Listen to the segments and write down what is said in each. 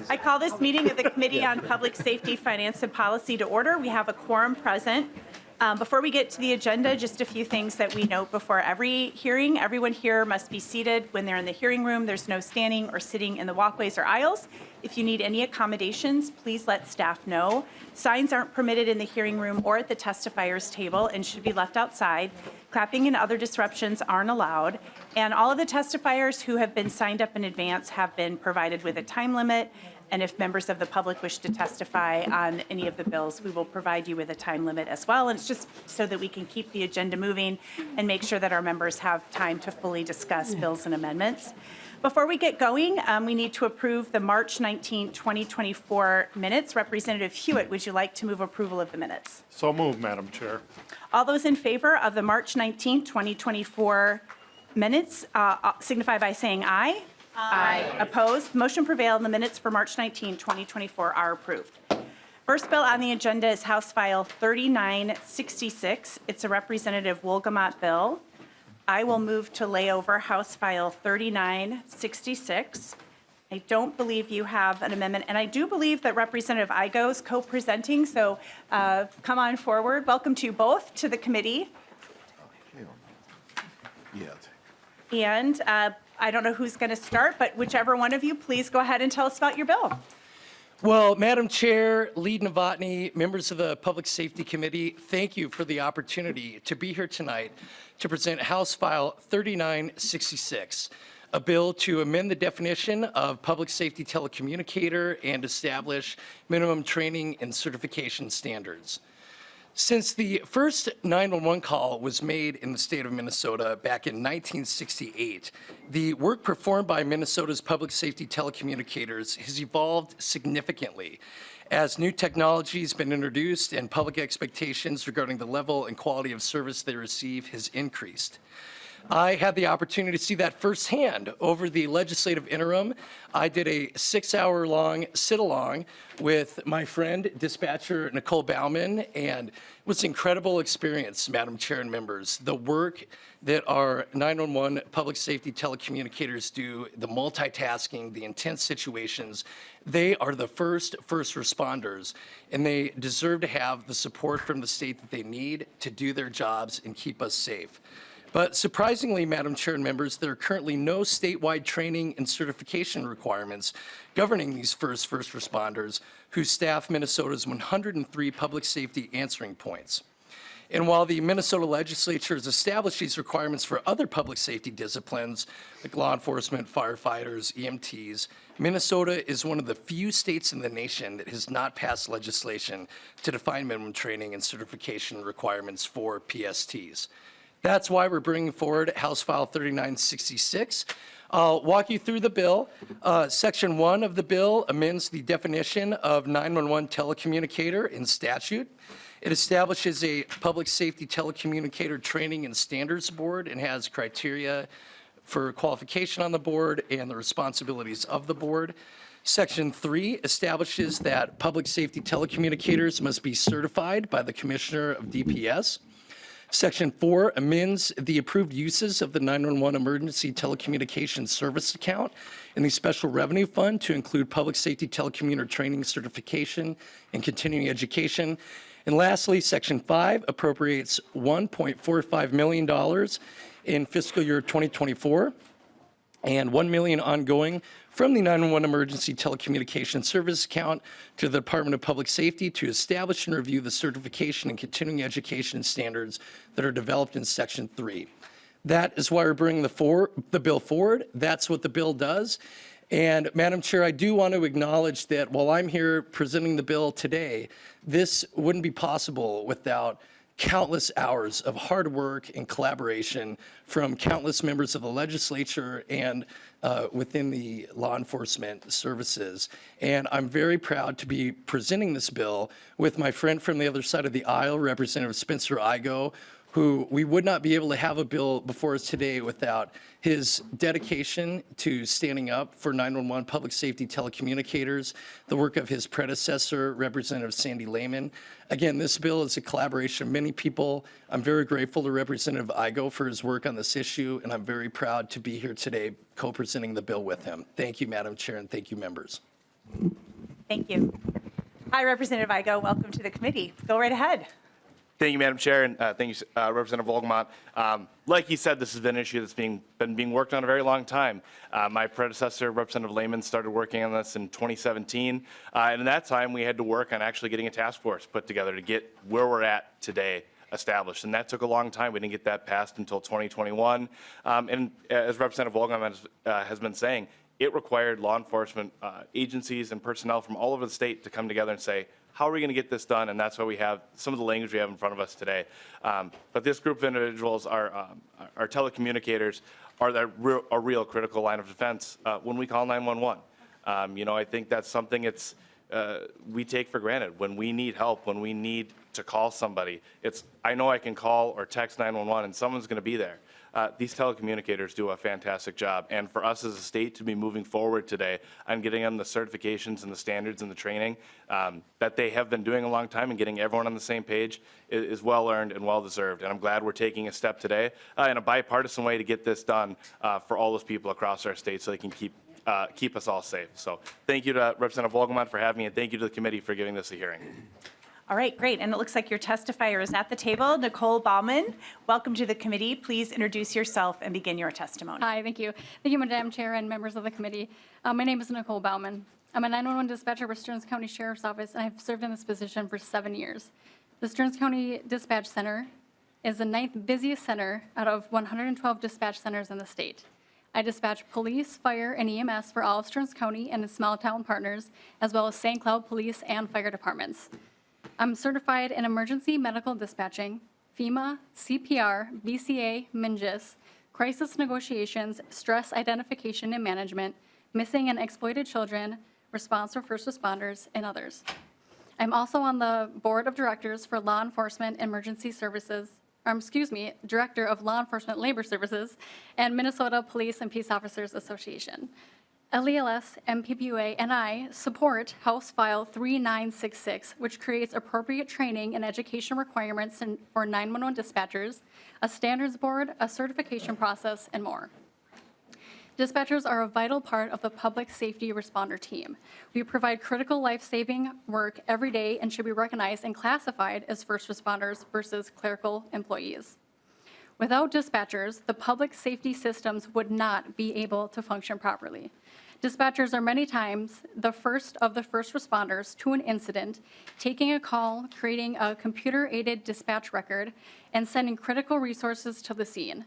I call this meeting of the Committee on Public Safety, Finance, and Policy to order. We have a quorum present. Before we get to the agenda, just a few things that we note before every hearing. Everyone here must be seated when they're in the hearing room. There's no standing or sitting in the walkways or aisles. If you need any accommodations, please let staff know. Signs aren't permitted in the hearing room or at the testifier's table and should be left outside. Clapping and other disruptions aren't allowed. And all of the testifiers who have been signed up in advance have been provided with a time limit. And if members of the public wish to testify on any of the bills, we will provide you with a time limit as well. And it's just so that we can keep the agenda moving and make sure that our members have time to fully discuss bills and amendments. Before we get going, we need to approve the March 19, 2024 minutes. Representative Hewitt, would you like to move approval of the minutes? So moved, Madam Chair. All those in favor of the March 19, 2024 minutes signify by saying aye. Aye. Opposed? Motion prevailed and the minutes for March 19, 2024 are approved. First bill on the agenda is House File 3966. It's a Representative Wolgamott bill. I will move to lay over House File 3966. I don't believe you have an amendment, and I do believe that Representative Igo is co-presenting, so come on forward. Welcome to you both to the committee. And I don't know who's going to start, but whichever one of you, please go ahead and tell us about your bill. Well, Madam Chair, Lead Novotny, members of the Public Safety Committee, thank you for the opportunity to be here tonight to present House File 3966, a bill to amend the definition of public safety telecommunicator and establish minimum training and certification standards. Since the first 911 call was made in the state of Minnesota back in 1968, the work performed by Minnesota's public safety telecommunicators has evolved significantly as new technology has been introduced and public expectations regarding the level and quality of service they receive has increased. I had the opportunity to see that firsthand over the legislative interim. I did a 6-hour-long sit-along with my friend, dispatcher Nicole Bauman, and it was an incredible experience, Madam Chair and members. The work that our 911 public safety telecommunicators do, the multitasking, the intense situations, they are the first responders, and they deserve to have the support from the state that they need to do their jobs and keep us safe. But surprisingly, Madam Chair and members, there are currently no statewide training and certification requirements governing these first responders who staff Minnesota's 103 public safety answering points. And while the Minnesota legislature has established these requirements for other public safety disciplines like law enforcement, firefighters, EMTs, Minnesota is one of the few states in the nation that has not passed legislation to define minimum training and certification requirements for PSTs. That's why we're bringing forward House File 3966. I'll walk you through the bill. Section 1 of the bill amends the definition of 911 telecommunicator in statute. It establishes a public safety telecommunicator training and standards board and has criteria for qualification on the board and the responsibilities of the board. Section 3 establishes that public safety telecommunicators must be certified by the Commissioner of DPS. Section 4 amends the approved uses of the 911 Emergency Telecommunications Service Account and the Special Revenue Fund to include public safety telecommuter training, certification, and continuing education. And lastly, Section 5 appropriates $1.45 million in fiscal year 2024 and $1 million ongoing from the 911 Emergency Telecommunications Service Account to the Department of Public Safety to establish and review the certification and continuing education standards that are developed in Section 3. That is why we're bringing the bill forward. That's what the bill does. And Madam Chair, I do want to acknowledge that while I'm here presenting the bill today, this wouldn't be possible without countless hours of hard work and collaboration from countless members of the legislature and within the law enforcement services. And I'm very proud to be presenting this bill with my friend from the other side of the aisle, Representative Spencer Igo, who we would not be able to have a bill before us today without his dedication to standing up for 911 public safety telecommunicators, the work of his predecessor, Representative Sandy Lehman. Again, this bill is a collaboration of many people. I'm very grateful to Representative Igo for his work on this issue, and I'm very proud to be here today co-presenting the bill with him. Thank you, Madam Chair, and thank you, members. Thank you. Hi, Representative Igo. Welcome to the committee. Go right ahead. Thank you, Madam Chair, and thank you, Representative Wolgamott. Like you said, this has been an issue that's been being worked on a very long time. My predecessor, Representative Lehman, started working on this in 2017, and in that time, we had to work on actually getting a task force put together to get where we're at today established, and that took a long time. We didn't get that passed until 2021, and as Representative Wolgamott has been saying, it required law enforcement agencies and personnel from all over the state to come together and say, how are we going to get this done? And that's why we have some of the language we have in front of us today. But this group of individuals, our telecommunicators, are a real critical line of defense when we call 911. I think that's something we take for granted. When we need help, when we need to call somebody, I know I can call or text 911 and someone's going to be there. These telecommunicators do a fantastic job, and for us as a state to be moving forward today on getting them the certifications and the standards and the training that they have been doing a long time and getting everyone on the same page is well earned and well deserved. And I'm glad we're taking a step today in a bipartisan way to get this done for all those people across our state so they can keep us all safe. So thank you to Representative Wolgamott for having me, and thank you to the committee for giving this a hearing. All right, great. And it looks like your testifier is at the table. Nicole Baumann, welcome to the committee. Please introduce yourself and begin your testimony. Hi, thank you. Thank you, Madam Chair and members of the committee. My name is Nicole Baumann. I'm a 911 dispatcher with Stearns County Sheriff's Office, and I've served in this position for 7 years. The Stearns County Dispatch Center is the 9th busiest center out of 112 dispatch centers in the state. I dispatch police, fire, and EMS for all of Stearns County and its small town partners, as well as St. Cloud Police and Fire departments. I'm certified in emergency medical dispatching, FEMA, CPR, BCA, MNGIS, crisis negotiations, stress identification and management, missing and exploited children, response for first responders, and others. I'm also on the board of directors for Law Enforcement Emergency Services, Director of Law Enforcement Labor Services, and Minnesota Police and Peace Officers Association. LELS, MPPUA, and I support House File 3966, which creates appropriate training and education requirements for 911 dispatchers, a standards board, a certification process, and more. Dispatchers are a vital part of the public safety responder team. We provide critical life-saving work every day and should be recognized and classified as first responders versus clerical employees. Without dispatchers, the public safety systems would not be able to function properly. Dispatchers are many times the first of the first responders to an incident, taking a call, creating a computer-aided dispatch record, and sending critical resources to the scene.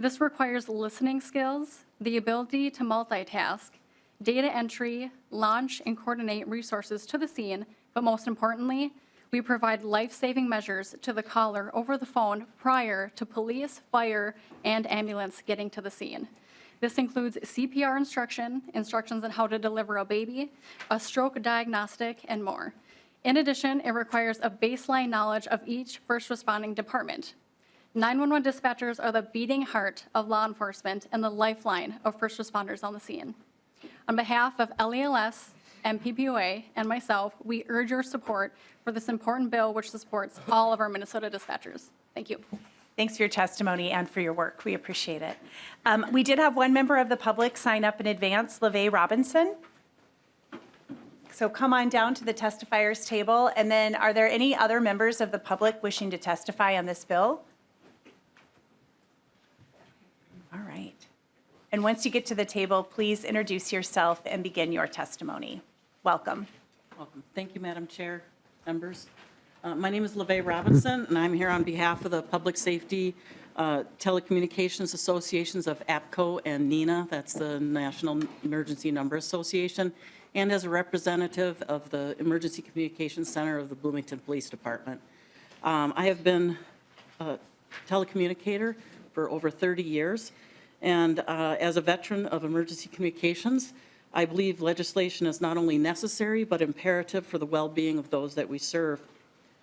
This requires listening skills, the ability to multitask, data entry, launch, and coordinate resources to the scene, but most importantly, we provide life-saving measures to the caller over the phone prior to police, fire, and ambulance getting to the scene. This includes CPR instructions on how to deliver a baby, a stroke diagnostic, and more. In addition, it requires a baseline knowledge of each first responding department. 911 dispatchers are the beating heart of law enforcement and the lifeline of first responders on the scene. On behalf of LELS, MPPUA, and myself, we urge your support for this important bill which supports all of our Minnesota dispatchers. Thank you. Thanks for your testimony and for your work. We appreciate it. We did have one member of the public sign up in advance, LaVey Robinson. So come on down to the testifiers table. And then are there any other members of the public wishing to testify on this bill? All right. And once you get to the table, please introduce yourself and begin your testimony. Welcome. Welcome. Thank you, Madam Chair, members. My name is LaVey Robinson, and I'm here on behalf of the Public Safety Telecommunications Associations of APCO and NENA, that's the National Emergency Number Association, and as a representative of the Emergency Communications Center of the Bloomington Police Department. I have been a telecommunicator for over 30 years, and as a veteran of emergency communications, I believe legislation is not only necessary but imperative for the well-being of those that we serve.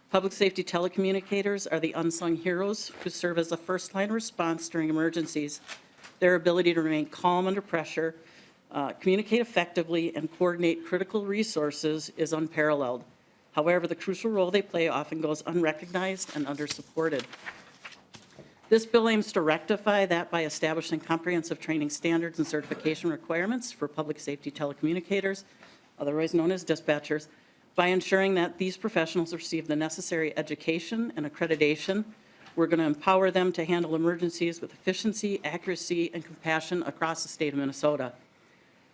Public safety telecommunicators are the unsung heroes who serve as a first-line response during emergencies. Their ability to remain calm under pressure, communicate effectively, and coordinate critical resources is unparalleled. However, the crucial role they play often goes unrecognized and undersupported. This bill aims to rectify that by establishing comprehensive training standards and certification requirements for public safety telecommunicators, otherwise known as dispatchers, by ensuring that these professionals receive the necessary education and accreditation. We're going to empower them to handle emergencies with efficiency, accuracy, and compassion across the state of Minnesota.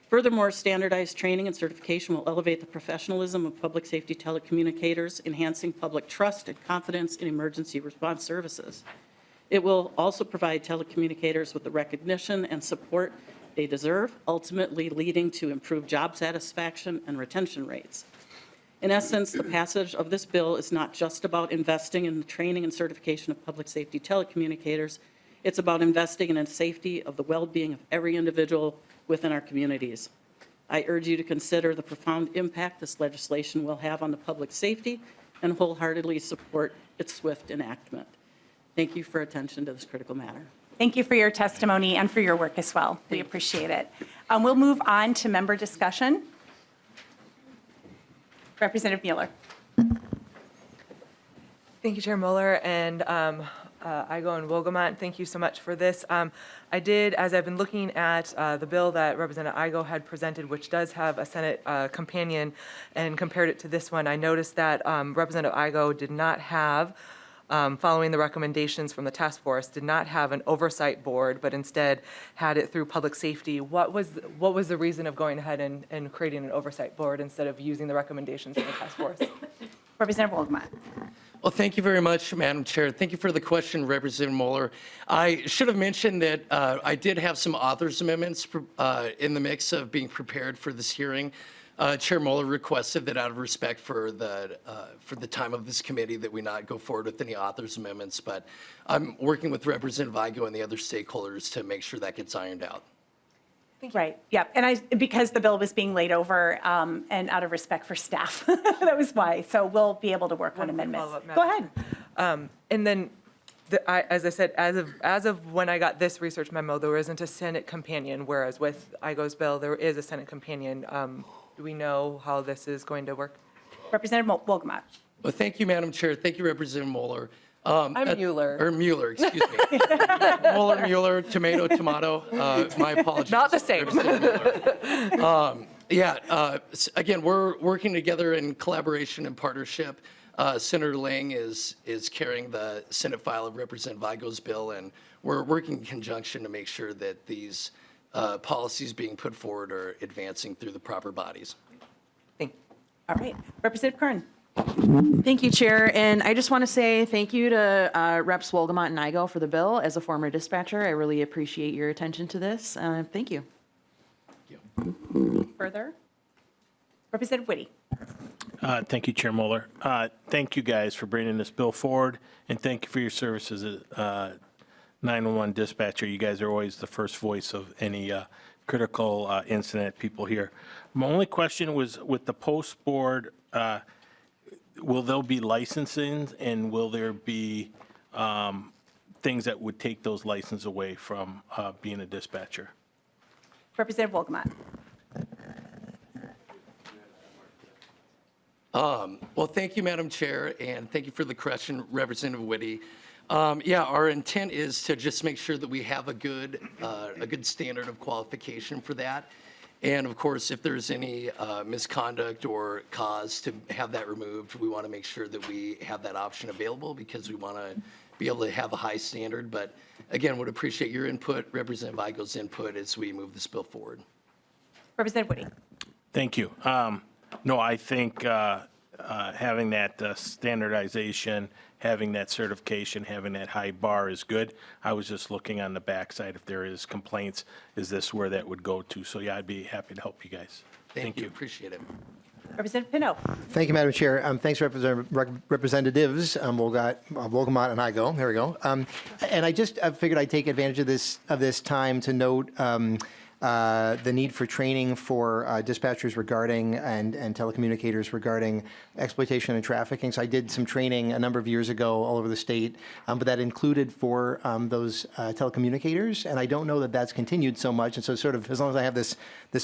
Furthermore, standardized training and certification will elevate the professionalism of public safety telecommunicators, enhancing public trust and confidence in emergency response services. It will also provide telecommunicators with the recognition and support they deserve, ultimately leading to improved job satisfaction and retention rates. In essence, the passage of this bill is not just about investing in the training and certification of public safety telecommunicators. It's about investing in the safety of the well-being of every individual within our communities. I urge you to consider the profound impact this legislation will have on the public safety and wholeheartedly support its swift enactment. Thank you for attention to this critical matter. Thank you for your testimony and for your work as well. We appreciate it. We'll move on to member discussion. Representative Mueller. Thank you, Chair Mueller, and Igo and Wolgamott, thank you so much for this. I did, as I've been looking at the bill that Representative Igo had presented, which does have a Senate companion, and compared it to this one, I noticed that Representative Igo did not have, following the recommendations from the task force, did not have an oversight board, but instead had it through public safety. What was the reason of going ahead and creating an oversight board instead of using the recommendations from the task force? Representative Wolgamott. Well, thank you very much, Madam Chair. Thank you for the question, Representative Mueller. I should have mentioned that I did have some authors' amendments in the mix of being prepared for this hearing. Chair Mueller requested that out of respect for the time of this committee that we not go forward with any authors' amendments, but I'm working with Representative Igo and the other stakeholders to make sure that gets ironed out. Right, yep, and because the bill was being laid over and out of respect for staff, that was why. So we'll be able to work on amendments. Go ahead. And then, as I said, as of when I got this research memo, there isn't a Senate companion, whereas with Igo's bill, there is a Senate companion. Do we know how this is going to work? Representative Wolgamott. Well, thank you, Madam Chair. Thank you, Representative Mueller. I'm Mueller. Or Mueller, excuse me. Mueller, tomato. My apologies. Not the same. Again, we're working together in collaboration and partnership. Senator Lang is carrying the Senate file of Representative Igo's bill, and we're working in conjunction to make sure that these policies being put forward are advancing through the proper bodies. Thank you. All right, Representative Curran. Thank you, Chair. And I just want to say thank you to Reps Wolgamott and Igo for the bill. As a former dispatcher, I really appreciate your attention to this. Thank you. Further? Representative Whitty. Thank you, Chair Mueller. Thank you guys for bringing this bill forward, and thank you for your service as a 911 dispatcher. You guys are always the first voice of any critical incident people hear. My only question was with the post board, will there be licensing, and will there be things that would take those licenses away from being a dispatcher? Representative Wolgamott. Well, thank you, Madam Chair, and thank you for the question, Representative Whitty. Our intent is to just make sure that we have a good standard of qualification for that. And of course, if there's any misconduct or cause to have that removed, we want to make sure that we have that option available because we want to be able to have a high standard. But again, would appreciate your input, Representative Igo's input as we move this bill forward. Representative Whitty. Thank you. No, I think having that standardization, having that certification, having that high bar is good. I was just looking on the backside if there is complaints, is this where that would go to? So yeah, I'd be happy to help you guys. Thank you. Appreciate it. Representative Pinot. Thank you, Madam Chair. Thanks, Representatives Wolgamott and Igo. There we go. And I just figured I'd take advantage of this time to note the need for training for dispatchers regarding and telecommunicators regarding exploitation and trafficking. So I did some training a number of years ago all over the state, but that included for those telecommunicators. And I don't know that that's continued so much. And so sort of as long as I have this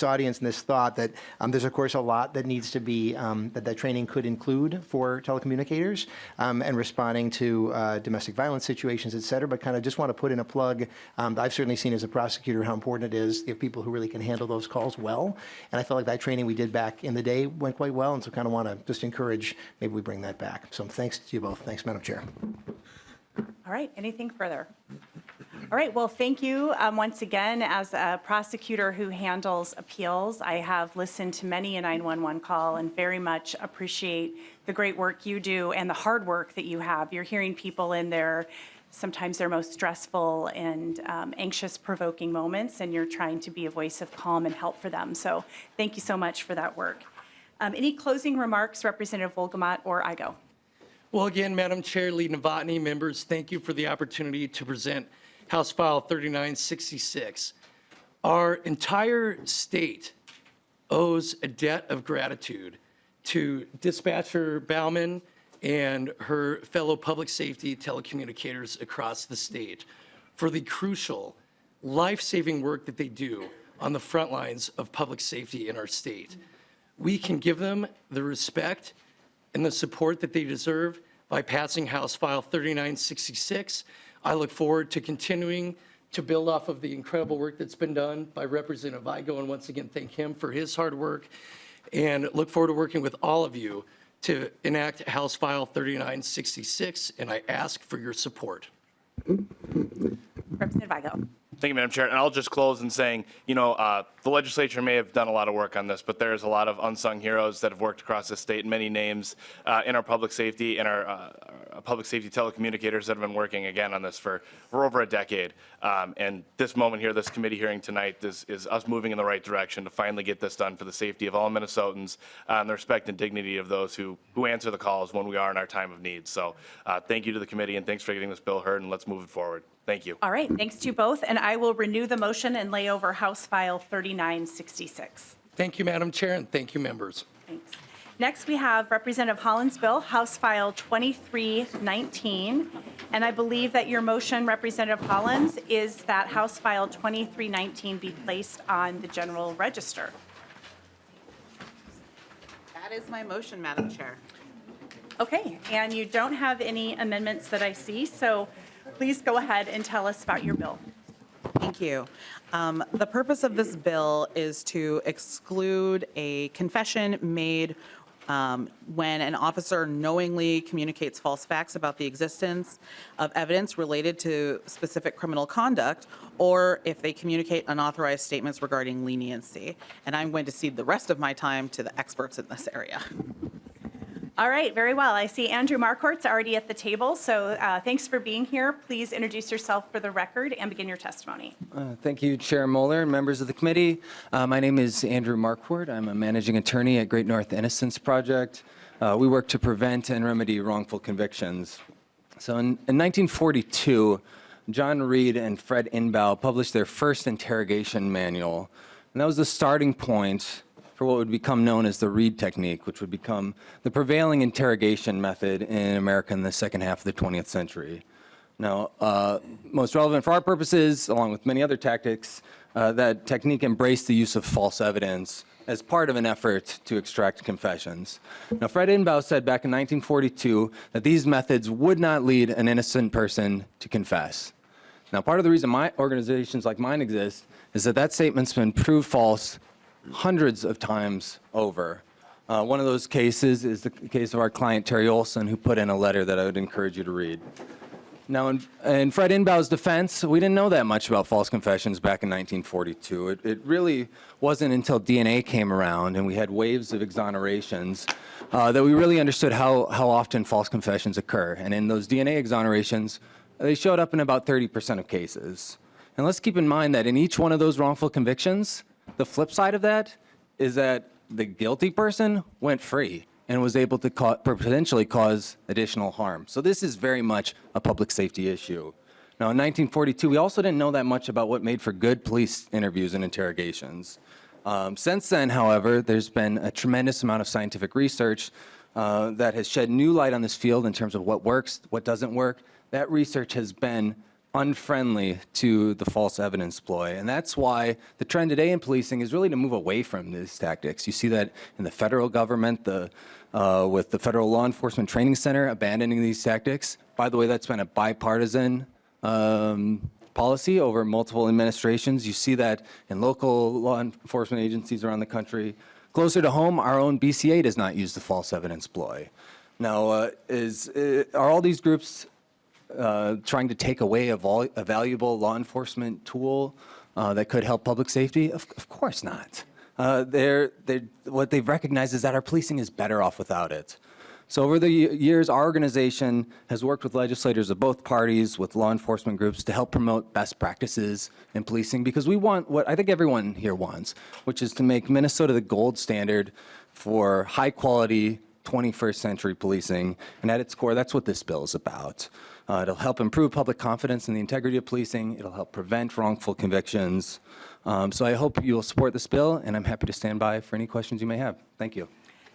audience and this thought that there's of course a lot that needs to be, that training could include for telecommunicators and responding to domestic violence situations, et cetera, but kind of just want to put in a plug. I've certainly seen as a prosecutor how important it is if people people who really can handle those calls well. And I felt like that training we did back in the day went quite well, and so kind of want to just encourage maybe we bring that back. So thanks to you both. Thanks, Madam Chair. All right, anything further? All right, well, thank you once again. As a prosecutor who handles appeals, I have listened to many a 911 call and very much appreciate the great work you do and the hard work that you have. You're hearing people in their, sometimes their most stressful and anxious, provoking moments, and you're trying to be a voice of calm and help for them. So thank you so much for that work. Any closing remarks, Representative Wolgamott or Igo? Well, again, Madam Chair, Lee Novotny, members, thank you for the opportunity to present House File 3966. Our entire state owes a debt of gratitude to Dispatcher Bauman and her fellow public safety telecommunicators across the state for the crucial, life-saving work that they do on the front lines of public safety in our state. We can give them the respect and the support that they deserve by passing House File 3966. I look forward to continuing to build off of the incredible work that's been done by Representative Igo, and once again, thank him for his hard work, and look forward to working with all of you to enact House File 3966, and I ask for your support. Representative Igo. Thank you, Madam Chair. And I'll just close in saying, the legislature may have done a lot of work on this, but there's a lot of unsung heroes that have worked across the state, many names in our public safety and our public safety telecommunicators that have been working again on this for over a decade. And this moment here, this committee hearing tonight is us moving in the right direction to finally get this done for the safety of all Minnesotans and the respect and dignity of those who answer the calls when we are in our time of need. So thank you to the committee, and thanks for getting this bill heard, and let's move it forward. Thank you. All right, thanks to you both, and I will renew the motion and lay over House File 3966. Thank you, Madam Chair, and thank you, members. Thanks. Next, we have Representative Hollins' bill, House File 2319, and I believe that your motion, Representative Hollins, is that House File 2319 be placed on the general register. That is my motion, Madam Chair. Okay, and you don't have any amendments that I see, so please go ahead and tell us about your bill. Thank you. The purpose of this bill is to exclude a confession made when an officer knowingly communicates false facts about the existence of evidence related to specific criminal conduct, or if they communicate unauthorized statements regarding leniency. And I'm going to cede the rest of my time to the experts in this area. All right, very well. I see Andrew Marquardt's already at the table, so thanks for being here. Please introduce yourself for the record and begin your testimony. Thank you, Chair Moeller and members of the committee. My name is Andrew Marquardt. I'm a managing attorney at Great North Innocence Project. We work to prevent and remedy wrongful convictions. So in 1942, John Reed and Fred Inbow published their first interrogation manual, and that was the starting point for what would become known as the Reed technique, which would become the prevailing interrogation method in America in the second half of the 20th century. Now, most relevant for our purposes, along with many other tactics, that technique embraced the use of false evidence as part of an effort to extract confessions. Now, Fred Inbow said back in 1942 that these methods would not lead an innocent person to confess. Now, part of the reason organizations like mine exist is that that statement's been proved false hundreds of times over. One of those cases is the case of our client Terry Olson, who put in a letter that I would encourage you to read. Now, in Fred Inbow's defense, we didn't know that much about false confessions back in 1942. It really wasn't until DNA came around and we had waves of exonerations that we really understood how often false confessions occur. And in those DNA exonerations, they showed up in about 30% of cases. And let's keep in mind that in each one of those wrongful convictions, the flip side of that is that the guilty person went free and was able to potentially cause additional harm. So this is very much a public safety issue. Now, in 1942, we also didn't know that much about what made for good police interviews and interrogations. Since then, however, there's been a tremendous amount of scientific research that has shed new light on this field in terms of what works, what doesn't work. That research has been unfriendly to the false evidence ploy. And that's why the trend today in policing is really to move away from these tactics. You see that in the federal government, with the Federal Law Enforcement Training Center abandoning these tactics. By the way, that's been a bipartisan policy over multiple administrations. You see that in local law enforcement agencies around the country. Closer to home, our own BCA does not use the false evidence ploy. Now, are all these groups trying to take away a valuable law enforcement tool that could help public safety? Of course not. What they've recognized is that our policing is better off without it. So over the years, our organization has worked with legislators of both parties, with law enforcement groups, to help promote best practices in policing, because we want what I think everyone here wants, which is to make Minnesota the gold standard for high-quality 21st century policing. And at its core, that's what this bill is about. It'll help improve public confidence in the integrity of policing. It'll help prevent wrongful convictions. So I hope you will support this bill, and I'm happy to stand by for any questions you may have. Thank you.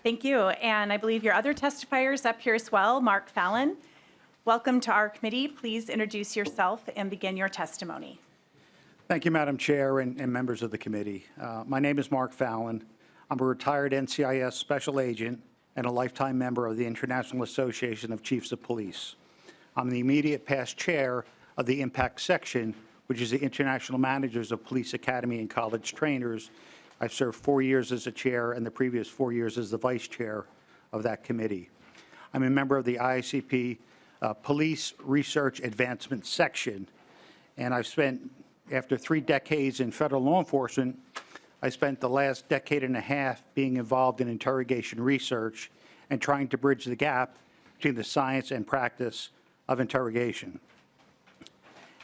Thank you. And I believe your other testifiers up here as well, Mark Fallon. Welcome to our committee. Please introduce yourself and begin your testimony. Thank you, Madam Chair and members of the committee. My name is Mark Fallon. I'm a retired NCIS special agent and a lifetime member of the International Association of Chiefs of Police. I'm the immediate past chair of the Impact Section, which is the International Managers of Police Academy and College Trainers. I've served 4 years as a chair and the previous 4 years as the vice chair of that committee. I'm a member of the IACP Police Research Advancement Section, and I've spent, after 3 decades in federal law enforcement, I spent the last decade and a half being involved in interrogation research and trying to bridge the gap between the science and practice of interrogation.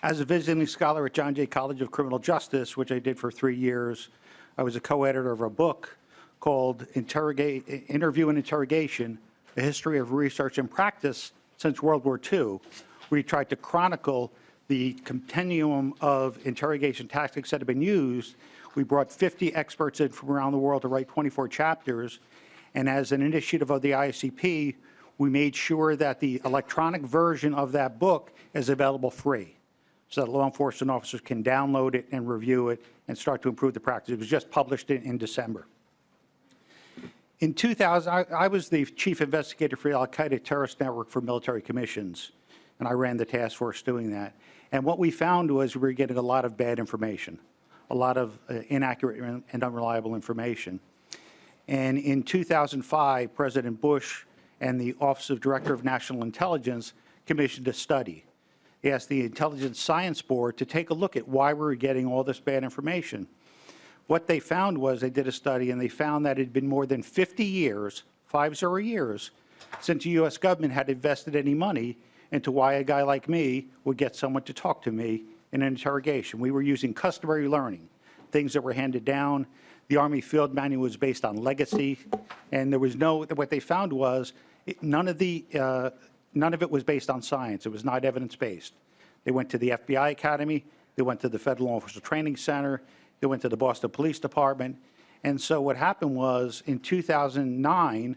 As a visiting scholar at John Jay College of Criminal Justice, which I did for 3 years, I was a co-editor of a book called Interview and Interrogation, A History of Research and Practice Since World War II. We tried to chronicle the continuum of interrogation tactics that have been used. We brought 50 experts in from around the world to write 24 chapters. And as an initiative of the IACP, we made sure that the electronic version of that book is available free, so that law enforcement officers can download it and review it and start to improve the practice. It was just published in December. In 2000, I was the chief investigator for the Al-Qaeda terrorist network for military commissions, and I ran the task force doing that. And what we found was we were getting a lot of bad information, a lot of inaccurate and unreliable information. And in 2005, President Bush and the Office of Director of National Intelligence commissioned a study. He asked the Intelligence Science Board to take a look at why we were getting all this bad information. What they found was they did a study, and they found that it had been more than 50 years, 50 years, since the U.S. government had invested any money into why a guy like me would get someone to talk to me in an interrogation. We were using customary learning, things that were handed down. The Army Field Manual was based on legacy, and there was what they found was none of it was based on science. It was not evidence-based. They went to the FBI Academy. They went to the Federal Law Enforcement Training Center. They went to the Boston Police Department. And so what happened was in 2009,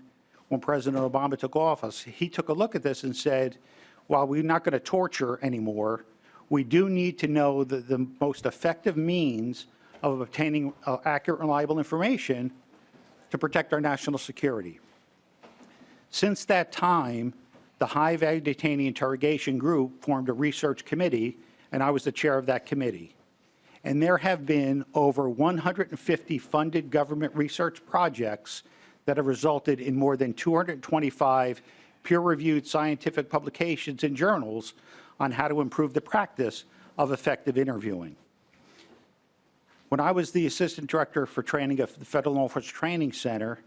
when President Obama took office, he took a look at this and said, while we're not going to torture anymore, we do need to know the most effective means of obtaining accurate and reliable information to protect our national security. Since that time, the High Value Detainee Interrogation Group formed a research committee, and I was the chair of that committee. And there have been over 150 funded government research projects that have resulted in more than 225 peer-reviewed scientific publications in journals on how to improve the practice of effective interviewing. When I was the assistant director for training of the Federal Law Enforcement Training Center,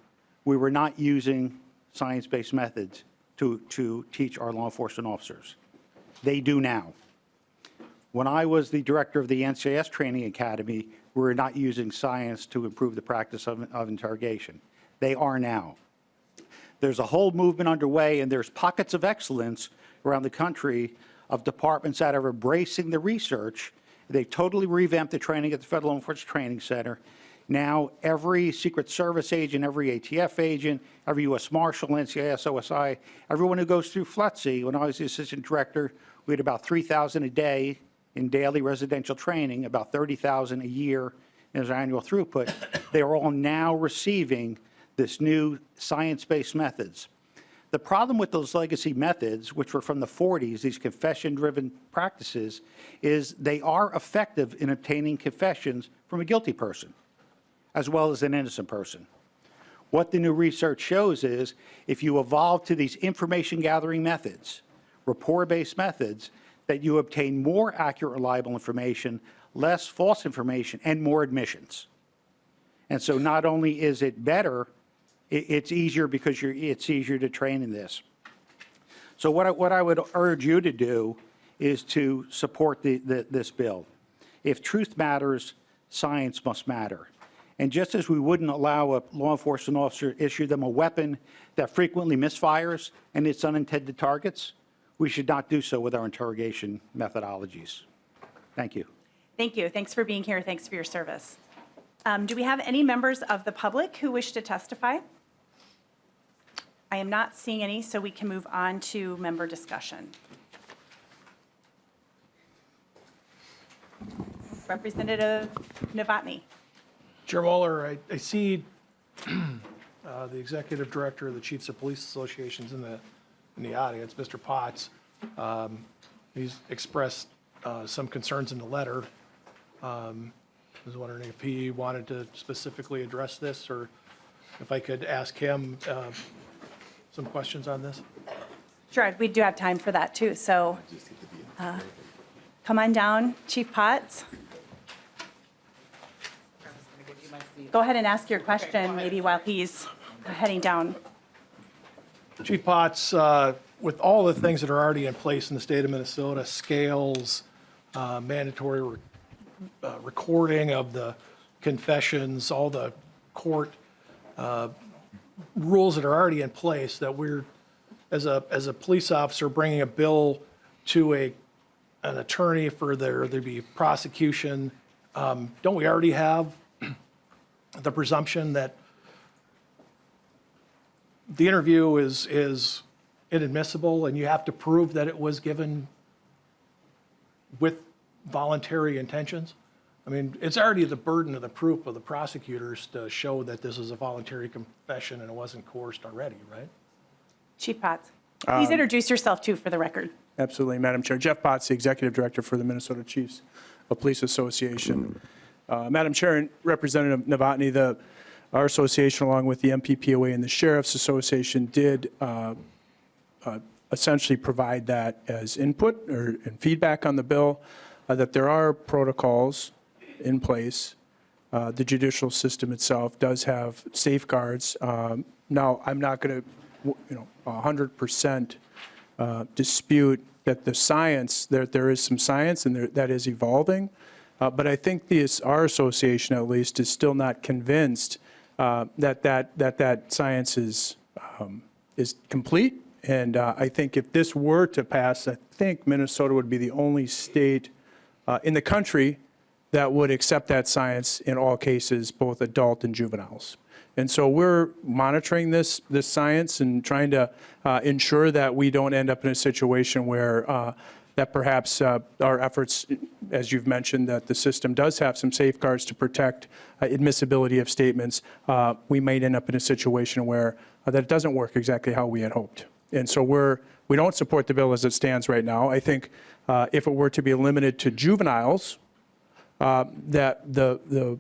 we were not using science-based methods to teach our law enforcement officers. They do now. When I was the director of the NCIS Training Academy, we were not using science to improve the practice of interrogation. They are now. There's a whole movement underway, and there's pockets of excellence around the country of departments that are embracing the research. They've totally revamped the training at the Federal Law Enforcement Training Center. Now, every Secret Service agent, every ATF agent, every U.S. Marshal, NCIS, OSI, everyone who goes through FLETC, when I was the assistant director, we had about 3,000 a day in daily residential training, about 30,000 a year as our annual throughput. They are all now receiving this new science-based methods. The problem with those legacy methods, which were from the 40s, these confession-driven practices, is they are effective in obtaining confessions from a guilty person, as well as an innocent person. What the new research shows is if you evolve to these information-gathering methods, rapport-based methods, that you obtain more accurate, reliable information, less false information, and more admissions. And so not only is it better, it's easier because it's easier to train in this. So what I would urge you to do is to support this bill. If truth matters, science must matter. And just as we wouldn't allow a law enforcement officer to issue them a weapon that frequently misfires and its unintended targets, we should not do so with our interrogation methodologies. Thank you. Thank you. Thanks for being here. Thanks for your service. Do we have any members of the public who wish to testify? I am not seeing any, so we can move on to member discussion. Representative Novotny. Chair Mueller, I see the executive director of the Chiefs of Police Associations in the audience, Mr. Potts. He's expressed some concerns in the letter. I was wondering if he wanted to specifically address this, or if I could ask him some questions on this. Sure, we do have time for that too, so come on down, Chief Potts. Go ahead and ask your question maybe while he's heading down. Chief Potts, with all the things that are already in place in the state of Minnesota, scales, mandatory recording of the confessions, all the court rules that are already in place, that we're, as a police officer, bringing a bill to an attorney for there be prosecution, don't we already have the presumption that the interview is inadmissible and you have to prove that it was given with voluntary intentions? I mean, it's already the burden of the proof of the prosecutors to show that this is a voluntary confession and it wasn't coerced already, right? Chief Potts, please introduce yourself too for the record. Absolutely, Madam Chair. Jeff Potts, the Executive Director for the Minnesota Chiefs of Police Association. Madam Chair and Representative Novotny, our association, along with the MPPOA and the Sheriff's Association, did essentially provide that as input and feedback on the bill, that there are protocols in place. The judicial system itself does have safeguards. Now, I'm not going to, 100% dispute that the science, there is some science and that is evolving. But I think our association, at least, is still not convinced that science is complete. And I think if this were to pass, I think Minnesota would be the only state in the country that would accept that science in all cases, both adult and juveniles. And so we're monitoring this science and trying to ensure that we don't end up in a situation where that perhaps our efforts, as you've mentioned, that the system does have some safeguards to protect admissibility of statements, we might end up in a situation where that it doesn't work exactly how we had hoped. And so we don't support the bill as it stands right now. I think if it were to be limited to juveniles, that the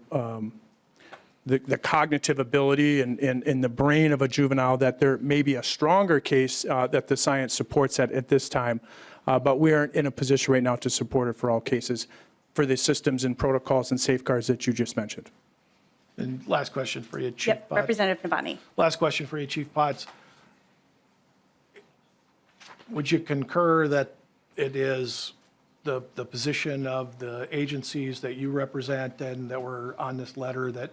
cognitive ability and the brain of a juvenile, that there may be a stronger case that the science supports that at this time. But we aren't in a position right now to support it for all cases for the systems and protocols and safeguards that you just mentioned. And last question for you, Chief Yep, Potts. Representative Novotny. Last question for you, Chief Potts. Would you concur that it is the position of the agencies that you represent and that were on this letter that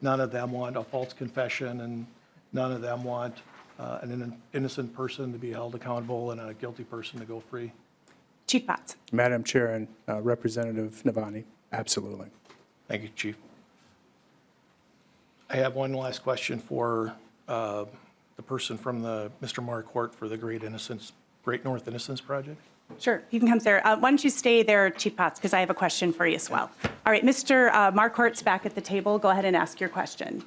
none of them want a false confession and none of them want an innocent person to be held accountable and a guilty person to go free? Chief Potts. Madam Chair and Representative Novotny, absolutely. Thank you, Chief. I have one last question for the person from Mr. Marquardt for the Great North Innocence Project. Sure, you can come there. Why don't you stay there, Chief Potts, because I have a question for you as well. All right, Mr. Marquardt's back at the table. Go ahead and ask your question.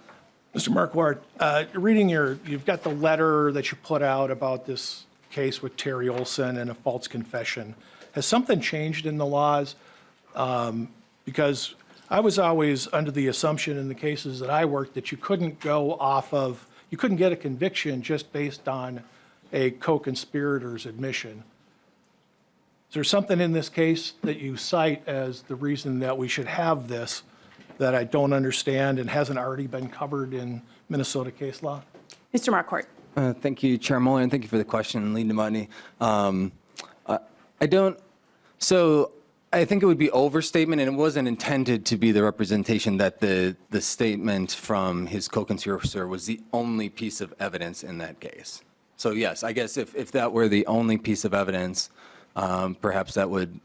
Mr. Marquardt, reading you've got the letter that you put out about this case with Terry Olson and a false confession. Has something changed in the laws? Because I was always under the assumption in the cases that I worked that you couldn't you couldn't get a conviction just based on a co-conspirator's admission. Is there something in this case that you cite as the reason that we should have this that I don't understand and hasn't already been covered in Minnesota case law? Mr. Marquardt. Thank you, Chair Muller, and thank you for the question, Lee Novotny. I think it would be overstatement, and it wasn't intended to be the representation that the statement from his co-conspirator was the only piece of evidence in that case. So yes, I guess if that were the only piece of evidence, perhaps that would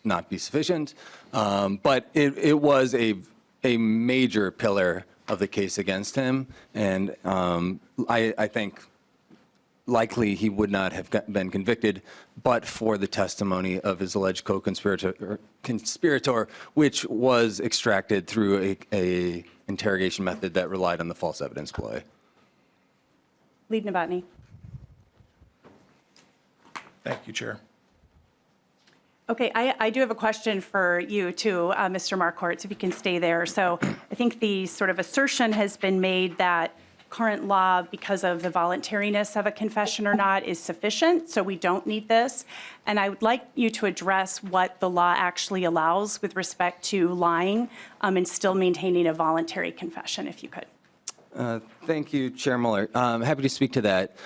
not be sufficient. But it was a major pillar of the case against him, and I think likely he would not have been convicted but for the testimony of his alleged co-conspirator, which was extracted through a interrogation method that relied on the false evidence ploy. Lead Novotny. Thank you, Chair. Okay, I do have a question for you too, Mr. Marquardt, if you can stay there. So I think the sort of assertion has been made that current law, because of the voluntariness of a confession or not, is sufficient, so we don't need this. And I would like you to address what the law actually allows with respect to lying and still maintaining a voluntary confession, if you could. Thank you, Chair Muller. Happy to speak to that.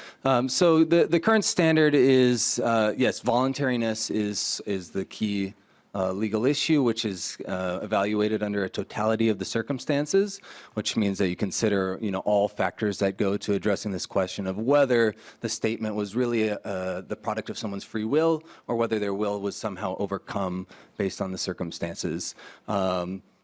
So the current standard is, yes, voluntariness is the key legal issue, which is evaluated under a totality of the circumstances, which means that you consider, all factors that go to addressing this question of whether the statement was really the product of someone's free will or whether their will was somehow overcome based on the circumstances.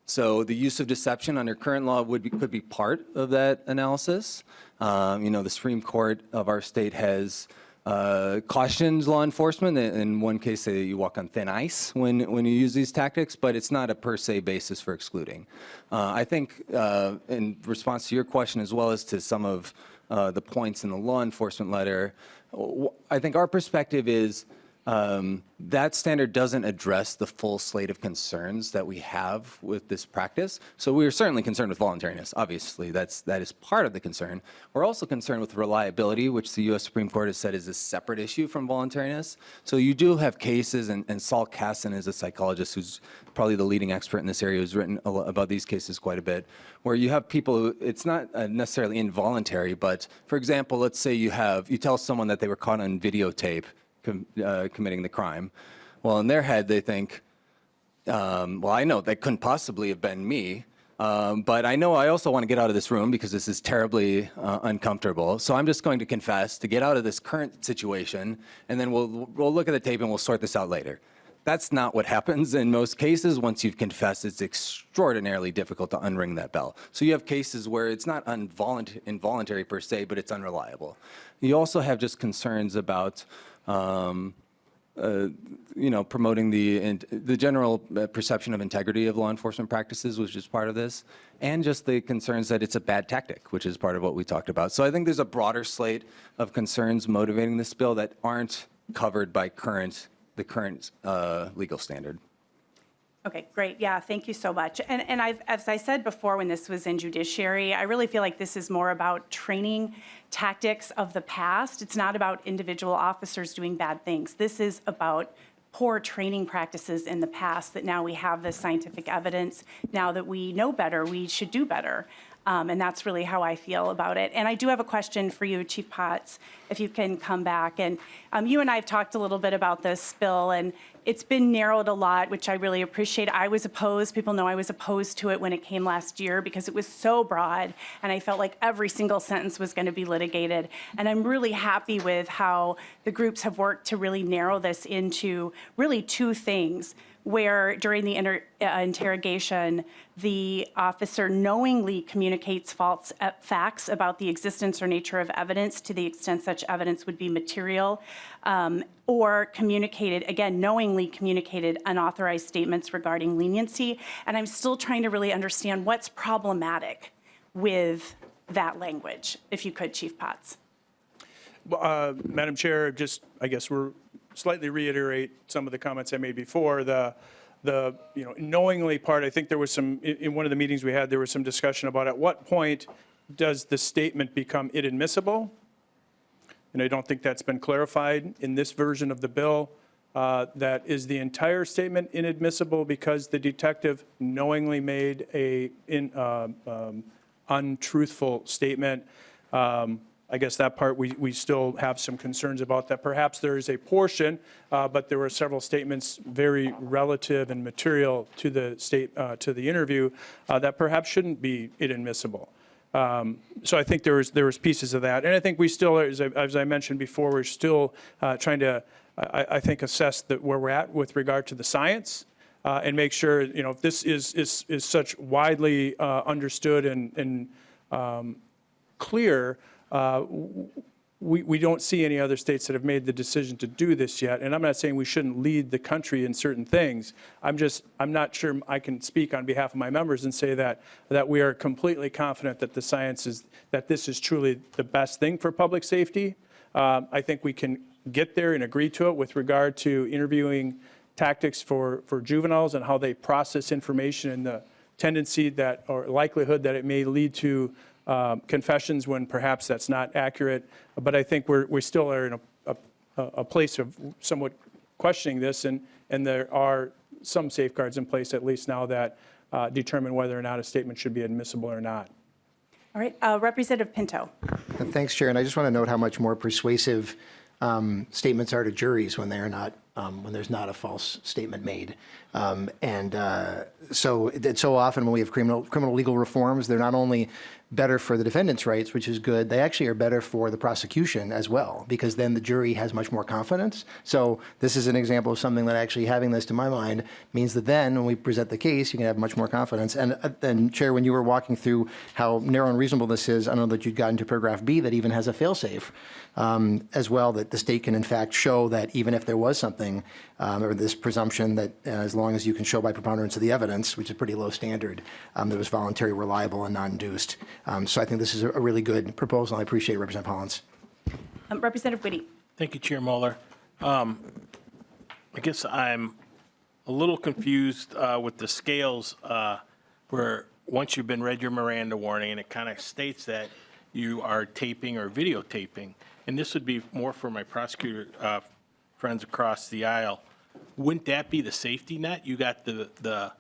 So the use of deception under current law could be part of that analysis. The Supreme Court of our state has cautioned law enforcement. In one case, say you walk on thin ice when you use these tactics, but it's not a per se basis for excluding. I think in response to your question, as well as to some of the points in the law enforcement letter, I think our perspective is that standard doesn't address the full slate of concerns that we have with this practice. So we are certainly concerned with voluntariness. Obviously, that is part of the concern. We're also concerned with reliability, which the U.S. Supreme Court has said is a separate issue from voluntariness. So you do have cases, and Saul Kassan is a psychologist who's probably the leading expert in this area, who's written about these cases quite a bit, where you have people who, it's not necessarily involuntary, but for example, let's say you tell someone that they were caught on videotape committing the crime. Well, in their head, they think, well, I know that couldn't possibly have been me, but I know I also want to get out of this room because this is terribly uncomfortable. So I'm just going to confess to get out of this current situation, and then we'll look at the tape and we'll sort this out later. That's not what happens in most cases. Once you've confessed, it's extraordinarily difficult to unring that bell. So you have cases where it's not involuntary per se, but it's unreliable. You also have just concerns about promoting the general perception of integrity of law enforcement practices, which is part of this, and just the concerns that it's a bad tactic, which is part of what we talked about. So I think there's a broader slate of concerns motivating this bill that aren't covered by the current legal standard. Okay, great. Yeah, thank you so much. And as I said before when this was in judiciary, I really feel like this is more about training tactics of the past. It's not about individual officers doing bad things. This is about poor training practices in the past that now we have the scientific evidence. Now that we know better, we should do better. And that's really how I feel about it. And I do have a question for you, Chief Potts, if you can come back. And you and I have talked a little bit about this bill, and it's been narrowed a lot, which I really appreciate. I was opposed. People know I was opposed to it when it came last year because it was so broad, and I felt like every single sentence was going to be litigated. And I'm really happy with how the groups have worked to really narrow this into really two things, where during the interrogation, the officer knowingly communicates false facts about the existence or nature of evidence to the extent such evidence would be material, or knowingly communicated unauthorized statements regarding leniency. And I'm still trying to really understand what's problematic with that language, if you could, Chief Potts. Madam Chair, just, I guess we're slightly reiterate some of the comments I made before. The knowingly part, I think there was some, in one of the meetings we had, there was some discussion about at what point does the statement become inadmissible? And I don't think that's been clarified in this version of the bill. That is the entire statement inadmissible because the detective knowingly made a untruthful statement. I guess that part we still have some concerns about that. Perhaps there is a portion, but there were several statements very relative and material to the interview that perhaps shouldn't be inadmissible. So I think there was pieces of that, and I think we still, as I mentioned before, we're still trying to, I think, assess where we're at with regard to the science. And make sure, if this is such widely understood and clear, we don't see any other states that have made the decision to do this yet. And I'm not saying we shouldn't lead the country in certain things. I'm not sure I can speak on behalf of my members and say that we are completely confident that the science is, that this is truly the best thing for public safety. I think we can get there and agree to it with regard to interviewing tactics for juveniles and how they process information and the tendency that, or likelihood that it may lead to confessions when perhaps that's not accurate. But I think we still are in a place of somewhat questioning this, and there are some safeguards in place at least now that determine whether or not a statement should be admissible or not. All right, Representative Pinto. Thanks, Chair. And I just want to note how much more persuasive statements are to juries when they're not, when there's not a false statement made. So often when we have criminal legal reforms, they're not only better for the defendant's rights, which is good, they actually are better for the prosecution as well, because then the jury has much more confidence. So this is an example of something that actually having this, to my mind, means that then when we present the case, you can have much more confidence. And Chair, when you were walking through how narrow and reasonable this is, I know that you'd gotten to paragraph B that even has a fail-safe as well, that the state can in fact show that even if there was something, or this presumption that as long as you can show by preponderance of the evidence, which is a pretty low standard, that was voluntary, reliable, and non-induced. So I think this is a really good proposal. I appreciate Representative Hollins. Representative Whitty. Thank you, Chair Mueller. I guess I'm a little confused with the scales where once you've been read your Miranda warning and it kind of states that you are taping or videotaping, and this would be more for my prosecutor friends across the aisle. Wouldn't that be the safety net? You got the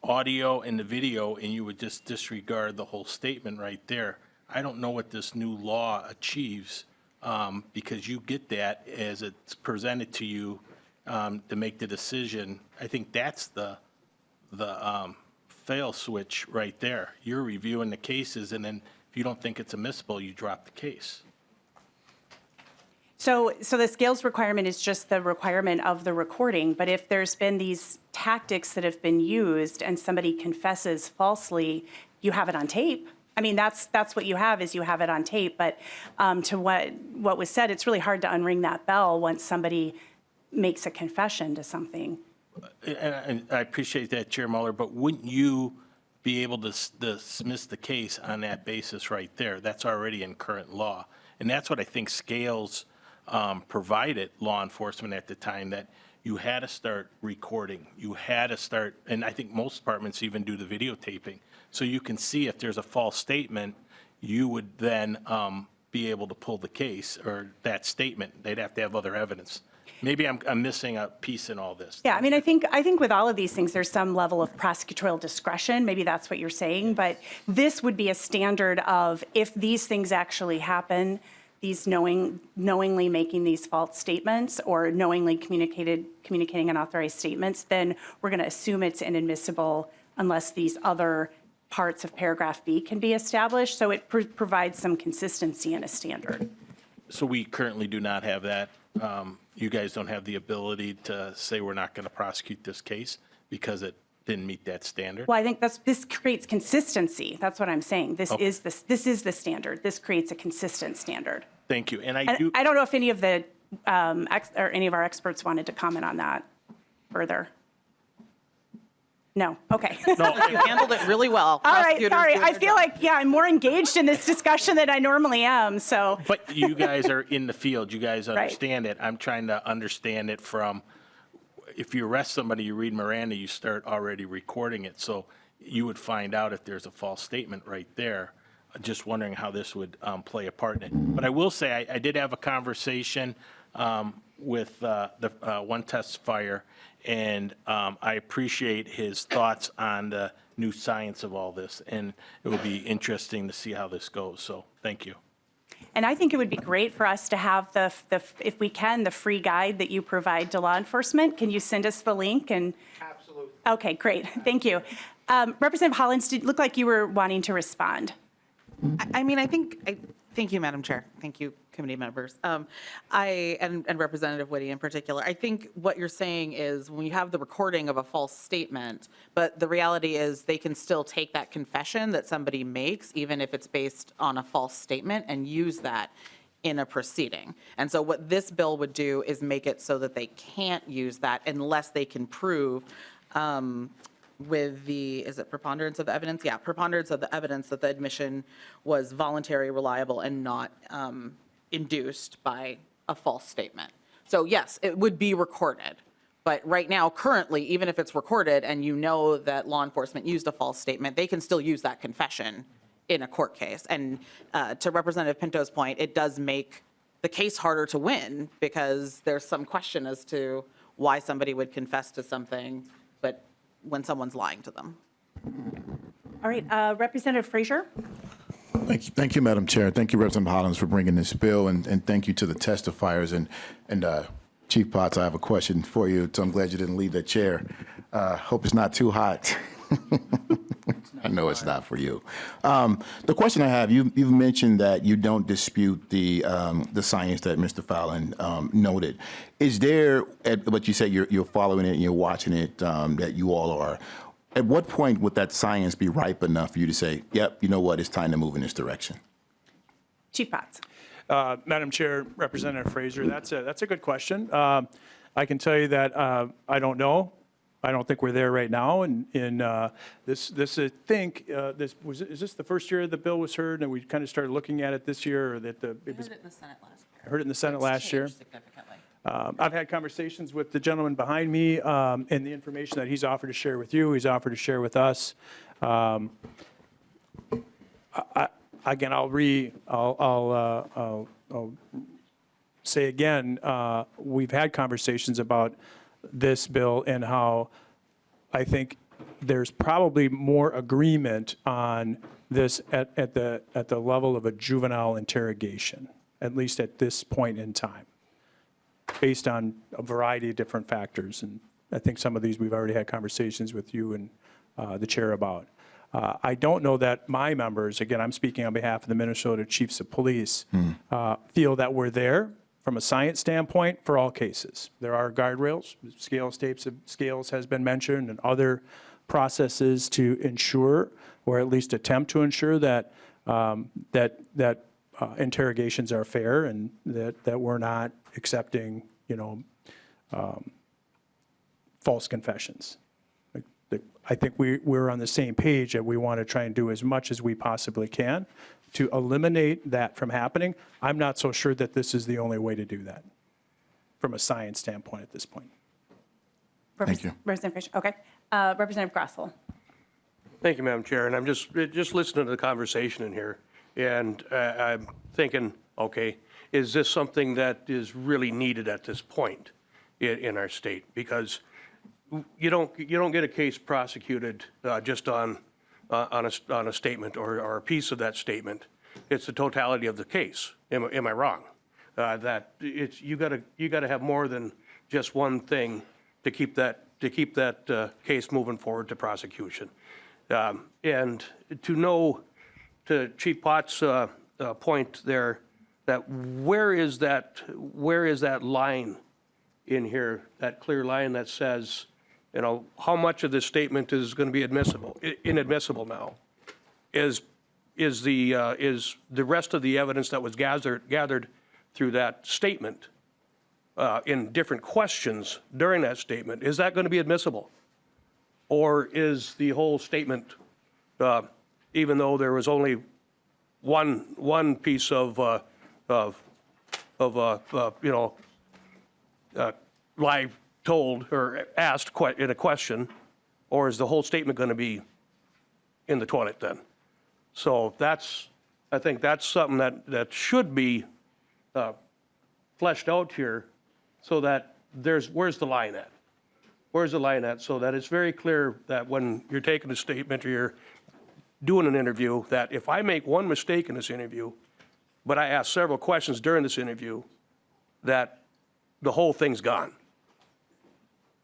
audio and the video, and you would just disregard the whole statement right there. I don't know what this new law achieves because you get that as it's presented to you to make the decision. I think that's the fail switch right there. You're reviewing the cases, and then if you don't think it's admissible, you drop the case. So the scales requirement is just the requirement of the recording, but if there's been these tactics that have been used and somebody confesses falsely, you have it on tape. I mean, that's what you have, is you have it on tape. But to what was said, it's really hard to unring that bell once somebody makes a confession to something. And I appreciate that, Chair Mueller, but wouldn't you be able to dismiss the case on that basis right there? That's already in current law. And that's what I think scales provided law enforcement at the time, that you had to start recording. You had to start, and I think most departments even do the videotaping. So you can see if there's a false statement, you would then be able to pull the case or that statement. They'd have to have other evidence. Maybe I'm missing a piece in all this. Yeah, I mean, I think with all of these things, there's some level of prosecutorial discretion. Maybe that's what you're saying. But this would be a standard of, if these things actually happen, these knowingly making these false statements or knowingly communicating unauthorized statements, then we're going to assume it's inadmissible unless these other parts of paragraph B can be established. So it provides some consistency in a standard. So we currently do not have that. You guys don't have the ability to say we're not going to prosecute this case because it didn't meet that standard? Well, I think this creates consistency. That's what I'm saying. This is the standard. This creates a consistent standard. Thank you. And I don't know if any of the any of our experts wanted to comment on that further. No, okay. You handled it really well. All right, Prosecutors sorry. doing I their feel job. like, yeah, I'm more engaged in this discussion than I normally am, so. But you guys are in the field, you guys understand it. I'm trying to understand it from, if you arrest somebody, you read Miranda, you start already recording it. So you would find out if there's a false statement right there. Just wondering how this would play a part in it. But I will say, I did have a conversation with the one testifier, and I appreciate his thoughts on the new science of all this. And it will be interesting to see how this goes. So thank you. And I think it would be great for us to have if we can, the free guide that you provide to law enforcement. Can you send us the link? And absolutely. Okay, great. Thank you. Representative Hollins, did look like you were wanting to respond. I mean, thank you, Madam Chair. Thank you, committee members. And Representative Whitty in particular. I think what you're saying is when you have the recording of a false statement, but the reality is they can still take that confession that somebody makes, even if it's based on a false statement, and use that in a proceeding. And so what this bill would do is make it so that they can't use that unless they can prove with the, is it preponderance of the evidence? Yeah, preponderance of the evidence that the admission was voluntary, reliable, and not induced by a false statement. So yes, it would be recorded. But right now, currently, even if it's recorded and you know that law enforcement used a false statement, they can still use that confession in a court case. And to Representative Pinto's point, it does make the case harder to win because there's some question as to why somebody would confess to something, but when someone's lying to them. All right, Representative Frazier. Thank you, Madam Chair. Thank you, Representative Hollins, for bringing this bill, and thank you to the testifiers. And Chief Potts, I have a question for you, so I'm glad you didn't leave that chair. Hope it's not too hot. I know it's not for you. The question I have, you've mentioned that you don't dispute the science that Mr. Fallon noted. Is there, but you say you're following it and you're watching it, that you all are. At what point would that science be ripe enough for you to say, yep, you know what, it's time to move in this direction? Chief Potts. Madam Chair, Representative Frazier, that's a good question. I can tell you that I don't know. I don't think we're there right now. And is this the first year the bill was heard and we kind of started looking at it this year, or that it was? Heard it in the Senate last year. Heard it in the Senate last year. Significantly. I've had conversations with the gentleman behind me, and the information that he's offered to share with you, he's offered to share with us. Again, I'll say again, we've had conversations about this bill and how I think there's probably more agreement on this at the level of a juvenile interrogation, at least at this point in time, based on a variety of different factors. And I think some of these we've already had conversations with you and the chair about. I don't know that my members, again, I'm speaking on behalf of the Minnesota Chiefs of Police, feel that we're there from a science standpoint for all cases. There are guardrails, scales has been mentioned, and other processes to ensure, or at least attempt to ensure that interrogations are fair and that we're not accepting, false confessions. I think we're on the same page that we want to try and do as much as we possibly can to eliminate that from happening. I'm not so sure that this is the only way to do that from a science standpoint at this point. Thank you. Representative Fisher, okay. Representative Grossel. Thank you, Madam Chair. And I'm just listening to the conversation in here, and I'm thinking, okay, is this something that is really needed at this point in our state? Because you don't get a case prosecuted just on a statement or a piece of that statement. It's the totality of the case. Am I wrong? That it's you got to have more than just one thing to keep that case moving forward to prosecution. And to know, to Chief Potts' point there, that where is that line in here, that clear line that says, how much of this statement is going to be inadmissible now? Is the rest of the evidence that was gathered through that statement in different questions during that statement, is that going to be admissible? Or is the whole statement, even though there was only one piece of lie told or asked in a question, or is the whole statement going to be in the toilet then? So I think that's something that should be fleshed out here, so that where's the line at? Where's the line at? So that it's very clear that when you're taking a statement or you're doing an interview, that if I make one mistake in this interview, but I ask several questions during this interview, that the whole thing's gone.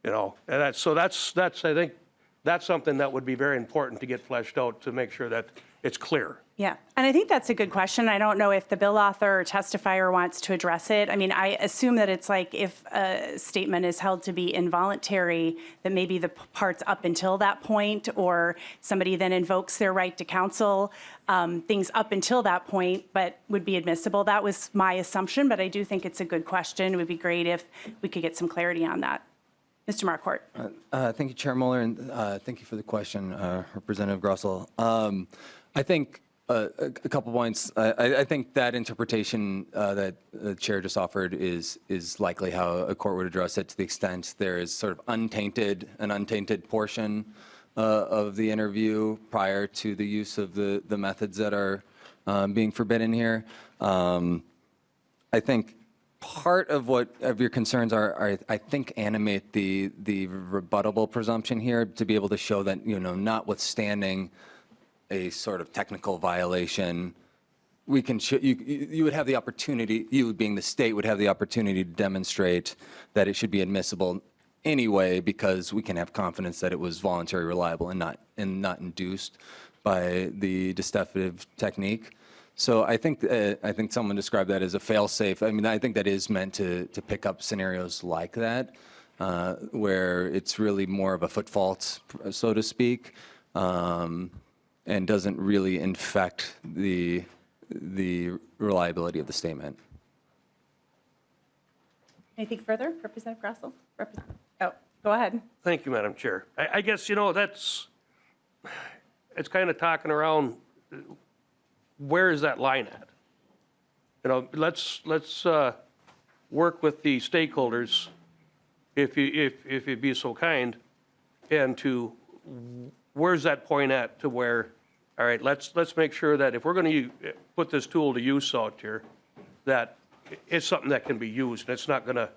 And that's I think that's something that would be very important to get fleshed out to make sure that it's clear. Yeah, and I think that's a good question. I don't know if the bill author or testifier wants to address it. I mean, I assume that it's like if a statement is held to be involuntary, that maybe the parts up until that point, or somebody then invokes their right to counsel, things up until that point, but would be admissible. That was my assumption, but I do think it's a good question. It would be great if we could get some clarity on that. Mr. Marquardt. Thank you, Chair Mueller, and thank you for the question, Representative Grossel. I think a couple points. I think that interpretation that the chair just offered is likely how a court would address it, to the extent there is sort of an untainted portion of the interview prior to the use of the methods that are being forbidden here. I think part of your concerns are, I think, animate the rebuttable presumption here, to be able to show that, notwithstanding a sort of technical violation, we can you would have the opportunity, you being the state would have the opportunity to demonstrate that it should be admissible anyway, because we can have confidence that it was voluntary, reliable, and not induced by the deceptive technique. So I think someone described that as a fail-safe. I mean, I think that is meant to pick up scenarios like that, where it's really more of a foot fault, so to speak, and doesn't really infect the reliability of the statement. Anything further? Representative Grossel? Oh, go ahead. Thank you, Madam Chair. I guess, it's kind of talking around, where is that line at? Let's work with the stakeholders, if you'd be so kind, and to, where's that point at, to where, all right, let's make sure that if we're going to put this tool to use out here, that it's something that can be used, and it's not going to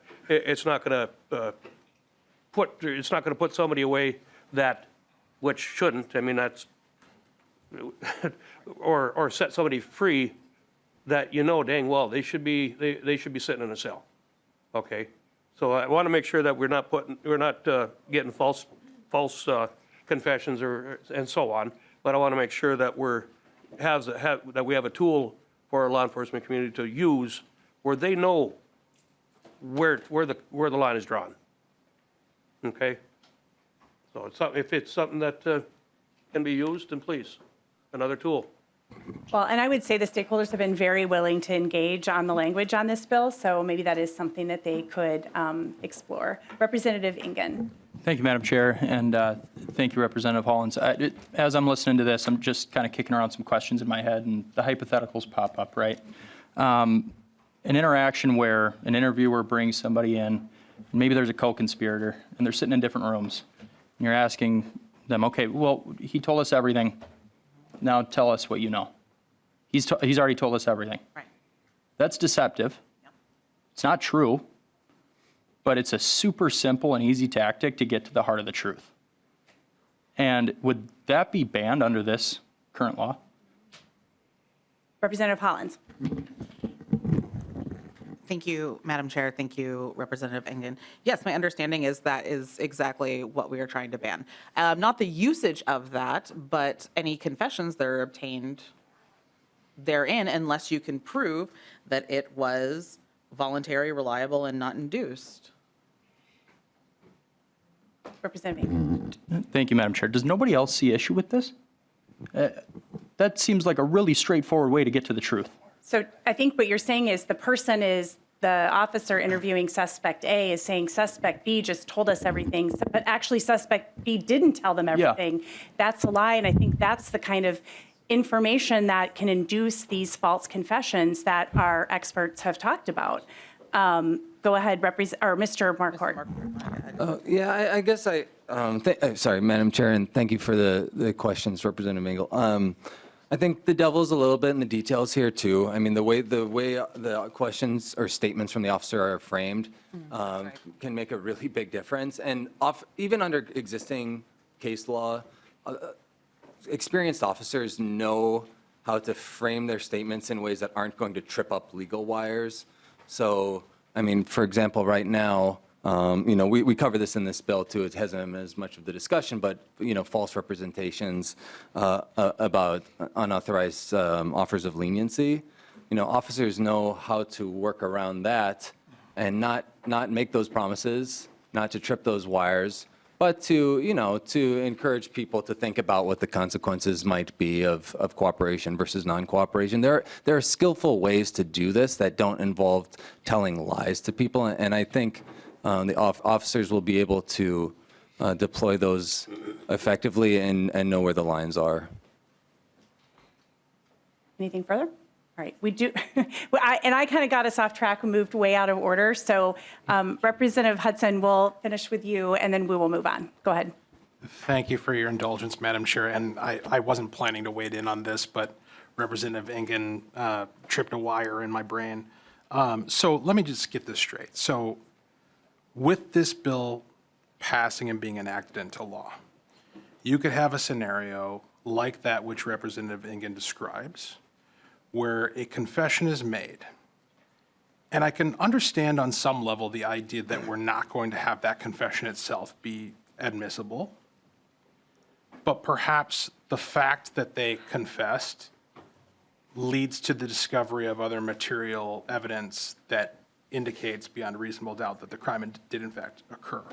put somebody away which shouldn't. I mean, that's or set somebody free that dang well they should be sitting in a cell. Okay, so I want to make sure that we're not getting false confessions and so on. But I want to make sure that that we have a tool for our law enforcement community to use, where they know where the line is drawn. Okay, so if it's something that can be used, then please, another tool. Well, and I would say the stakeholders have been very willing to engage on the language on this bill, so maybe that is something that they could explore. Representative Ingen. Thank you, Madam Chair, and thank you, Representative Hollins. As I'm listening to this, I'm just kind of kicking around some questions in my head, and the hypotheticals pop up, right? An interaction where an interviewer brings somebody in, and maybe there's a co-conspirator, and they're sitting in different rooms, and you're asking them, okay, well, he told us everything. Now tell us what you know. He's already told us everything. Right. That's deceptive. Yep. It's not true, but it's a super simple and easy tactic to get to the heart of the truth. And would that be banned under this current law? Representative Hollins. Thank you, Madam Chair. Thank you, Representative Engen. Yes, my understanding is that is exactly what we are trying to ban. Not the usage of that, but any confessions that are obtained therein, unless you can prove that it was voluntary, reliable, and not induced. Representative Ingen. Thank you, Madam Chair. Does nobody else see issue with this? That seems like a really straightforward way to get to the truth. So I think what you're saying is the person is the officer interviewing suspect A is saying suspect B just told us everything, but actually suspect B didn't tell them everything. That's a lie, and I think that's the kind of information that can induce these false confessions that our experts have talked about. Go ahead, Mr. Marquardt. Yeah, I guess sorry, Madam Chair, and thank you for the questions, Representative Engel. I think the devil's a little bit in the details here, too. I mean, the way the questions or statements from the officer are framed can make a really big difference. And even under existing case law, experienced officers know how to frame their statements in ways that aren't going to trip up legal wires. So, I mean, for example, right now, we cover this in this bill too. It hasn't been as much of the discussion, but, false representations about unauthorized offers of leniency. Officers know how to work around that and not make those promises, not to trip those wires, but to encourage people to think about what the consequences might be of cooperation versus non-cooperation. There are skillful ways to do this that don't involve telling lies to people, and I think the officers will be able to deploy those effectively and know where the lines are. Anything further? All right, we do, I kind of got us off track and moved way out of order. So Representative Hudson, we'll finish with you and then we will move on. Go ahead. Thank you for your indulgence, Madam Chair. And I wasn't planning to wade in on this, but Representative Engen tripped a wire in my brain. So let me just get this straight. So with this bill passing and being enacted into law, you could have a scenario like that which Representative Engen describes, where a confession is made. And I can understand on some level the idea that we're not going to have that confession itself be admissible. But perhaps the fact that they confessed leads to the discovery of other material evidence that indicates beyond reasonable doubt that the crime did in fact occur.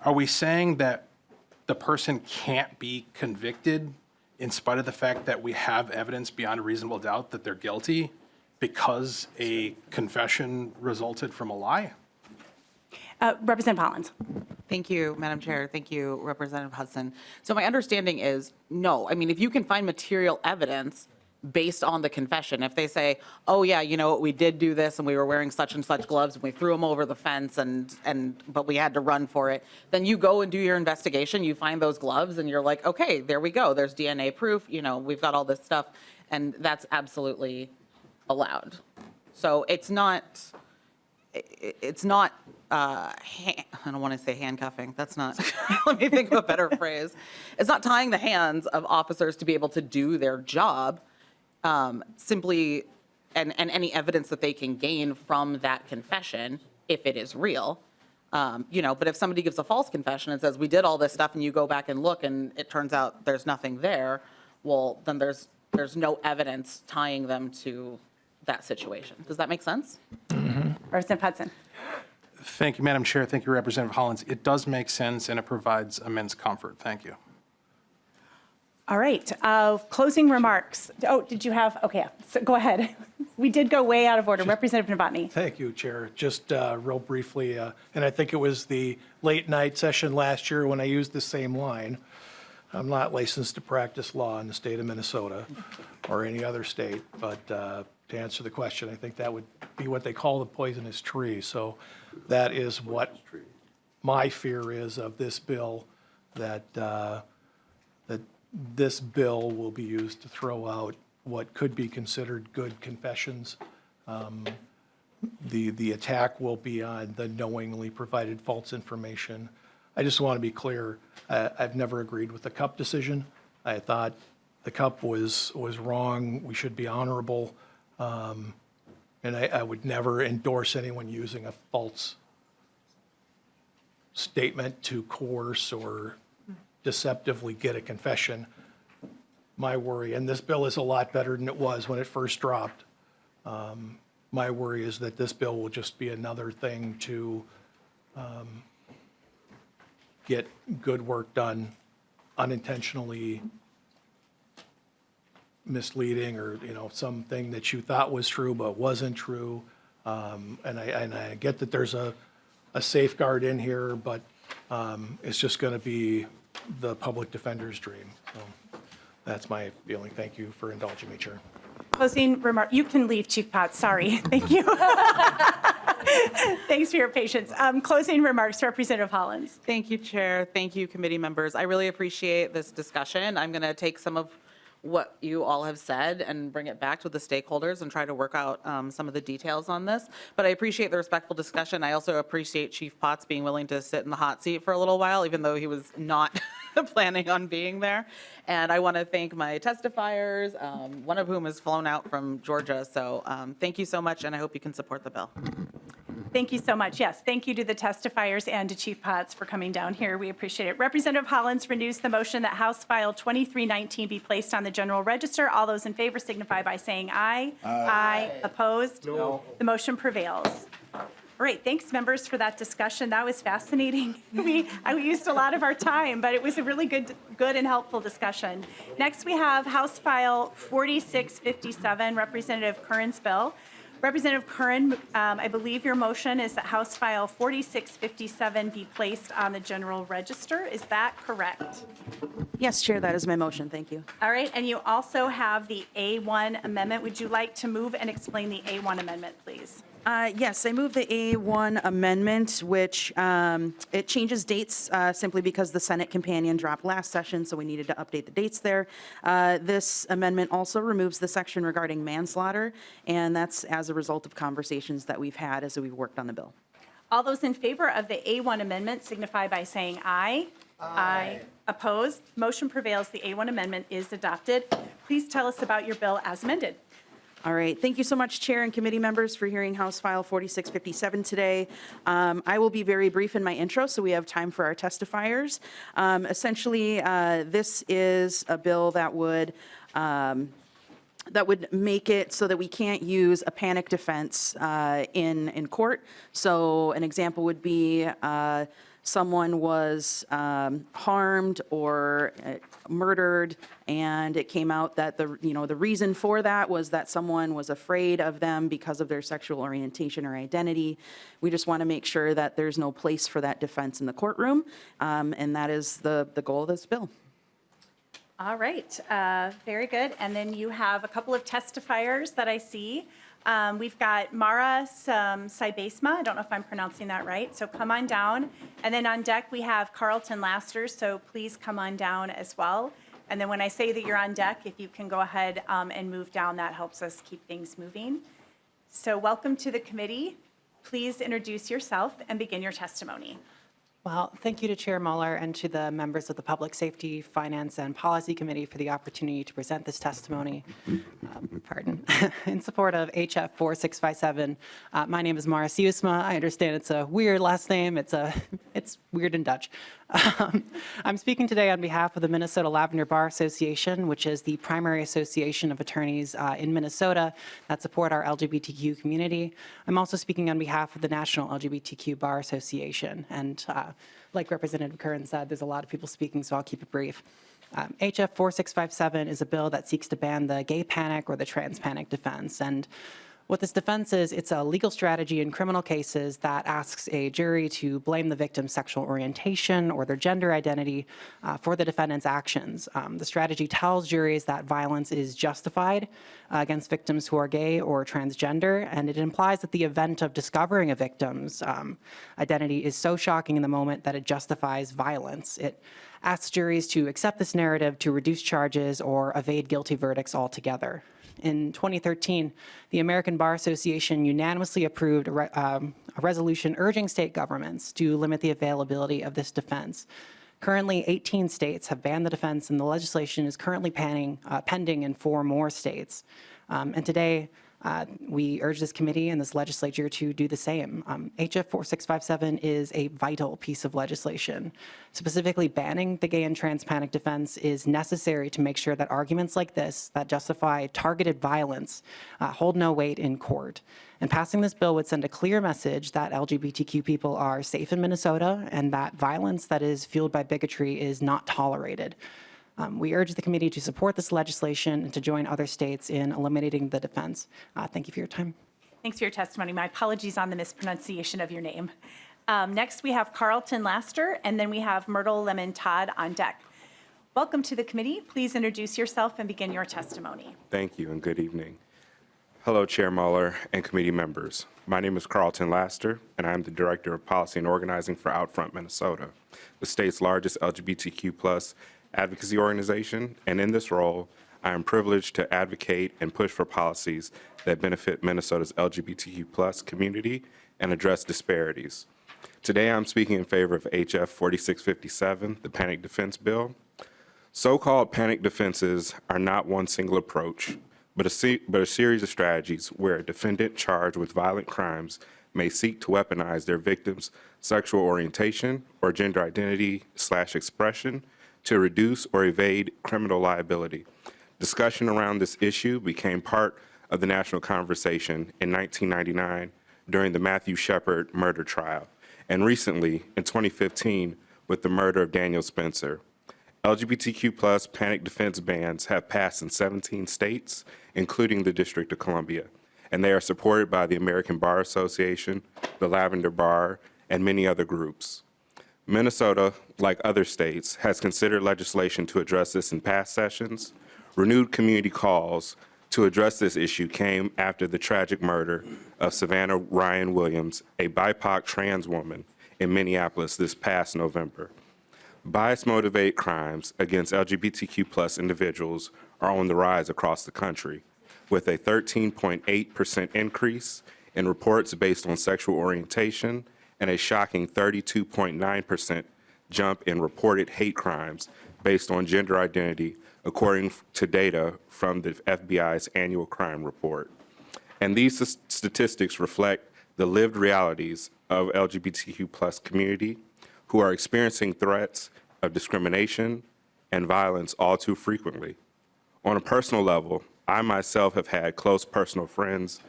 Are we saying that the person can't be convicted in spite of the fact that we have evidence beyond a reasonable doubt that they're guilty because a confession resulted from a lie? Representative Hollins. Thank you, Madam Chair. Thank you, Representative Hudson. So my understanding is no. I mean, if you can find material evidence based on the confession, if they say, oh yeah, you know what, we did do this and we were wearing such and such gloves and we threw them over the fence but we had to run for it, then you go and do your investigation, you find those gloves and you're like, okay, there we go. There's DNA proof, we've got all this stuff, and that's absolutely allowed. So it's not, I don't want to say handcuffing. That's not, let me think of a better phrase. It's not tying the hands of officers to be able to do their job simply, and any evidence that they can gain from that confession, if it is real. But if somebody gives a false confession and says, we did all this stuff, and you go back and look and it turns out there's nothing there, well, then there's no evidence tying them to that situation. Does that make sense? Representative Hudson. Thank you, Madam Chair. Thank you, Representative Hollins. It does make sense and it provides immense comfort. Thank you. All right, closing remarks. Oh, did you have, okay, so go ahead. We did go way out of order. Representative Novotny. Thank you, Chair. Just real briefly, and I think it was the late night session last year when I used the same line. I'm not licensed to practice law in the state of Minnesota or any other state, but to answer the question, I think that would be what they call the poisonous tree. So that is what my fear is of this bill, that this bill will be used to throw out what could be considered good confessions. The attack will be on the knowingly provided false information. I just want to be clear, I've never agreed with the Cup decision. I thought the Cup was wrong. We should be honorable. And I would never endorse anyone using a false statement to coerce or deceptively get a confession. My worry, and this bill is a lot better than it was when it first dropped. My worry is that this bill will just be another thing to get good work done, unintentionally misleading or, something that you thought was true but wasn't true. And I get that there's a safeguard in here, but it's just going to be the public defender's dream. So that's my feeling. Thank you for indulging me, Chair. Closing remark, you can leave, Chief Potts, sorry. Thank you. Thanks for your patience. Closing remarks, Representative Hollins. Thank you, Chair. Thank you, committee members. I really appreciate this discussion. I'm going to take some of what you all have said and bring it back to the stakeholders and try to work out some of the details on this. But I appreciate the respectful discussion. I also appreciate Chief Potts being willing to sit in the hot seat for a little while, even though he was not planning on being there. And I want to thank my testifiers, one of whom has flown out from Georgia. So thank you so much, and I hope you can support the bill. Thank you so much. Yes, thank you to the testifiers and to Chief Potts for coming down here. We appreciate it. Representative Hollins renews the motion that House File 2319 be placed on the general register. All those in favor signify by saying aye. Aye. Opposed? No. The motion prevails. All right, thanks, members, for that discussion. That was fascinating. We used a lot of our time, but it was a really good and helpful discussion. Next, we have House File 4657, Representative Curran's bill. Representative Curran, I believe your motion is that House File 4657 be placed on the general register. Is that correct? Yes, Chair, that is my motion. Thank you. All right, and you also have the A1 amendment. Would you like to move and explain the A1 amendment, please? Yes, I move the A1 amendment, which it changes dates simply because the Senate companion dropped last session, so we needed to update the dates there. This amendment also removes the section regarding manslaughter, and that's as a result of conversations that we've had as we've worked on the bill. All those in favor of the A1 amendment signify by saying aye. Aye. Opposed? Motion prevails. The A1 amendment is adopted. Please tell us about your bill as amended. All right. Thank you so much, Chair and committee members, for hearing House File 4657 today. I will be very brief in my intro, so we have time for our testifiers. Essentially, this is a bill that would make it so that we can't use a panic defense in court. So an example would be someone was harmed or murdered, and it came out that the reason for that was that someone was afraid of them because of their sexual orientation or identity. We just want to make sure that there's no place for that defense in the courtroom, and that is the goal of this bill. All right, very good. And then you have a couple of testifiers that I see. We've got Mara Sibasma, I don't know if I'm pronouncing that right, so come on down. And then on deck, we have Carlton Lasters, so please come on down as well. And then when I say that you're on deck, if you can go ahead and move down, that helps us keep things moving. So welcome to the committee. Please introduce yourself and begin your testimony. Well, thank you to Chair Mueller and to the members of the Public Safety, Finance, and Policy Committee for the opportunity to present this testimony, in support of HF 4657. My name is Mara Siusma. I understand it's a weird last name. It's weird in Dutch. I'm speaking today on behalf of the Minnesota Lavender Bar Association, which is the primary association of attorneys in Minnesota that support our LGBTQ community. I'm also speaking on behalf of the National LGBTQ Bar Association. And like Representative Curran said, there's a lot of people speaking, so I'll keep it brief. HF 4657 is a bill that seeks to ban the gay panic or the trans panic defense. And what this defense is, it's a legal strategy in criminal cases that asks a jury to blame the victim's sexual orientation or their gender identity for the defendant's actions. The strategy tells juries that violence is justified against victims who are gay or transgender, and it implies that the event of discovering a victim's identity is so shocking in the moment that it justifies violence. It asks juries to accept this narrative to reduce charges or evade guilty verdicts altogether. In 2013, the American Bar Association unanimously approved a resolution urging state governments to limit the availability of this defense. Currently, 18 states have banned the defense, and the legislation is currently pending in 4 more states. And today, we urge this committee and this legislature to do the same. HF 4657 is a vital piece of legislation. Specifically, banning the gay and trans panic defense is necessary to make sure that arguments like this that justify targeted violence hold no weight in court. And passing this bill would send a clear message that LGBTQ people are safe in Minnesota and that violence that is fueled by bigotry is not tolerated. We urge the committee to support this legislation and to join other states in eliminating the defense. Thank you for your time. Thanks for your testimony. My apologies on the mispronunciation of your name. Next, we have Carlton Laster, and then we have Myrtle Lemon-Todd on deck. Welcome to the committee. Please introduce yourself and begin your testimony. Thank you and good evening. Hello, Chair Mueller and committee members. My name is Carlton Laster, and I am the Director of Policy and Organizing for Outfront Minnesota, the state's largest LGBTQ+ advocacy organization. And in this role, I am privileged to advocate and push for policies that benefit Minnesota's LGBTQ+ community and address disparities. Today, I'm speaking in favor of HF 4657, the Panic Defense Bill. So-called panic defenses are not one single approach, but a series of strategies where a defendant charged with violent crimes may seek to weaponize their victim's sexual orientation or gender identity/expression to reduce or evade criminal liability. Discussion around this issue became part of the national conversation in 1999 during the Matthew Shepard murder trial, and recently in 2015 with the murder of Daniel Spencer. LGBTQ+ panic defense bans have passed in 17 states, including the District of Columbia, and they are supported by the American Bar Association, the Lavender Bar, and many other groups. Minnesota, like other states, has considered legislation to address this in past sessions. Renewed community calls to address this issue came after the tragic murder of Savannah Ryan Williams, a BIPOC trans woman, in Minneapolis this past November. Bias-motivated crimes against LGBTQ+ individuals are on the rise across the country, with a 13.8% increase in reports based on sexual orientation and a shocking 32.9% jump in reported hate crimes based on gender identity, according to data from the FBI's annual crime report. And these statistics reflect the lived realities of LGBTQ+ community who are experiencing threats of discrimination and violence all too frequently. On a personal level, I myself have had close personal friends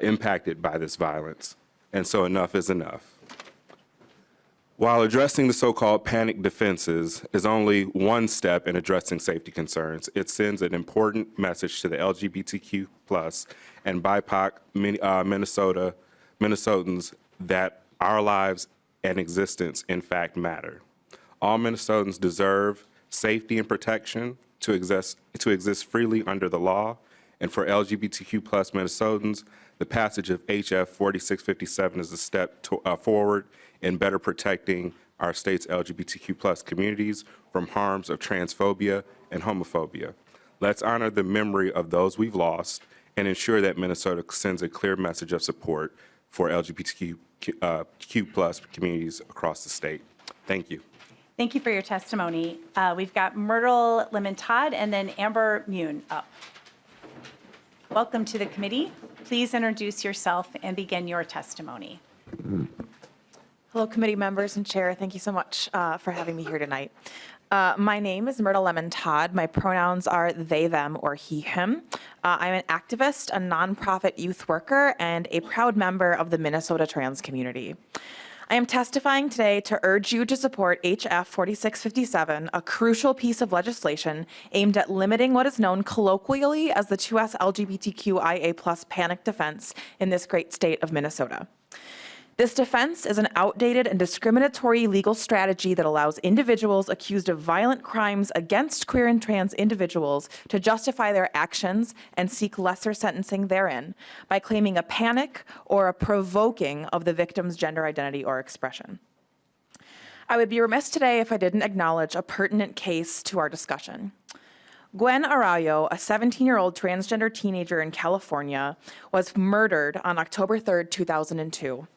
impacted by this violence, and so enough is enough. While addressing the so-called panic defenses is only one step in addressing safety concerns, it sends an important message to the LGBTQ+ and BIPOC Minnesotans that our lives and existence, in fact, matter. All Minnesotans deserve safety and protection to exist freely under the law, and for LGBTQ+ Minnesotans, the passage of HF 4657 is a step forward in better protecting our state's LGBTQ+ communities from harms of transphobia and homophobia. Let's honor the memory of those we've lost and ensure that Minnesota sends a clear message of support for LGBTQ+ communities across the state. Thank you. Thank you for your testimony. We've got Myrtle Lemon-Todd and then Amber Mune up. Welcome to the committee. Please introduce yourself and begin your testimony. Hello, committee members and chair. Thank you so much for having me here tonight. My name is Myrtle Lemon-Todd. My pronouns are they, them, or he, him. I'm an activist, a nonprofit youth worker, and a proud member of the Minnesota trans community. I am testifying today to urge you to support HF 4657, a crucial piece of legislation aimed at limiting what is known colloquially as the 2S LGBTQIA+ panic defense in this great state of Minnesota. This defense is an outdated and discriminatory legal strategy that allows individuals accused of violent crimes against queer and trans individuals to justify their actions and seek lesser sentencing therein by claiming a panic or a provoking of the victim's gender identity or expression. I would be remiss today if I didn't acknowledge a pertinent case to our discussion. Gwen Arroyo, a 17-year-old transgender teenager in California, was murdered on October 3rd, 2002.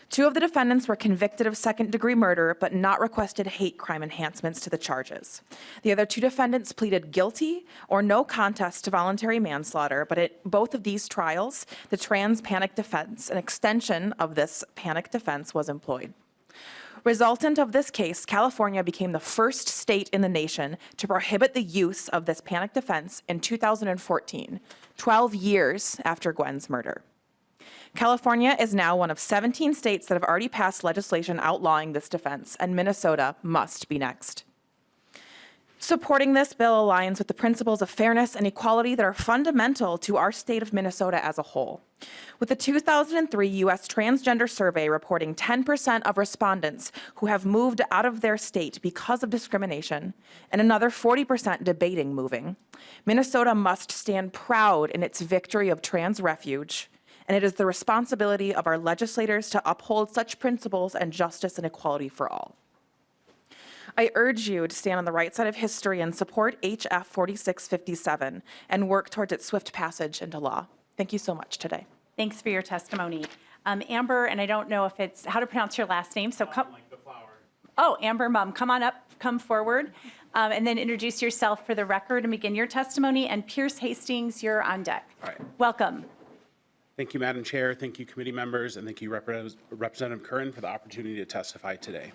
Two of the defendants were convicted of second-degree murder, but not requested hate crime enhancements to the charges. The other two defendants pleaded guilty or no contest to voluntary manslaughter, but at both of these trials, the trans panic defense, an extension of this panic defense, was employed. Resultant of this case, California became the first state in the nation to prohibit the use of this panic defense in 2014, 12 years after Gwen's murder. California is now one of 17 states that have already passed legislation outlawing this defense, and Minnesota must be next. Supporting this bill aligns with the principles of fairness and equality that are fundamental to our state of Minnesota as a whole. With the 2003 U.S. Transgender Survey reporting 10% of respondents who have moved out of their state because of discrimination, and another 40% debating moving, Minnesota must stand proud in its victory of trans refuge, and it is the responsibility of our legislators to uphold such principles and justice and equality for all. I urge you to stand on the right side of history and support H.F. 4657 and work towards its swift passage into law. Thank you so much today. Thanks for your testimony. Amber, and I don't know if it's how to pronounce your last name, so come. Like the flower. Oh, Amber Mum, come on up, come forward, and then introduce yourself for the record and begin your testimony. And Pierce Hastings, you're on deck. All right. Welcome. Thank you, Madam Chair. Thank you, committee members, and thank you, Representative Curran, for the opportunity to testify today.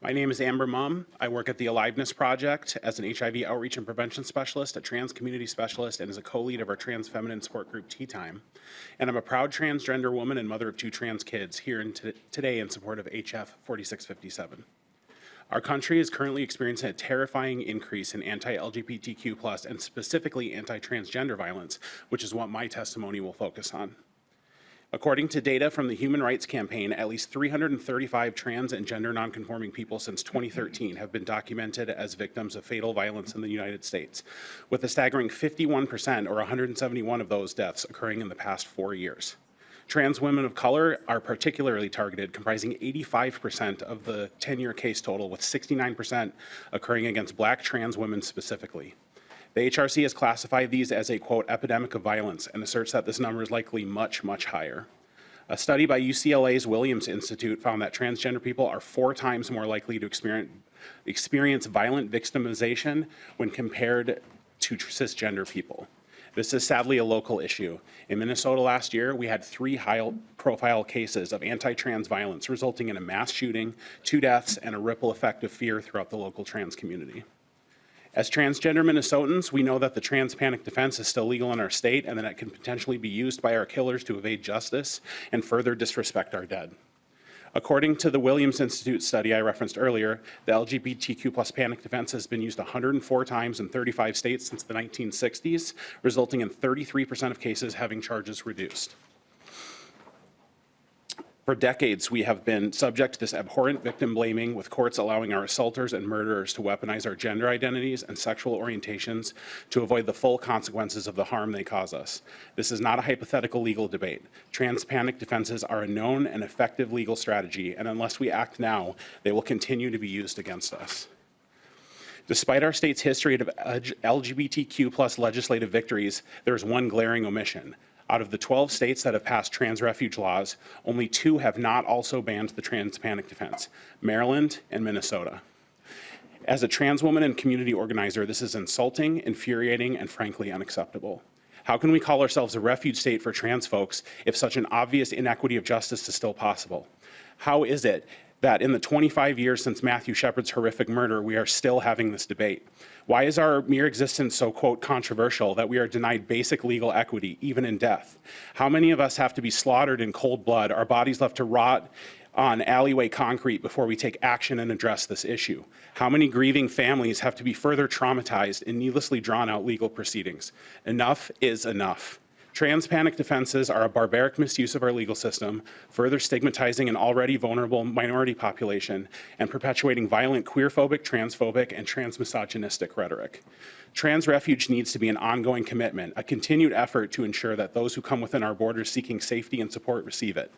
My name is Amber Mum. I work at the Aliveness Project as an HIV outreach and prevention specialist, a trans community specialist, and as a co-lead of our trans feminine support group, Tea Time. And I'm a proud transgender woman and mother of 2 trans kids here today in support of HF 4657. Our country is currently experiencing a terrifying increase in anti-LGBTQ+ and specifically anti-transgender violence, which is what my testimony will focus on. According to data from the Human Rights Campaign, at least 335 trans and gender nonconforming people since 2013 have been documented as victims of fatal violence in the United States, with a staggering 51% or 171 of those deaths occurring in the past 4 years. Trans women of color are particularly targeted, comprising 85% of the 10-year case total, with 69% occurring against Black trans women specifically. The HRC has classified these as a, quote, epidemic of violence and asserts that this number is likely much, much higher. A study by UCLA's Williams Institute found that transgender people are 4 times more likely to experience violent victimization when compared to cisgender people. This is sadly a local issue. In Minnesota last year, we had 3 high-profile cases of anti-trans violence, resulting in a mass shooting, 2 deaths, and a ripple effect of fear throughout the local trans community. As transgender Minnesotans, we know that the trans panic defense is still legal in our state and that it can potentially be used by our killers to evade justice and further disrespect our dead. According to the Williams Institute study I referenced earlier, the LGBTQ+ panic defense has been used 104 times in 35 states since the 1960s, resulting in 33% of cases having charges reduced. For decades, we have been subject to this abhorrent victim blaming, with courts allowing our assaulters and murderers to weaponize our gender identities and sexual orientations to avoid the full consequences of the harm they cause us. This is not a hypothetical legal debate. Trans panic defenses are a known and effective legal strategy, and unless we act now, they will continue to be used against us. Despite our state's history of LGBTQ+ legislative victories, there is one glaring omission. Out of the 12 states that have passed trans refuge laws, only 2 have not also banned the trans panic defense, Maryland and Minnesota. As a trans woman and community organizer, this is insulting, infuriating, and frankly unacceptable. How can we call ourselves a refuge state for trans folks if such an obvious inequity of justice is still possible? How is it that in the 25 years since Matthew Shepard's horrific murder, we are still having this debate? Why is our mere existence so, quote, controversial that we are denied basic legal equity, even in death? How many of us have to be slaughtered in cold blood, our bodies left to rot on alleyway concrete before we take action and address this issue? How many grieving families have to be further traumatized in needlessly drawn out legal proceedings? Enough is enough. Trans panic defenses are a barbaric misuse of our legal system, further stigmatizing an already vulnerable minority population and perpetuating violent queerphobic, transphobic, and transmisogynistic rhetoric. Trans refuge needs to be an ongoing commitment, a continued effort to ensure that those who come within our borders seeking safety and support receive it.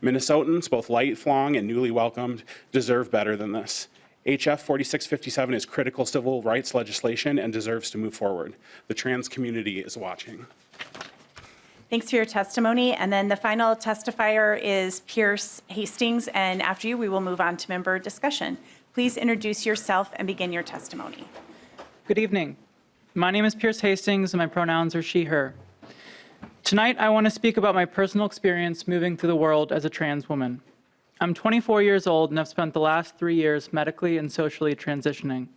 Minnesotans, both lifelong and newly welcomed, deserve better than this. HF 4657 is critical civil rights legislation and deserves to move forward. The trans community is watching. Thanks for your testimony. And then the final testifier is Pierce Hastings. And after you, we will move on to member discussion. Please introduce yourself and begin your testimony. Good evening. My name is Pierce Hastings and my pronouns are she, her. Tonight, I want to speak about my personal experience moving through the world as a trans woman. I'm 24 years old and have spent the last 3 years medically and socially transitioning.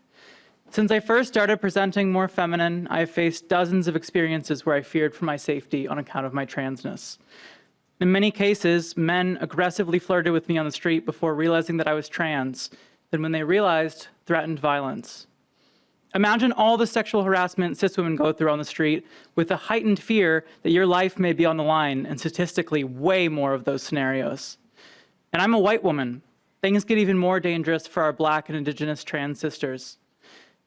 Since I first started presenting more feminine, I have faced dozens of experiences where I feared for my safety on account of my transness. In many cases, men aggressively flirted with me on the street before realizing that I was trans, then when they realized, threatened violence. Imagine all the sexual harassment cis women go through on the street with a heightened fear that your life may be on the line, and statistically way more of those scenarios. And I'm a white woman. Things get even more dangerous for our Black and Indigenous trans sisters.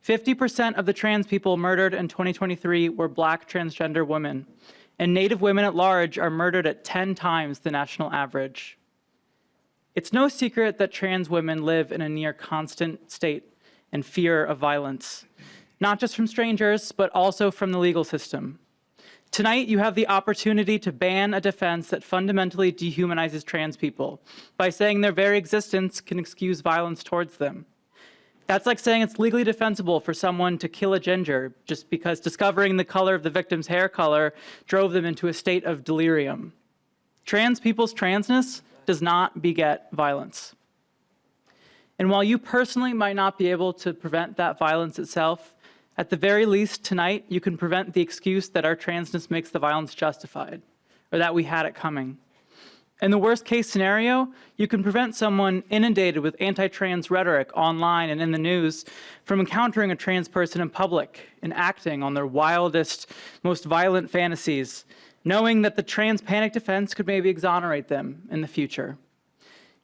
50% of the trans people murdered in 2023 were Black transgender women, and Native women at large are murdered at 10 times the national average. It's no secret that trans women live in a near constant state and fear of violence, not just from strangers, but also from the legal system. Tonight, you have the opportunity to ban a defense that fundamentally dehumanizes trans people by saying their very existence can excuse violence towards them. That's like saying it's legally defensible for someone to kill a ginger just because discovering the color of the victim's hair color drove them into a state of delirium. Trans people's transness does not beget violence. And while you personally might not be able to prevent that violence itself, at the very least tonight, you can prevent the excuse that our transness makes the violence justified, or that we had it coming. In the worst case scenario, you can prevent someone inundated with anti-trans rhetoric online and in the news from encountering a trans person in public and acting on their wildest, most violent fantasies, knowing that the trans panic defense could maybe exonerate them in the future.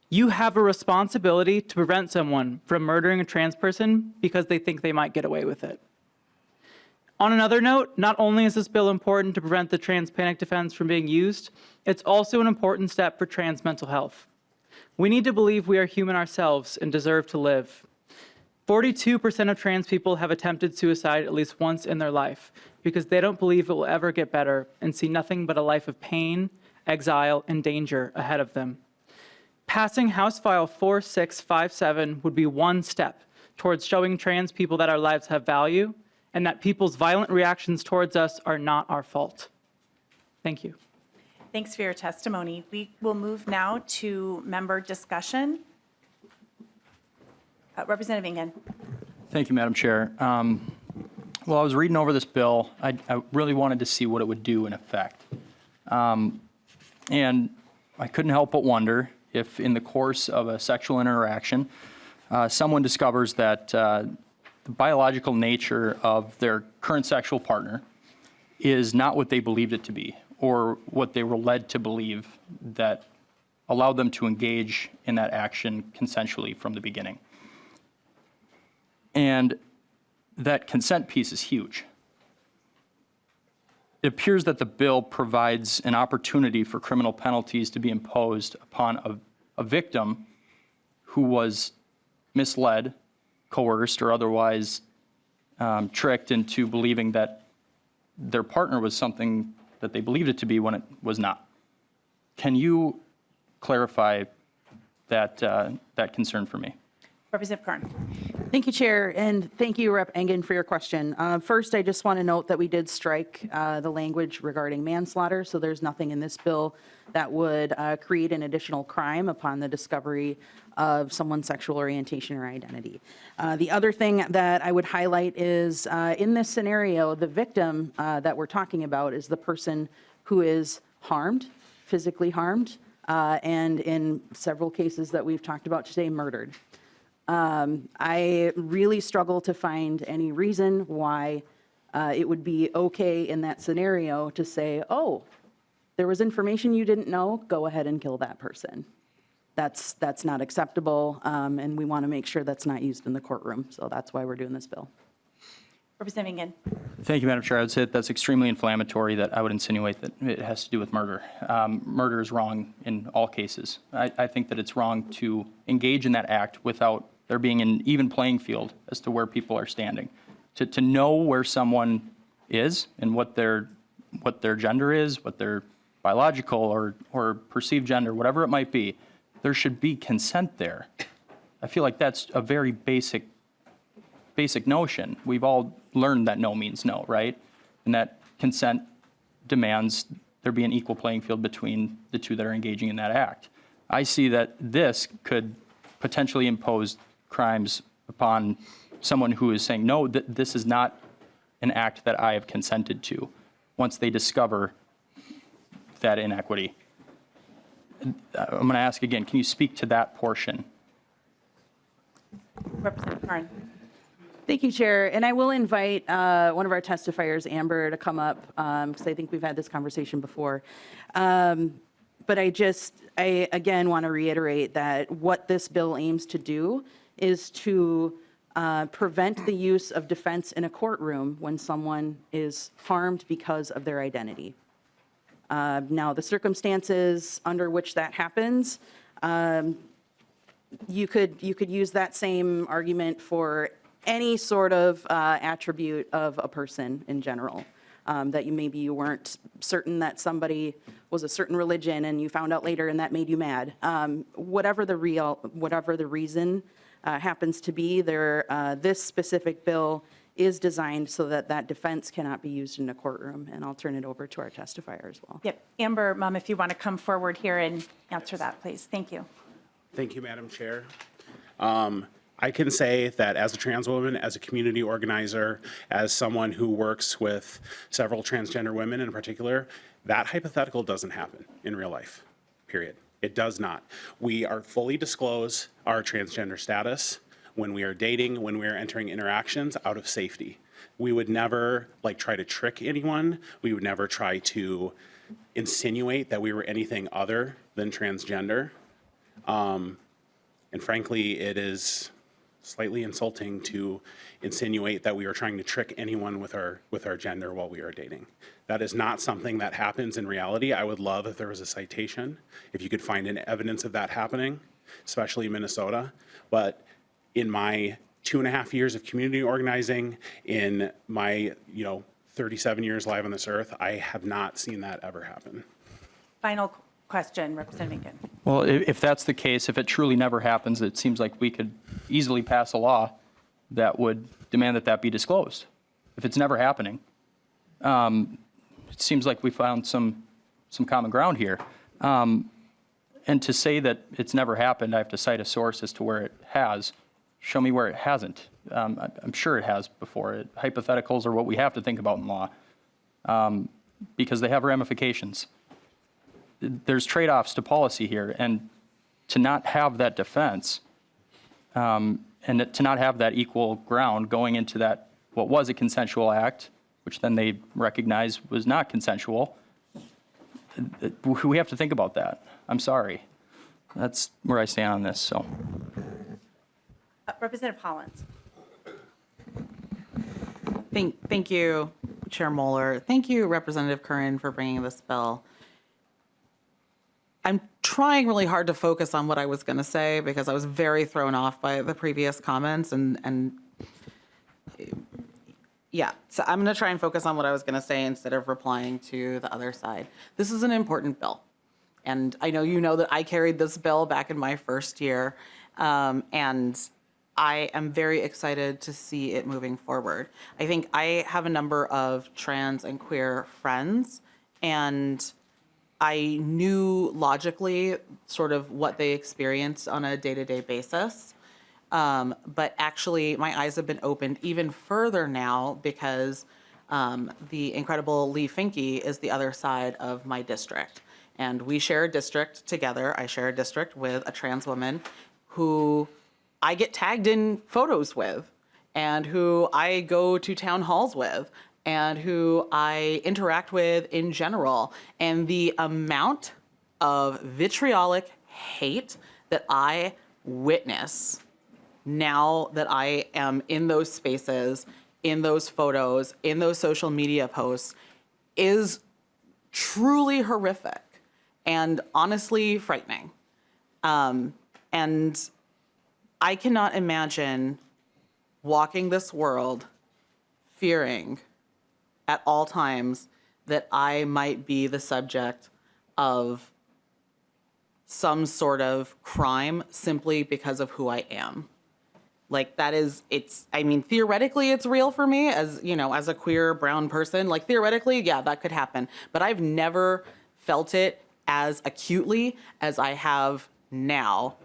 You have a responsibility to prevent someone from murdering a trans person because they think they might get away with it. On another note, not only is this bill important to prevent the trans panic defense from being used, it's also an important step for trans mental health. We need to believe we are human ourselves and deserve to live. 42% of trans people have attempted suicide at least once in their life because they don't believe it will ever get better and see nothing but a life of pain, exile, and danger ahead of them. Passing House File 4657 would be one step towards showing trans people that our lives have value and that people's violent reactions towards us are not our fault. Thank you. Thanks for your testimony. We will move now to member discussion. Representative Ingen. Thank you, Madam Chair. Well, I was reading over this bill. I really wanted to see what it would do in effect. And I couldn't help but wonder if in the course of a sexual interaction, someone discovers that the biological nature of their current sexual partner is not what they believed it to be, or what they were led to believe that allowed them to engage in that action consensually from the beginning. And that consent piece is huge. It appears that the bill provides an opportunity for criminal penalties to be imposed upon a victim who was misled, coerced, or otherwise tricked into believing that their partner was something that they believed it to be when it was not. Can you clarify that, that concern for me? Representative Curran. Thank you, Chair, and thank you, Rep. Engen, for your question. First, I just want to note that we did strike the language regarding manslaughter, so there's nothing in this bill that would create an additional crime upon the discovery of someone's sexual orientation or identity. The other thing that I would highlight is in this scenario, the victim that we're talking about is the person who is harmed, physically harmed, and in several cases that we've talked about today, murdered. I really struggle to find any reason why it would be okay in that scenario to say, oh, there was information you didn't know, go ahead and kill that person. That's not acceptable, and we want to make sure that's not used in the courtroom, so that's why we're doing this bill. Representative Ingen. Thank you, Madam Chair. I would say that's extremely inflammatory that I would insinuate that it has to do with murder. Murder is wrong in all cases. I think that it's wrong to engage in that act without there being an even playing field as to where people are standing. To know where someone is and what their gender is, what their biological or perceived gender, whatever it might be, there should be consent there. I feel like that's a very basic notion. We've all learned that no means no, right? And that consent demands there be an equal playing field between the two that are engaging in that act. I see that this could potentially impose crimes upon someone who is saying, no, this is not an act that I have consented to, once they discover that inequity. I'm going to ask again, can you speak to that portion? Representative Curran. Thank you, Chair. And I will invite one of our testifiers, Amber, to come up, because I think we've had this conversation before. But I again want to reiterate that what this bill aims to do is to prevent the use of defense in a courtroom when someone is harmed because of their identity. Now, the circumstances under which that happens, you could use that same argument for any sort of attribute of a person in general. That maybe you weren't certain that somebody was a certain religion and you found out later and that made you mad. Whatever the reason happens to be, this specific bill is designed so that that defense cannot be used in a courtroom. And I'll turn it over to our testifier as well. Yep. Amber, Mom, if you want to come forward here and answer that, please. Thank you. Thank you, Madam Chair. I can say that as a trans woman, as a community organizer, as someone who works with several transgender women in particular, that hypothetical doesn't happen in real life, period. It does not. We are fully disclose our transgender status when we are dating, when we are entering interactions out of safety. We would never try to trick anyone. We would never try to insinuate that we were anything other than transgender. And frankly, it is slightly insulting to insinuate that we are trying to trick anyone with our gender while we are dating. That is not something that happens in reality. I would love if there was a citation, if you could find any evidence of that happening, especially in Minnesota. But in my 2.5 years of community organizing, in my 37 years live on this earth, I have not seen that ever happen. Final question, Representative Engen. Well, if that's the case, if it truly never happens, it seems like we could easily pass a law that would demand that that be disclosed. If it's never happening, it seems like we found some common ground here. And to say that it's never happened, I have to cite a source as to where it has. Show me where it hasn't. I'm sure it has before. Hypotheticals are what we have to think about in law because they have ramifications. There's trade-offs to policy here, and to not have that defense and to not have that equal ground going into that, what was a consensual act, which then they recognized was not consensual, we have to think about that. I'm sorry. That's where I stand on this, so. Representative Hollins. Thank you, Chair Moeller. Thank you, Representative Curran, for bringing this bill. I'm trying really hard to focus on what I was going to say because I was very thrown off by the previous comments and yeah, so I'm going to try and focus on what I was going to say instead of replying to the other side. This is an important bill. And I know you know that I carried this bill back in my first year, and I am very excited to see it moving forward. I think I have a number of trans and queer friends, and I knew logically sort of what they experienced on a day-to-day basis. But actually, my eyes have been opened even further now because the incredible Lee Finke is the other side of my district. And we share a district together. I share a district with a trans woman who I get tagged in photos with, and who I go to town halls with, and who I interact with in general. And the amount of vitriolic hate that I witness now that I am in those spaces, in those photos, in those social media posts is truly horrific and honestly frightening. And I cannot imagine walking this world fearing at all times that I might be the subject of some sort of crime simply because of who I am. Like that is, I mean, theoretically it's real for me as, as a queer brown person, like theoretically, yeah, that could happen. But I've never felt it as acutely as I have now,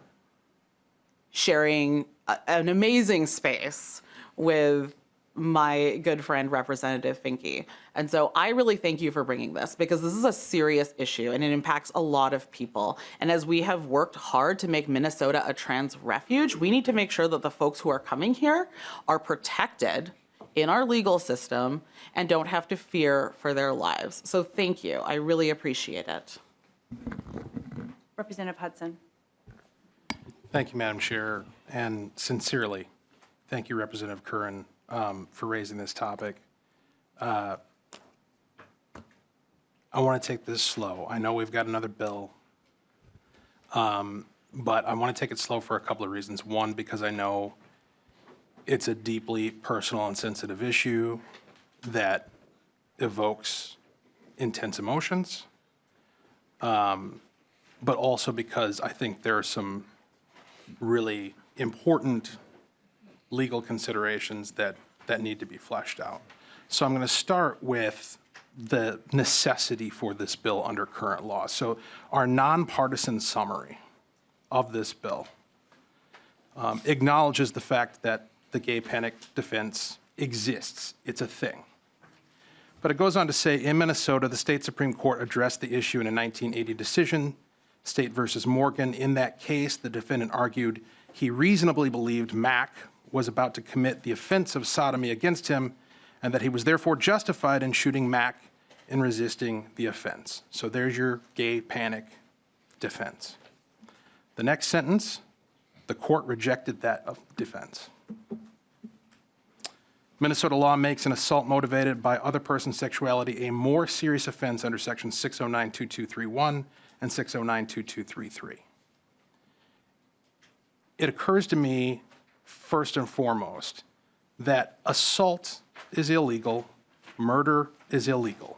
sharing an amazing space with my good friend, Representative Finke. And so I really thank you for bringing this, because this is a serious issue and it impacts a lot of people. And as we have worked hard to make Minnesota a trans refuge, we need to make sure that the folks who are coming here are protected in our legal system and don't have to fear for their lives. So thank you. I really appreciate it. Representative Hudson. Thank you, Madam Chair, and sincerely, thank you, Representative Curran, for raising this topic. I want to take this slow. I know we've got another bill, but I want to take it slow for a couple of reasons. One, because I know it's a deeply personal and sensitive issue that evokes intense emotions, but also because I think there are some really important legal considerations that need to be fleshed out. So I'm going to start with the necessity for this bill under current law. So our nonpartisan summary of this bill acknowledges the fact that the gay panic defense exists. It's a thing. But it goes on to say, in Minnesota, the state Supreme Court addressed the issue in a 1980 decision, State versus Morgan. In that case, the defendant argued he reasonably believed Mack was about to commit the offense of sodomy against him, and that he was therefore justified in shooting Mack in resisting the offense. So there's your gay panic defense. The next sentence, the court rejected that defense. Minnesota law makes an assault motivated by other person's sexuality a more serious offense under section 609-2231 and 609-2233. It occurs to me, first and foremost, that assault is illegal, murder is illegal.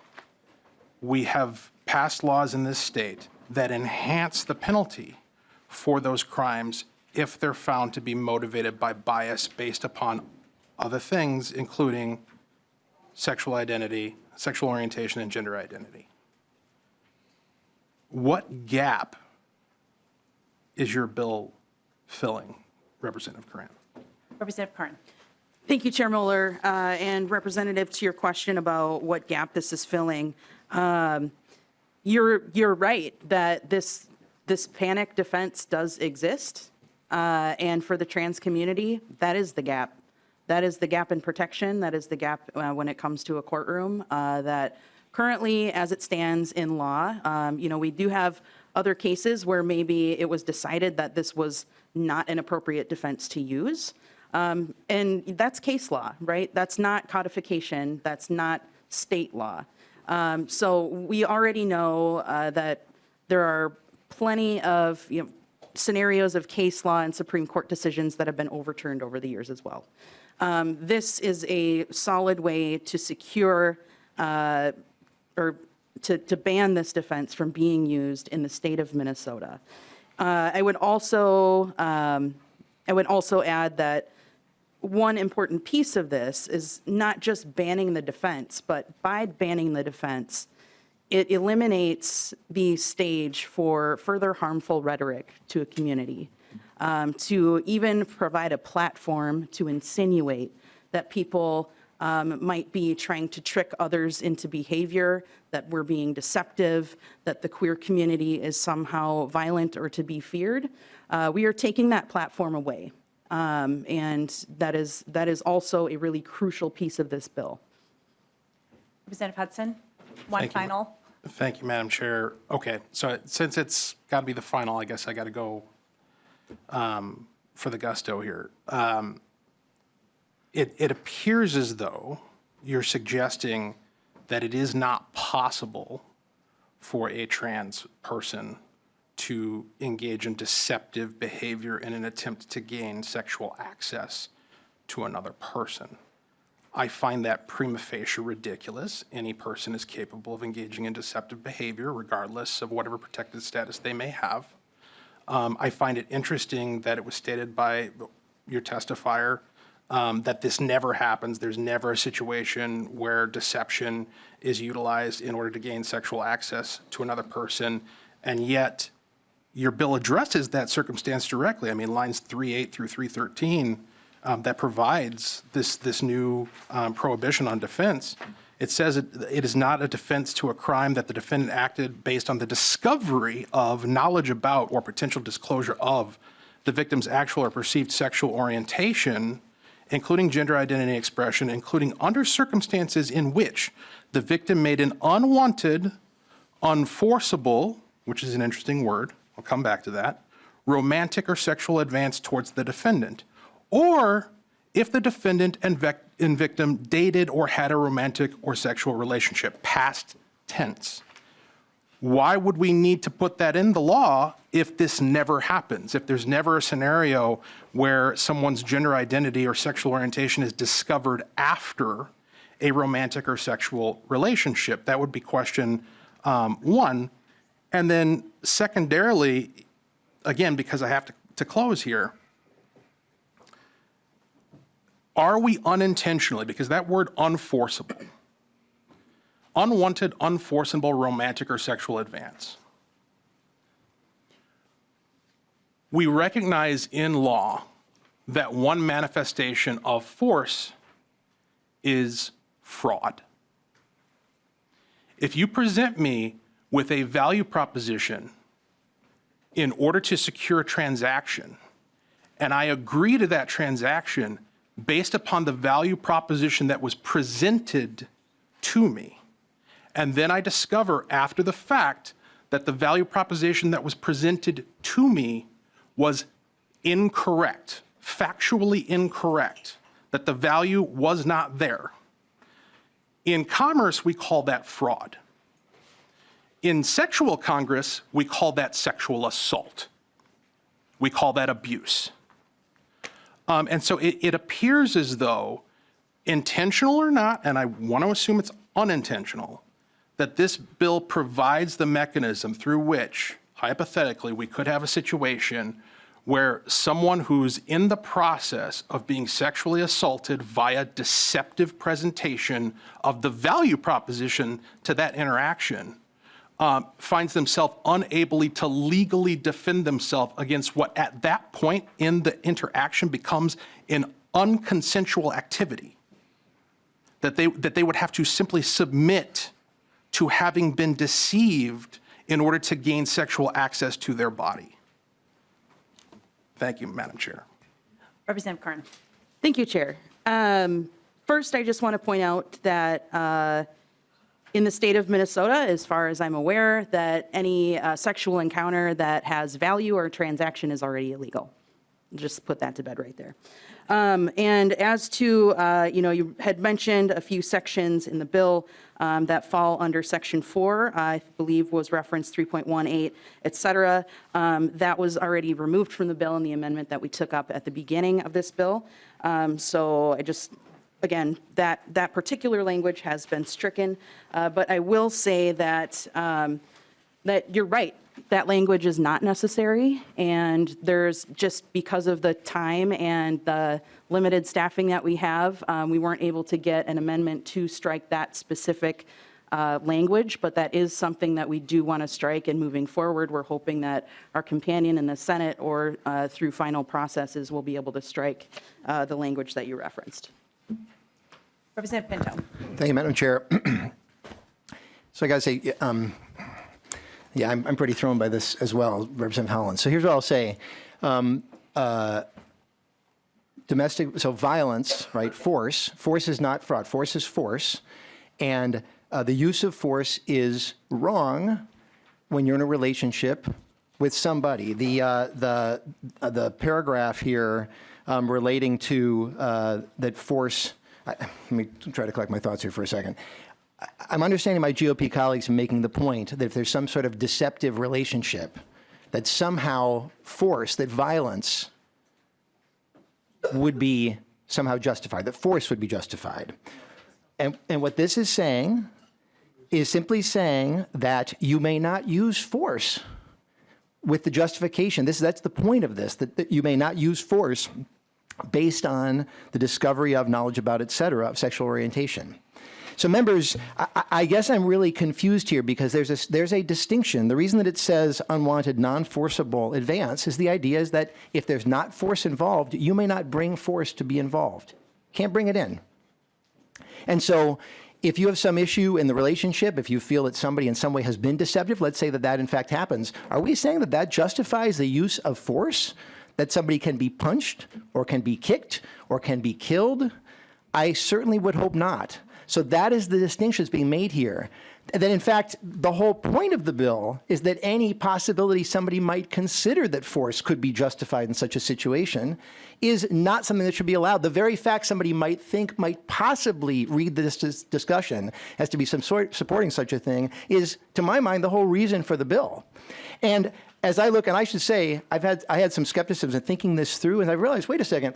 We have passed laws in this state that enhance the penalty for those crimes if they're found to be motivated by bias based upon other things, including sexual identity, sexual orientation, and gender identity. What gap is your bill filling, Representative Curran? Representative Curran. Thank you, Chair Mueller. And Representative, to your question about what gap this is filling, you're right that this panic defense does exist. And for the trans community, that is the gap. That is the gap in protection. That is the gap when it comes to a courtroom that currently, as it stands in law, we do have other cases where maybe it was decided that this was not an appropriate defense to use. And that's case law, right? That's not codification. That's not state law. So we already know that there are plenty of scenarios of case law and Supreme Court decisions that have been overturned over the years as well. This is a solid way to secure or to ban this defense from being used in the state of Minnesota. I would also add that one important piece of this is not just banning the defense, but by banning the defense, it eliminates the stage for further harmful rhetoric to a community, to even provide a platform to insinuate that people might be trying to trick others into behavior, that we're being deceptive, that the queer community is somehow violent or to be feared. We are taking that platform away. And that is also a really crucial piece of this bill. Representative Hudson, one Thank you. final. Thank you, Madam Chair. Okay, so since it's got to be the final, I guess I got to go for the gusto here. It appears as though you're suggesting that it is not possible for a trans person to engage in deceptive behavior in an attempt to gain sexual access to another person. I find that prima facie ridiculous. Any person is capable of engaging in deceptive behavior regardless of whatever protected status they may have. I find it interesting that it was stated by your testifier that this never happens. There's never a situation where deception is utilized in order to gain sexual access to another person, and yet your bill addresses that circumstance directly. I mean, lines 3.8 through 3.13 that provides this new prohibition on defense, it says it is not a defense to a crime that the defendant acted based on the discovery of, knowledge about, or potential disclosure of the victim's actual or perceived sexual orientation, including gender identity expression, including under circumstances in which the victim made an unwanted, unforceable, which is an interesting word, I'll come back to that, romantic or sexual advance towards the defendant, or if the defendant and victim dated or had a romantic or sexual relationship, past tense. Why would we need to put that in the law if this never happens? If there's never a scenario where someone's gender identity or sexual orientation is discovered after a romantic or sexual relationship? That would be question one. And then secondarily, again, because I have to close here, are we unintentionally, because that word unforceable, unwanted, unforceable romantic or sexual advance, we recognize in law that one manifestation of force is fraud. If you present me with a value proposition in order to secure a transaction, and I agree to that transaction based upon the value proposition that was presented to me, and then I discover after the fact that the value proposition that was presented to me was incorrect, factually incorrect, that the value was not there. In commerce, we call that fraud. In sexual congress, we call that sexual assault. We call that abuse. And so it appears as though, intentional or not, and I want to assume it's unintentional, that this bill provides the mechanism through which, hypothetically, we could have a situation where someone who's in the process of being sexually assaulted via deceptive presentation of the value proposition to that interaction finds themselves unable to legally defend themselves against what at that point in the interaction becomes an unconsensual activity, that they would have to simply submit to having been deceived in order to gain sexual access to their body. Thank you, Madam Chair. Representative Curran. Thank you, Chair. First, I just want to point out that in the state of Minnesota, as far as I'm aware, that any sexual encounter that has value or transaction is already illegal. Just put that to bed right there. And as to, you had mentioned a few sections in the bill that fall under Section 4, I believe was referenced 3.18, et cetera. That was already removed from the bill in the amendment that we took up at the beginning of this bill. So I just, again, that particular language has been stricken. But I will say that, that you're right. That language is not necessary, and there's just because of the time and the limited staffing that we have, we weren't able to get an amendment to strike that specific language, but that is something that we do want to strike, and moving forward, we're hoping that our companion in the Senate or through final processes will be able to strike the language that you referenced. Representative Pinto. Thank you, Madam Chair. So I got to say, yeah, I'm pretty thrown by this as well, Representative Hollins. So here's what I'll say. So violence, right, force is not fraud. Force is force. And the use of force is wrong when you're in a relationship with somebody. The paragraph here relating to that force, let me try to collect my thoughts here for a second. I'm understanding my GOP colleagues making the point that if there's some sort of deceptive relationship, that somehow force, that violence would be somehow justified, that force would be justified. And what this is saying is simply saying that you may not use force with the justification. That's the point of this, that you may not use force based on the discovery of knowledge about, et cetera, of sexual orientation. So members, I guess I'm really confused here because there's a distinction. The reason that it says unwanted, non-forcible advance is the idea is that if there's not force involved, you may not bring force to be involved. Can't bring it in. And so if you have some issue in the relationship, if you feel that somebody in some way has been deceptive, let's say that that in fact happens, are we saying that that justifies the use of force? That somebody can be punched or can be kicked or can be killed? I certainly would hope not. So that is the distinction that's being made here. That in fact, the whole point of the bill is that any possibility somebody might consider that force could be justified in such a situation is not something that should be allowed. The very fact somebody might think might possibly read this discussion as to be some sort supporting such a thing is, to my mind, the whole reason for the bill. And as I look, and I should say, I had some skepticism in thinking this through, and I realized, wait a second,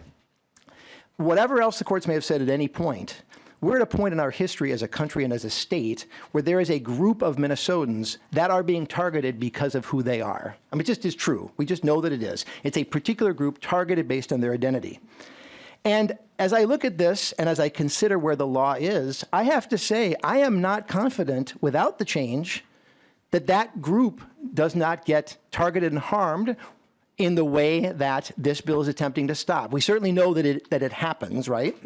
whatever else the courts may have said at any point, we're at a point in our history as a country and as a state where there is a group of Minnesotans that are being targeted because of who they are. I mean, it just is true. We just know that it is. It's a particular group targeted based on their identity. And as I look at this and as I consider where the law is, I have to say I am not confident without the change that that group does not get targeted and harmed in the way that this bill is attempting to stop. We certainly know that it happens, right?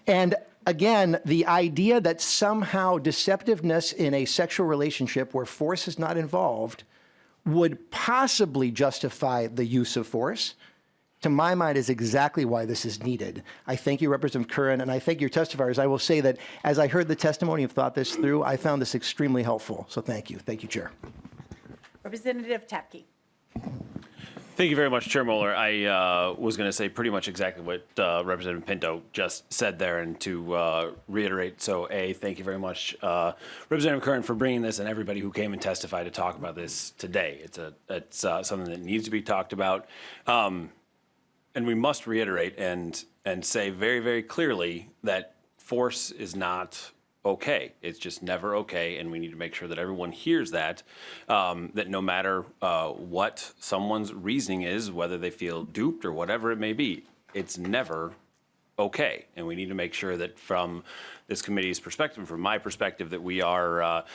And again, the idea that somehow deceptiveness in a sexual relationship where force is not involved would possibly justify the use of force, to my mind, is exactly why this is needed. I thank you, Representative Curran, and I thank your testifiers. I will say that as I heard the testimony and thought this through, I found this extremely helpful. So thank you. Thank you, Chair. Representative Tapke. Thank you very much, Chair Moeller. I was going to say pretty much exactly what Representative Pinto just said there, and to reiterate, so A, thank you very much, Representative Curran, for bringing this, and everybody who came and testified to talk about this today. It's something that needs to be talked about, and we must reiterate and say very, very clearly that force is not okay. It's just never okay, and we need to make sure that everyone hears that, that no matter what someone's reasoning is, whether they feel duped or whatever it may be, it's never okay. And we need to make sure that from this committee's perspective, from my perspective, that we are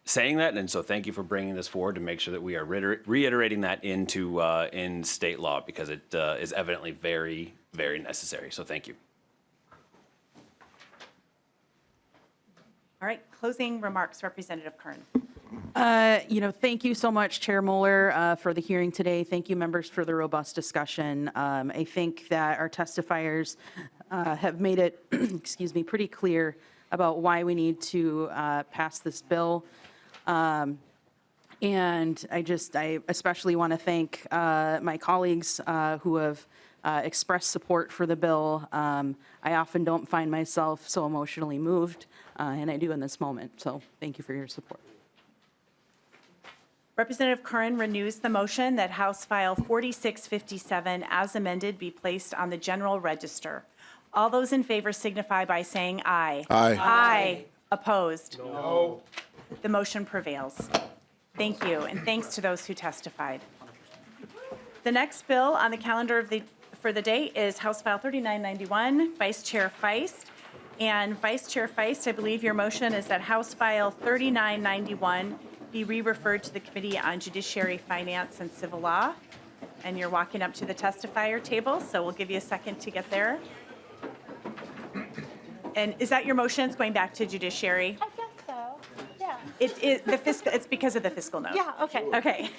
saying that. And so thank you for bringing this forward to make sure that we are reiterating that into in state law, because it is evidently very, very necessary. So thank you. All right, closing remarks, Representative Curran. Thank you so much, Chair Moeller, for the hearing today. Thank you, members, for the robust discussion. I think that our testifiers have made it, excuse me, pretty clear about why we need to pass this bill. And I especially want to thank my colleagues who have expressed support for the bill. I often don't find myself so emotionally moved, and I do in this moment. So thank you for your support. Representative Curran renews the motion that House File 4657 as amended be placed on the general register. All those in favor signify by saying aye. Aye. Aye. Opposed? No. The motion prevails. Thank you, and thanks to those who testified. The next bill on the calendar for the day is House File 3991, Vice Chair Feist. And Vice Chair Feist, I believe your motion is that House File 3991 be re-referred to the Committee on Judiciary, Finance, and Civil Law. And you're walking up to the testifier table, so we'll give you a second to get there. And is that your motion? It's going back to Judiciary? I guess so, yeah. It's because of the fiscal note. Yeah, okay. Okay.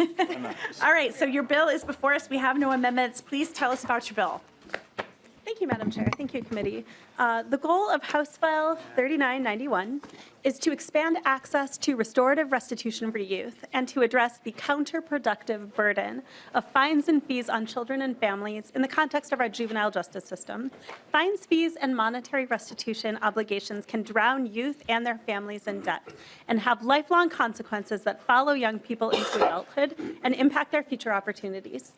All right, so your bill is before us. We have no amendments. Please tell us about your bill. Thank you, Madam Chair. Thank you, committee. The goal of House File 3991 is to expand access to restorative restitution for youth and to address the counterproductive burden of fines and fees on children and families in the context of our juvenile justice system. Fines, fees, and monetary restitution obligations can drown youth and their families in debt and have lifelong consequences that follow young people into adulthood and impact their future opportunities.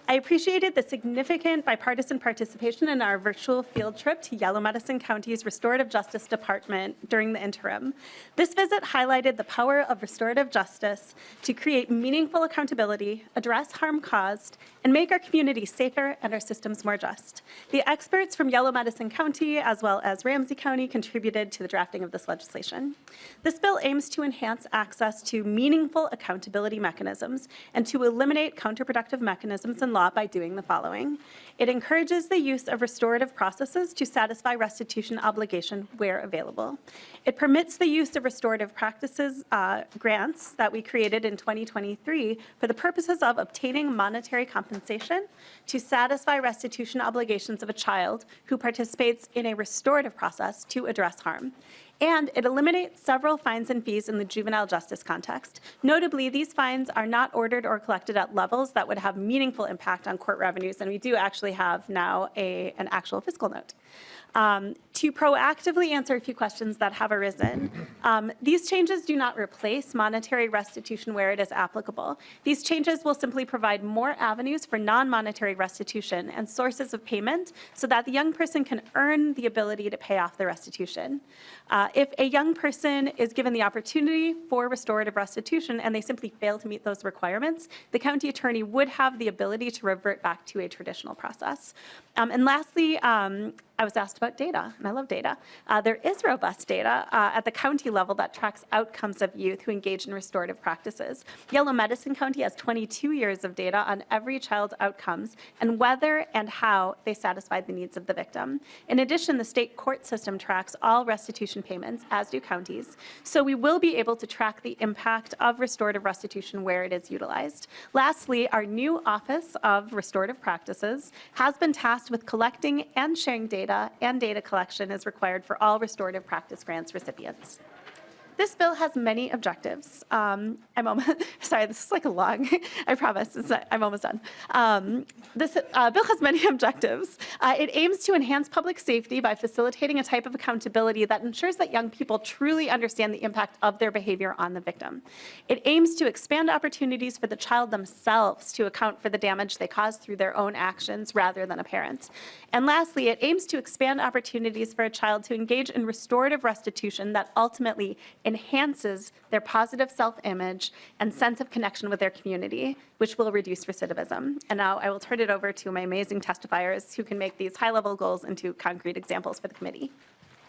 I appreciated the significant bipartisan participation in our virtual field trip to Yellow Medicine County's Restorative Justice Department during the interim. This visit highlighted the power of restorative justice to create meaningful accountability, address harm caused, and make our communities safer and our systems more just. The experts from Yellow Medicine County, as well as Ramsey County, contributed to the drafting of this legislation. This bill aims to enhance access to meaningful accountability mechanisms and to eliminate counterproductive mechanisms in law by doing the following. It encourages the use of restorative processes to satisfy restitution obligation where available. It permits the use of restorative practices grants that we created in 2023 for the purposes of obtaining monetary compensation to satisfy restitution obligations of a child who participates in a restorative process to address harm. And it eliminates several fines and fees in the juvenile justice context. Notably, these fines are not ordered or collected at levels that would have meaningful impact on court revenues, and we do actually have now an actual fiscal note. To proactively answer a few questions that have arisen, these changes do not replace monetary restitution where it is applicable. These changes will simply provide more avenues for non-monetary restitution and sources of payment so that the young person can earn the ability to pay off the restitution. If a young person is given the opportunity for restorative restitution and they simply fail to meet those requirements, the county attorney would have the ability to revert back to a traditional process. And lastly, I was asked about data, and I love data. There is robust data at the county level that tracks outcomes of youth who engage in restorative practices. Yellow Medicine County has 22 years of data on every child's outcomes and whether and how they satisfied the needs of the victim. In addition, the state court system tracks all restitution payments, as do counties. So we will be able to track the impact of restorative restitution where it is utilized. Lastly, our new Office of Restorative Practices has been tasked with collecting and sharing data, and data collection is required for all restorative practice grants recipients. This bill has many objectives. Sorry, this is like a long, I promise, I'm almost done. This bill has many objectives. It aims to enhance public safety by facilitating a type of accountability that ensures that young people truly understand the impact of their behavior on the victim. It aims to expand opportunities for the child themselves to account for the damage they cause through their own actions rather than a parent. And lastly, it aims to expand opportunities for a child to engage in restorative restitution that ultimately enhances their positive self-image and sense of connection with their community, which will reduce recidivism. And now I will turn it over to my amazing testifiers who can make these high-level goals into concrete examples for the committee.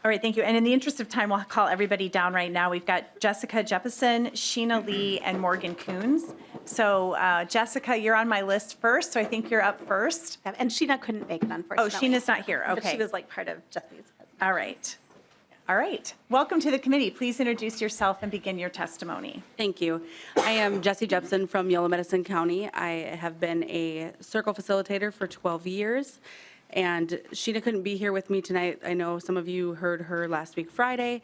All right, thank you. And in the interest of time, we'll call everybody down right now. We've got Jessica Jeppesen, Sheena Lee, and Morgan Coons. So Jessica, you're on my list first, so I think you're up first. And Sheena couldn't make it, unfortunately. Oh, Sheena's not here, But okay. she was like part of Jesse's. All right. All right. Welcome to the committee. Please introduce yourself and begin your testimony. Thank you. I am Jessie Jepson from Yellow Medicine County. I have been a circle facilitator for 12 years, and Sheena couldn't be here with me tonight. I know some of you heard her last week Friday,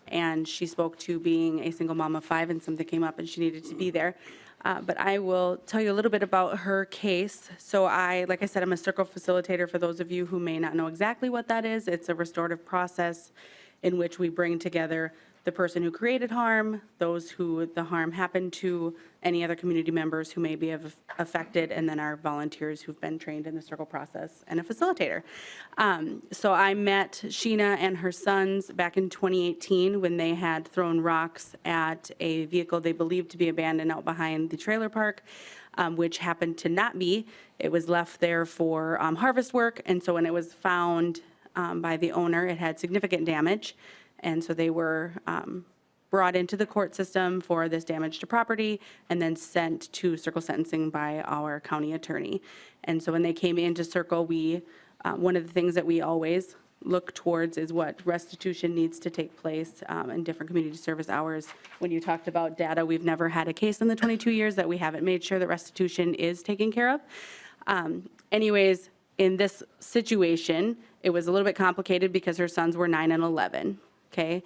and she spoke to being a single mom of 5, and something came up and she needed to be there. But I will tell you a little bit about her case. So like I said, I'm a circle facilitator. For those of you who may not know exactly what that is, it's a restorative process in which we bring together the person who created harm, those who the harm happened to, any other community members who may be affected, and then our volunteers who've been trained in the circle process, and a facilitator. So I met Sheena and her sons back in 2018 when they had thrown rocks at a vehicle they believed to be abandoned out behind the trailer park, which happened to not be. It was left there for harvest work, and so when it was found by the owner, it had significant damage, and so they were brought into the court system for this damage to property and then sent to circle sentencing by our county attorney. And so when they came into circle, one of the things that we always look towards is what restitution needs to take place in different community service hours. When you talked about data, we've never had a case in the 22 years that we haven't made sure that restitution is taken care of. Anyways, in this situation, it was a little bit complicated because her sons were 9 and 11, okay?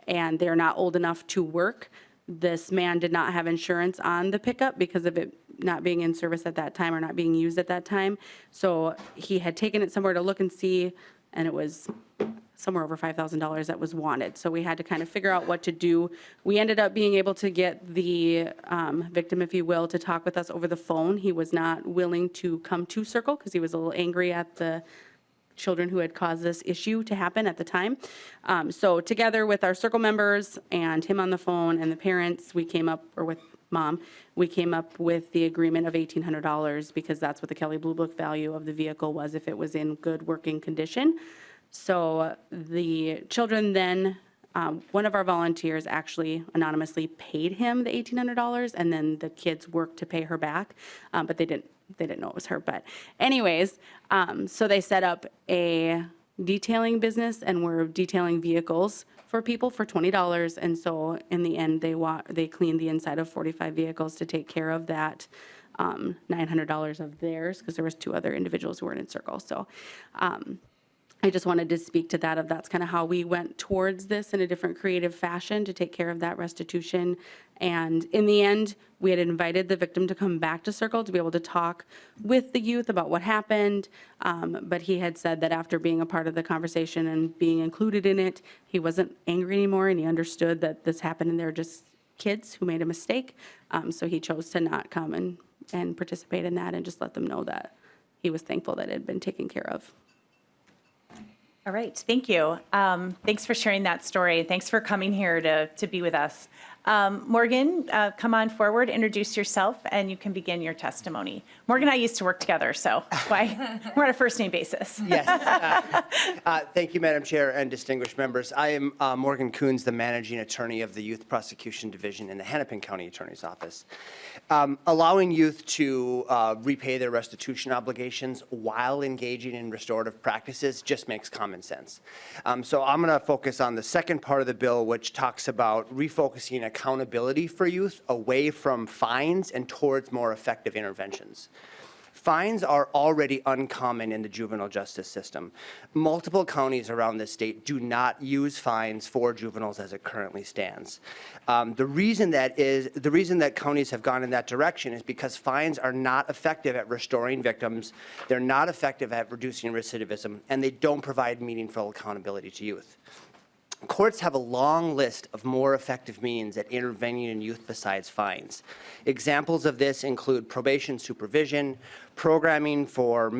And they're not old enough to work. This man did not have insurance on the pickup because of it not being in service at that time or not being used at that time. So he had taken it somewhere to look and see, and it was somewhere over $5,000 that was wanted. So we had to kind of figure out what to do. We ended up being able to get the victim, if you will, to talk with us over the phone. He was not willing to come to circle because he was a little angry at the children who had caused this issue to happen at the time. So together with our circle members and him on the phone and the parents, we came up, or with Mom, we came up with the agreement of $1,800 because that's what the Kelly Blue Book value of the vehicle was if it was in good working condition. So the children then, one of our volunteers actually anonymously paid him the $1,800, and then the kids worked to pay her back, but they didn't know it was her. But anyways, so they set up a detailing business and were detailing vehicles for people for $20. And so in the end, they cleaned the inside of 45 vehicles to take care of that $900 of theirs, because there was 2 other individuals who weren't in circle. So I just wanted to speak to that, that's kind of how we went towards this in a different creative fashion to take care of that restitution. And in the end, we had invited the victim to come back to Circle to be able to talk with the youth about what happened. But he had said that after being a part of the conversation and being included in it, he wasn't angry anymore, and he understood that this happened and they're just kids who made a mistake. So he chose to not come and participate in that and just let them know that he was thankful that it had been taken care of. All right, thank you. Thanks for sharing that story. Thanks for coming here to be with us. Morgan, come on forward, introduce yourself, and you can begin your testimony. Morgan and I used to work together, so why we're on a first name basis. Yes. Thank you, Madam Chair and distinguished members. I am Morgan Coons, the managing attorney of the Youth Prosecution Division in the Hennepin County Attorney's Office. Allowing youth to repay their restitution obligations while engaging in restorative practices just makes common sense. So I'm going to focus on the second part of the bill, which talks about refocusing accountability for youth away from fines and towards more effective interventions. Fines are already uncommon in the juvenile justice system. Multiple counties around the state do not use fines for juveniles as it currently stands. The reason that counties have gone in that direction is because fines are not effective at restoring victims, they're not effective at reducing recidivism, and they don't provide meaningful accountability to youth. Courts have a long list of more effective means at intervening in youth besides fines. Examples of this include probation supervision, programming for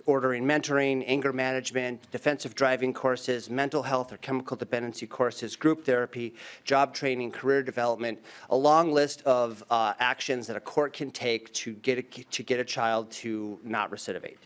ordering mentoring, anger management, defensive driving courses, mental health or chemical dependency courses, group therapy, job training, career development, a long list of actions that a court can take to get a child to not recidivate.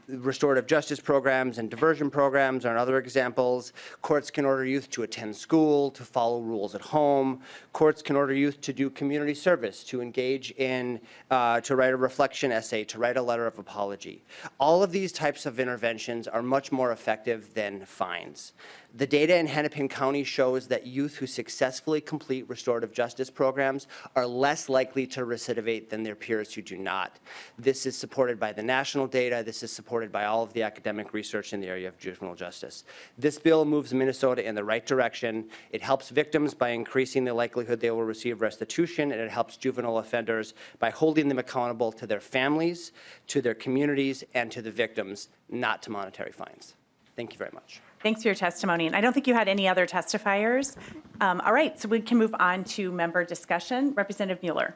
Restorative justice programs and diversion programs are other examples. Courts can order youth to attend school, to follow rules at home. Courts can order youth to do community service, to engage in, to write a reflection essay, to write a letter of apology. All of these types of interventions are much more effective than fines. The data in Hennepin County shows that youth who successfully complete restorative justice programs are less likely to recidivate than their peers who do not. This is supported by the national data. This is supported by all of the academic research in the area of juvenile justice. This bill moves Minnesota in the right direction. It helps victims by increasing the likelihood they will receive restitution, and it helps juvenile offenders by holding them accountable to their families, to their communities, and to the victims, not to monetary fines. Thank you very much. Thanks for your testimony. And I don't think you had any other testifiers. All right, so we can move on to member discussion. Representative Mueller.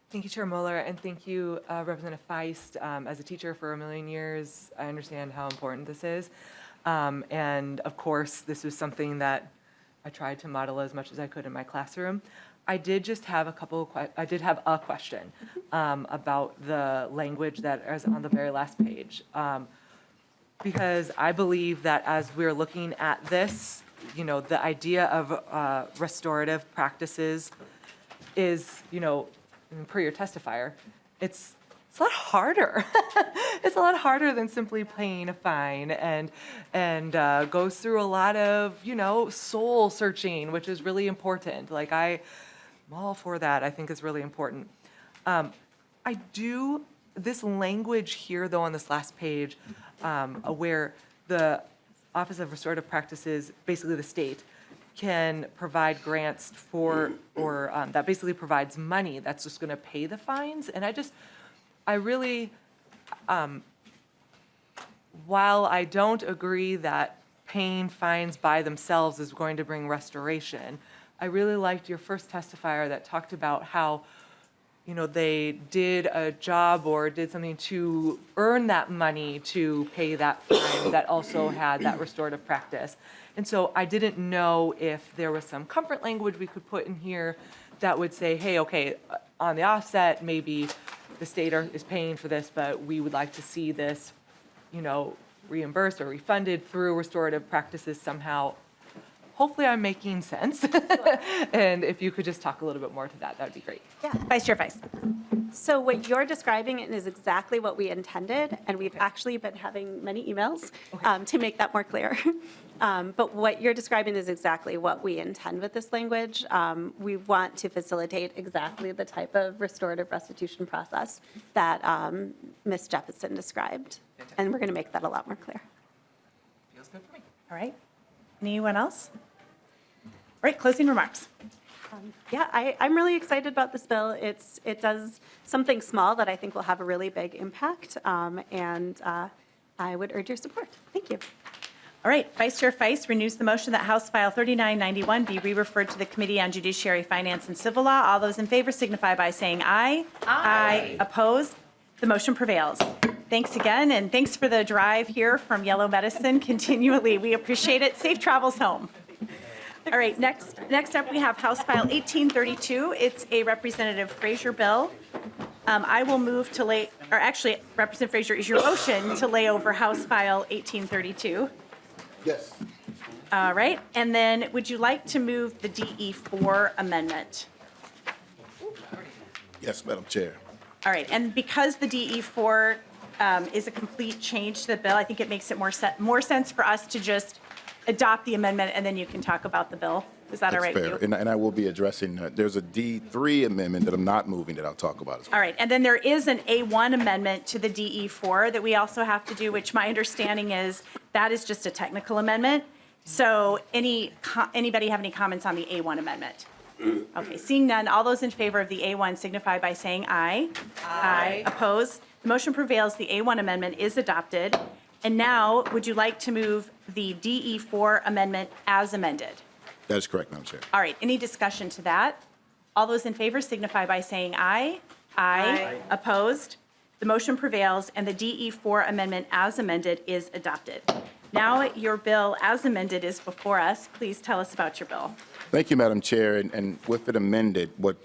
Thank you, Chair Mueller, and thank you, Representative Feist. As a teacher for a million years, I understand how important this is. And of course, this was something that I tried to model as much as I could in my classroom. I did just have a question about the language that is on the very last page. Because I believe that as we're looking at this, you know, the idea of restorative practices is, you know, per your testifier, it's a lot harder. It's a lot harder than simply paying a fine, and goes through a lot of, you know, soul searching, which is really important. Like I'm all for that. I think is really important. This language here, though, on this last page, where the Office of Restorative Practices, basically the state, can provide grants for, or that basically provides money that's just going to pay the fines. And I really, while I don't agree that paying fines by themselves is going to bring restoration, I really liked your first testifier that talked about how they did a job or did something to earn that money to pay that fine that also had that restorative practice. And so I didn't know if there was some comfort language we could put in here that would say, hey, okay, on the offset, maybe the state is paying for this, but we would like to see this, reimbursed or refunded through restorative practices somehow. Hopefully I'm making sense. And if you could just talk a little bit more to that, that'd be great. Yeah, Vice Chair Feist. So what you're describing is exactly what we intended, and we've actually been having many emails to make that more clear. But what you're describing is exactly what we intend with this language. We want to facilitate exactly the type of restorative restitution process that Ms. Jefferson described, and we're going to make that a lot more clear. Feels good for me. All right. Anyone else? All right, closing remarks. Yeah, I'm really excited about this bill. It does something small that I think will have a really big impact, and I would urge your support. Thank you. All right, Vice Chair Feist renews the motion that House File 3991 be re-referred to the Committee on Judiciary, Finance, and Civil Law. All those in favor signify by saying aye. Aye. Opposed? The motion prevails. Thanks again, and thanks for the drive here from Yellow Medicine continually. We appreciate it. Safe travels home. All right, next up, we have House File 1832. It's a Representative Frazier bill. I will move to lay, or actually, Representative Frazier, is your motion to lay over House File 1832? Yes. All right, and then would you like to move the DE4 amendment? Yes, Madam Chair. All right, and because the DE4 is a complete change to the bill, I think it makes it more sense for us to just adopt the amendment, and then you can talk about the bill. Is that all right with you? That's fair. And I will be addressing, there's a D3 amendment that I'm not moving that I'll talk about as well. All right, and then there is an A1 amendment to the DE4 that we also have to do, which my understanding is that is just a technical amendment. So anybody have any comments on the A1 amendment? Okay, seeing none, all those in favor of the A1 signify by saying aye. Aye. Opposed? The motion prevails. The A1 amendment is adopted. And now, would you like to move the DE4 amendment as amended? That is correct, Madam Chair. All right, any discussion to that? All those in favor signify by saying aye. Aye. Opposed? The motion prevails, and the DE4 amendment as amended is adopted. Now, your bill as amended is before us. Please tell us about your bill. Thank you, Madam Chair. And with it amended, what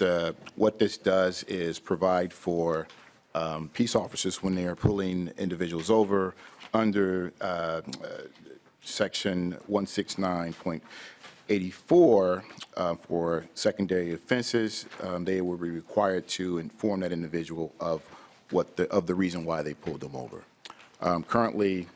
this does is provide for peace officers when they are pulling individuals over under Section 169.84 for secondary offenses. They will be required to inform that individual of the reason why they pulled them over. Currently,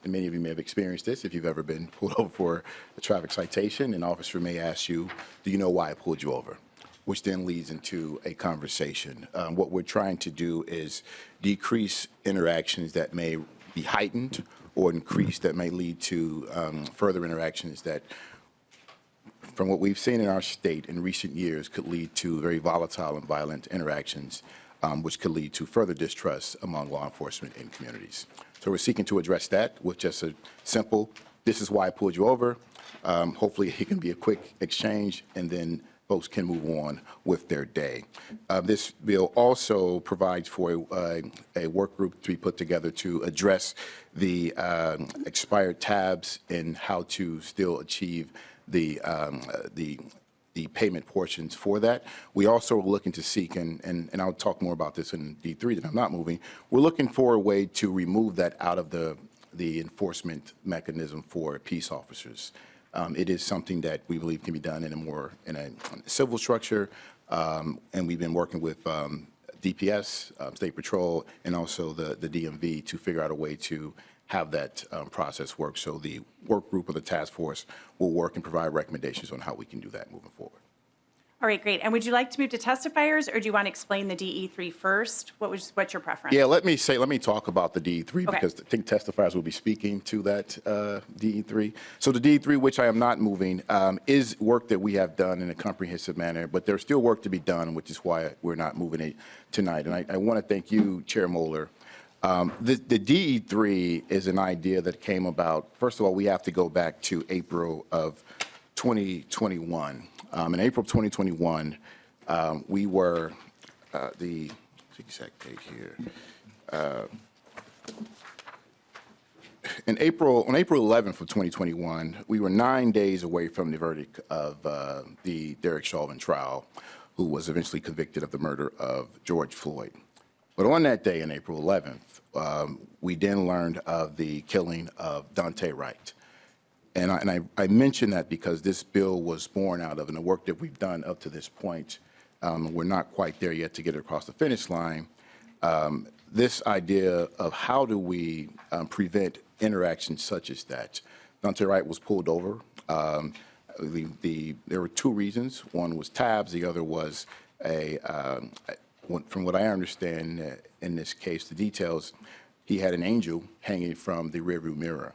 and many of you may have experienced this if you've ever been pulled over for a traffic citation. An officer may ask you, do you know why I pulled you over? Which then leads into a conversation. What we're trying to do is decrease interactions that may be heightened or increase that may lead to further interactions that, from what we've seen in our state in recent years, could lead to very volatile and violent interactions, which could lead to further distrust among law enforcement and communities. So we're seeking to address that with just a simple, this is why I pulled you over. Hopefully it can be a quick exchange, and then folks can move on with their day. This bill also provides for a work group to be put together to address the expired tabs and how to still achieve the payment portions for that. We also are looking to seek, and I'll talk more about this in D3 that I'm not moving, we're looking for a way to remove that out of the enforcement mechanism for peace officers. It is something that we believe can be done in a civil structure, and we've been working with DPS, State Patrol, and also the DMV to figure out a way to have that process work. So the work group of the task force will work and provide recommendations on how we can do that moving forward. All right, great. And would you like to move to testifiers, or do you want to explain the DE3 first? What's your preference? Yeah, let me talk about the DE3 Okay. because I think testifiers will be speaking to that DE3. So the DE3, which I am not moving, is work that we have done in a comprehensive manner, but there's still work to be done, which is why we're not moving it tonight. And I want to thank you, Chair Moeller. The DE3 is an idea that came about, first of all, we have to go back to April of 2021. In April 2021, we were the exact date here. On April 11th of 2021, we were 9 days away from the verdict of the Derek Chauvin trial, who was eventually convicted of the murder of George Floyd. But on that day, on April 11th, we then learned of the killing of Daunte Wright. And I mention that because this bill was born out of, and the work that we've done up to this point, we're not quite there yet to get it across the finish line. This idea of how do we prevent interactions such as that. Daunte Wright was pulled over. There were two reasons. One was tabs. The other was from what I understand in this case, the details, he had an angel hanging from the rearview mirror.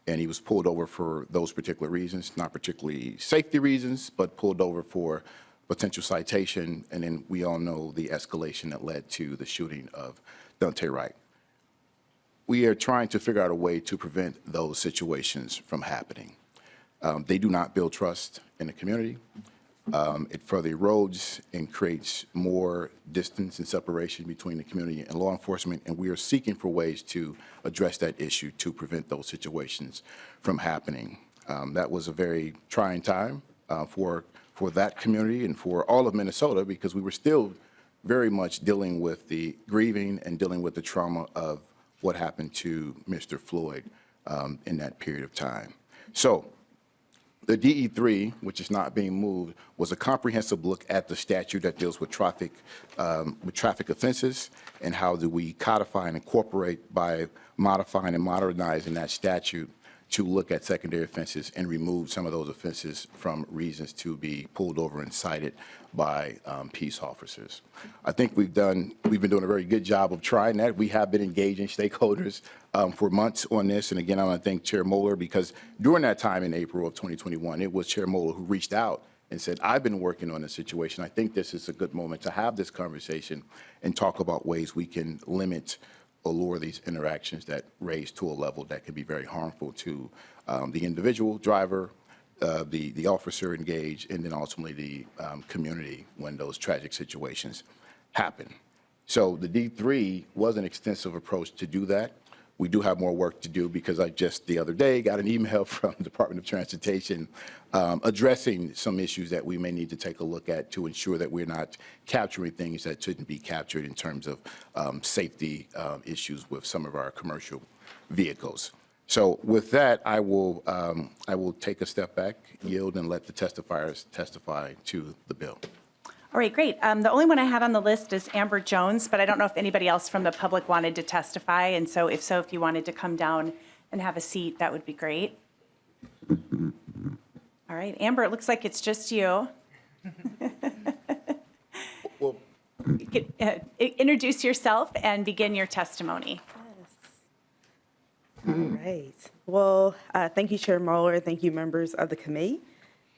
And he was pulled over for those particular reasons, not particularly safety reasons, but pulled over for potential citation. And then we all know the escalation that led to the shooting of Daunte Wright. We are trying to figure out a way to prevent those situations from happening. They do not build trust in the community. It further erodes and creates more distance and separation between the community and law enforcement, and we are seeking for ways to address that issue to prevent those situations from happening. That was a very trying time for that community and for all of Minnesota, because we were still very much dealing with the grieving and dealing with the trauma of what happened to Mr. Floyd in that period of time. So the DE3, which is not being moved, was a comprehensive look at the statute that deals with traffic offenses, and how do we codify and incorporate by modifying and modernizing that statute to look at secondary offenses and remove some of those offenses from reasons to be pulled over and cited by peace officers. I think we've been doing a very good job of trying that. We have been engaging stakeholders for months on this. And again, I want to thank Chair Moeller, because during that time in April of 2021, it was Chair Moeller who reached out and said, I've been working on this situation. I think this is a good moment to have this conversation and talk about ways we can limit or lower these interactions that raise to a level that can be very harmful to the individual driver, the officer engaged, and then ultimately the community when those tragic situations happen. So the D3 was an extensive approach to do that. We do have more work to do, because I just the other day got an email from the Department of Transportation addressing some issues that we may need to take a look at to ensure that we're not capturing things that shouldn't be captured in terms of safety issues with some of our commercial vehicles. So with that, I will take a step back, yield, and let the testifiers testify to the bill. All right, great. The only one I had on the list is Amber Jones, but I don't know if anybody else from the public wanted to testify. And so if you wanted to come down and have a seat, that would be great. All right, Amber, it looks like it's just you. Well, You can, introduce yourself and begin your testimony. All right. Well, thank you, Chair Moeller. Thank you, members of the committee.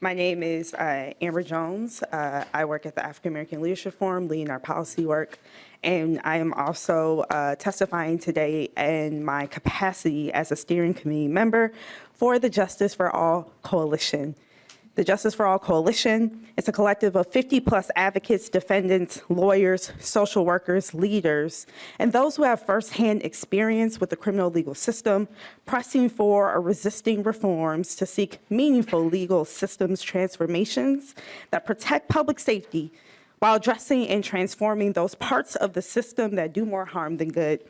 My name is Amber Jones. I work at the African American Leadership Forum, leading our policy work. And I am also testifying today in my capacity as a steering committee member for the Justice for All Coalition. The Justice for All Coalition is a collective of 50-plus advocates, defendants, lawyers, social workers, leaders, and those who have firsthand experience with the criminal legal system, pressing for or resisting reforms to seek meaningful legal systems transformations that protect public safety while addressing and transforming those parts of the system that do more harm than good.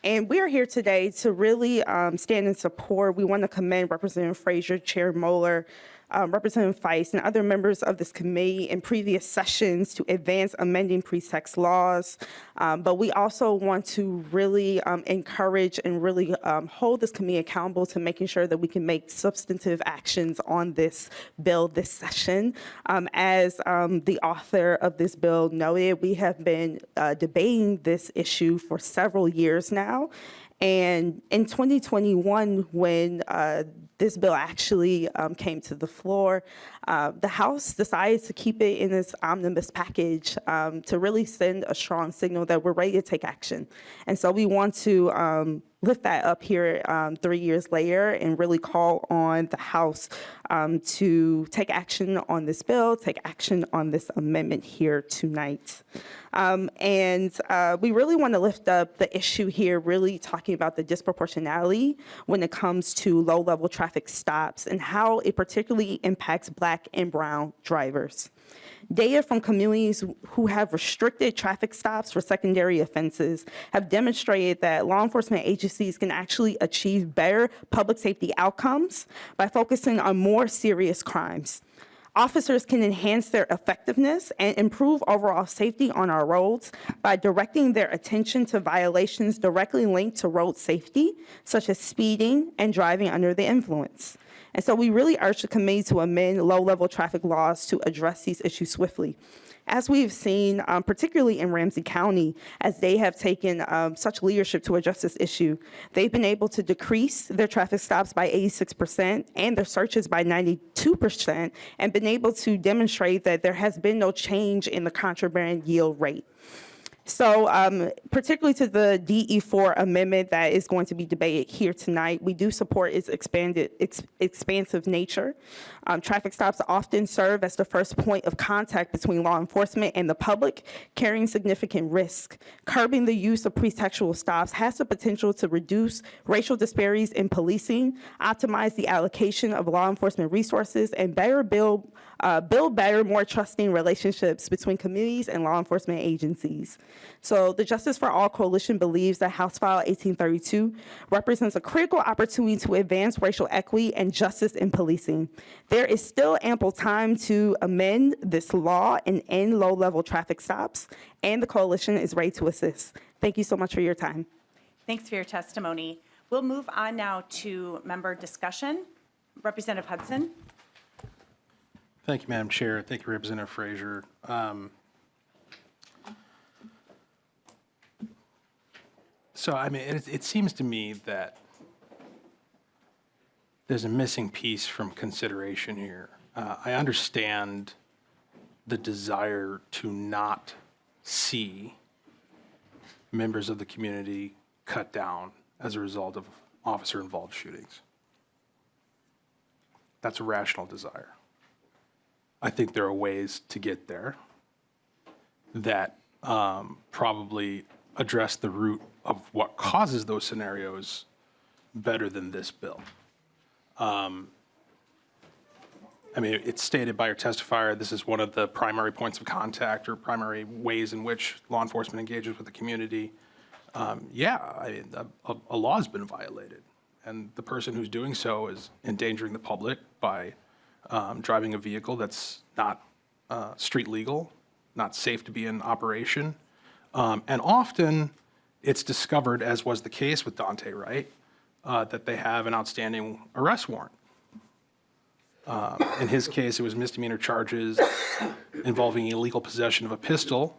And we're here today to really stand in support. We want to commend Representative Frazier, Chair Moeller, Representative Feist, and other members of this committee in previous sessions to advance amending pretext laws. But we also want to really encourage and really hold this committee accountable to making sure that we can make substantive actions on this bill this session. As the author of this bill noted, we have been debating this issue for several years now. And in 2021, when this bill actually came to the floor, The House decided to keep it in this omnibus package to really send a strong signal that we're ready to take action. And so we want to lift that up here 3 years later and really call on the House to take action on this bill, take action on this amendment here tonight. And we really want to lift up the issue here, really talking about the disproportionality when it comes to low-level traffic stops and how it particularly impacts Black and brown drivers. Data from communities who have restricted traffic stops for secondary offenses have demonstrated that law enforcement agencies can actually achieve better public safety outcomes by focusing on more serious crimes. Officers can enhance their effectiveness and improve overall safety on our roads by directing their attention to violations directly linked to road safety, such as speeding and driving under the influence. And so we really urge the committee to amend low-level traffic laws to address these issues swiftly. As we've seen, particularly in Ramsey County, as they have taken such leadership to address this issue, they've been able to decrease their traffic stops by 86% and their searches by 92%, and been able to demonstrate that there has been no change in the contraband yield rate. So particularly to the DE4 amendment that is going to be debated here tonight, we do support its expansive nature. Traffic stops often serve as the first point of contact between law enforcement and the public, carrying significant risk. Curbing the use of pretextual stops has the potential to reduce racial disparities in policing, optimize the allocation of law enforcement resources, and better build better, more trusting relationships between communities and law enforcement agencies. So the Justice for All Coalition believes that House File 1832 represents a critical opportunity to advance racial equity and justice in policing. There is still ample time to amend this law and end low-level traffic stops, and the coalition is ready to assist. Thank you so much for your time. Thanks for your testimony. We'll move on now to member discussion. Representative Hudson. Thank you, Madam Chair. Thank you, Representative Frazier. So, I mean, it seems to me that there's a missing piece from consideration here. I understand the desire to not see members of the community cut down as a result of officer-involved shootings. That's a rational desire. I think there are ways to get there that probably address the root of what causes those scenarios better than this bill. I mean, it's stated by your testifier, this is one of the primary points of contact or primary ways in which law enforcement engages with the community. Yeah, I mean, a law has been violated, and the person who's doing so is endangering the public by driving a vehicle that's not street legal, not safe to be in operation. And often it's discovered, as was the case with Dante Wright, that they have an outstanding arrest warrant. In his case, it was misdemeanor charges involving illegal possession of a pistol.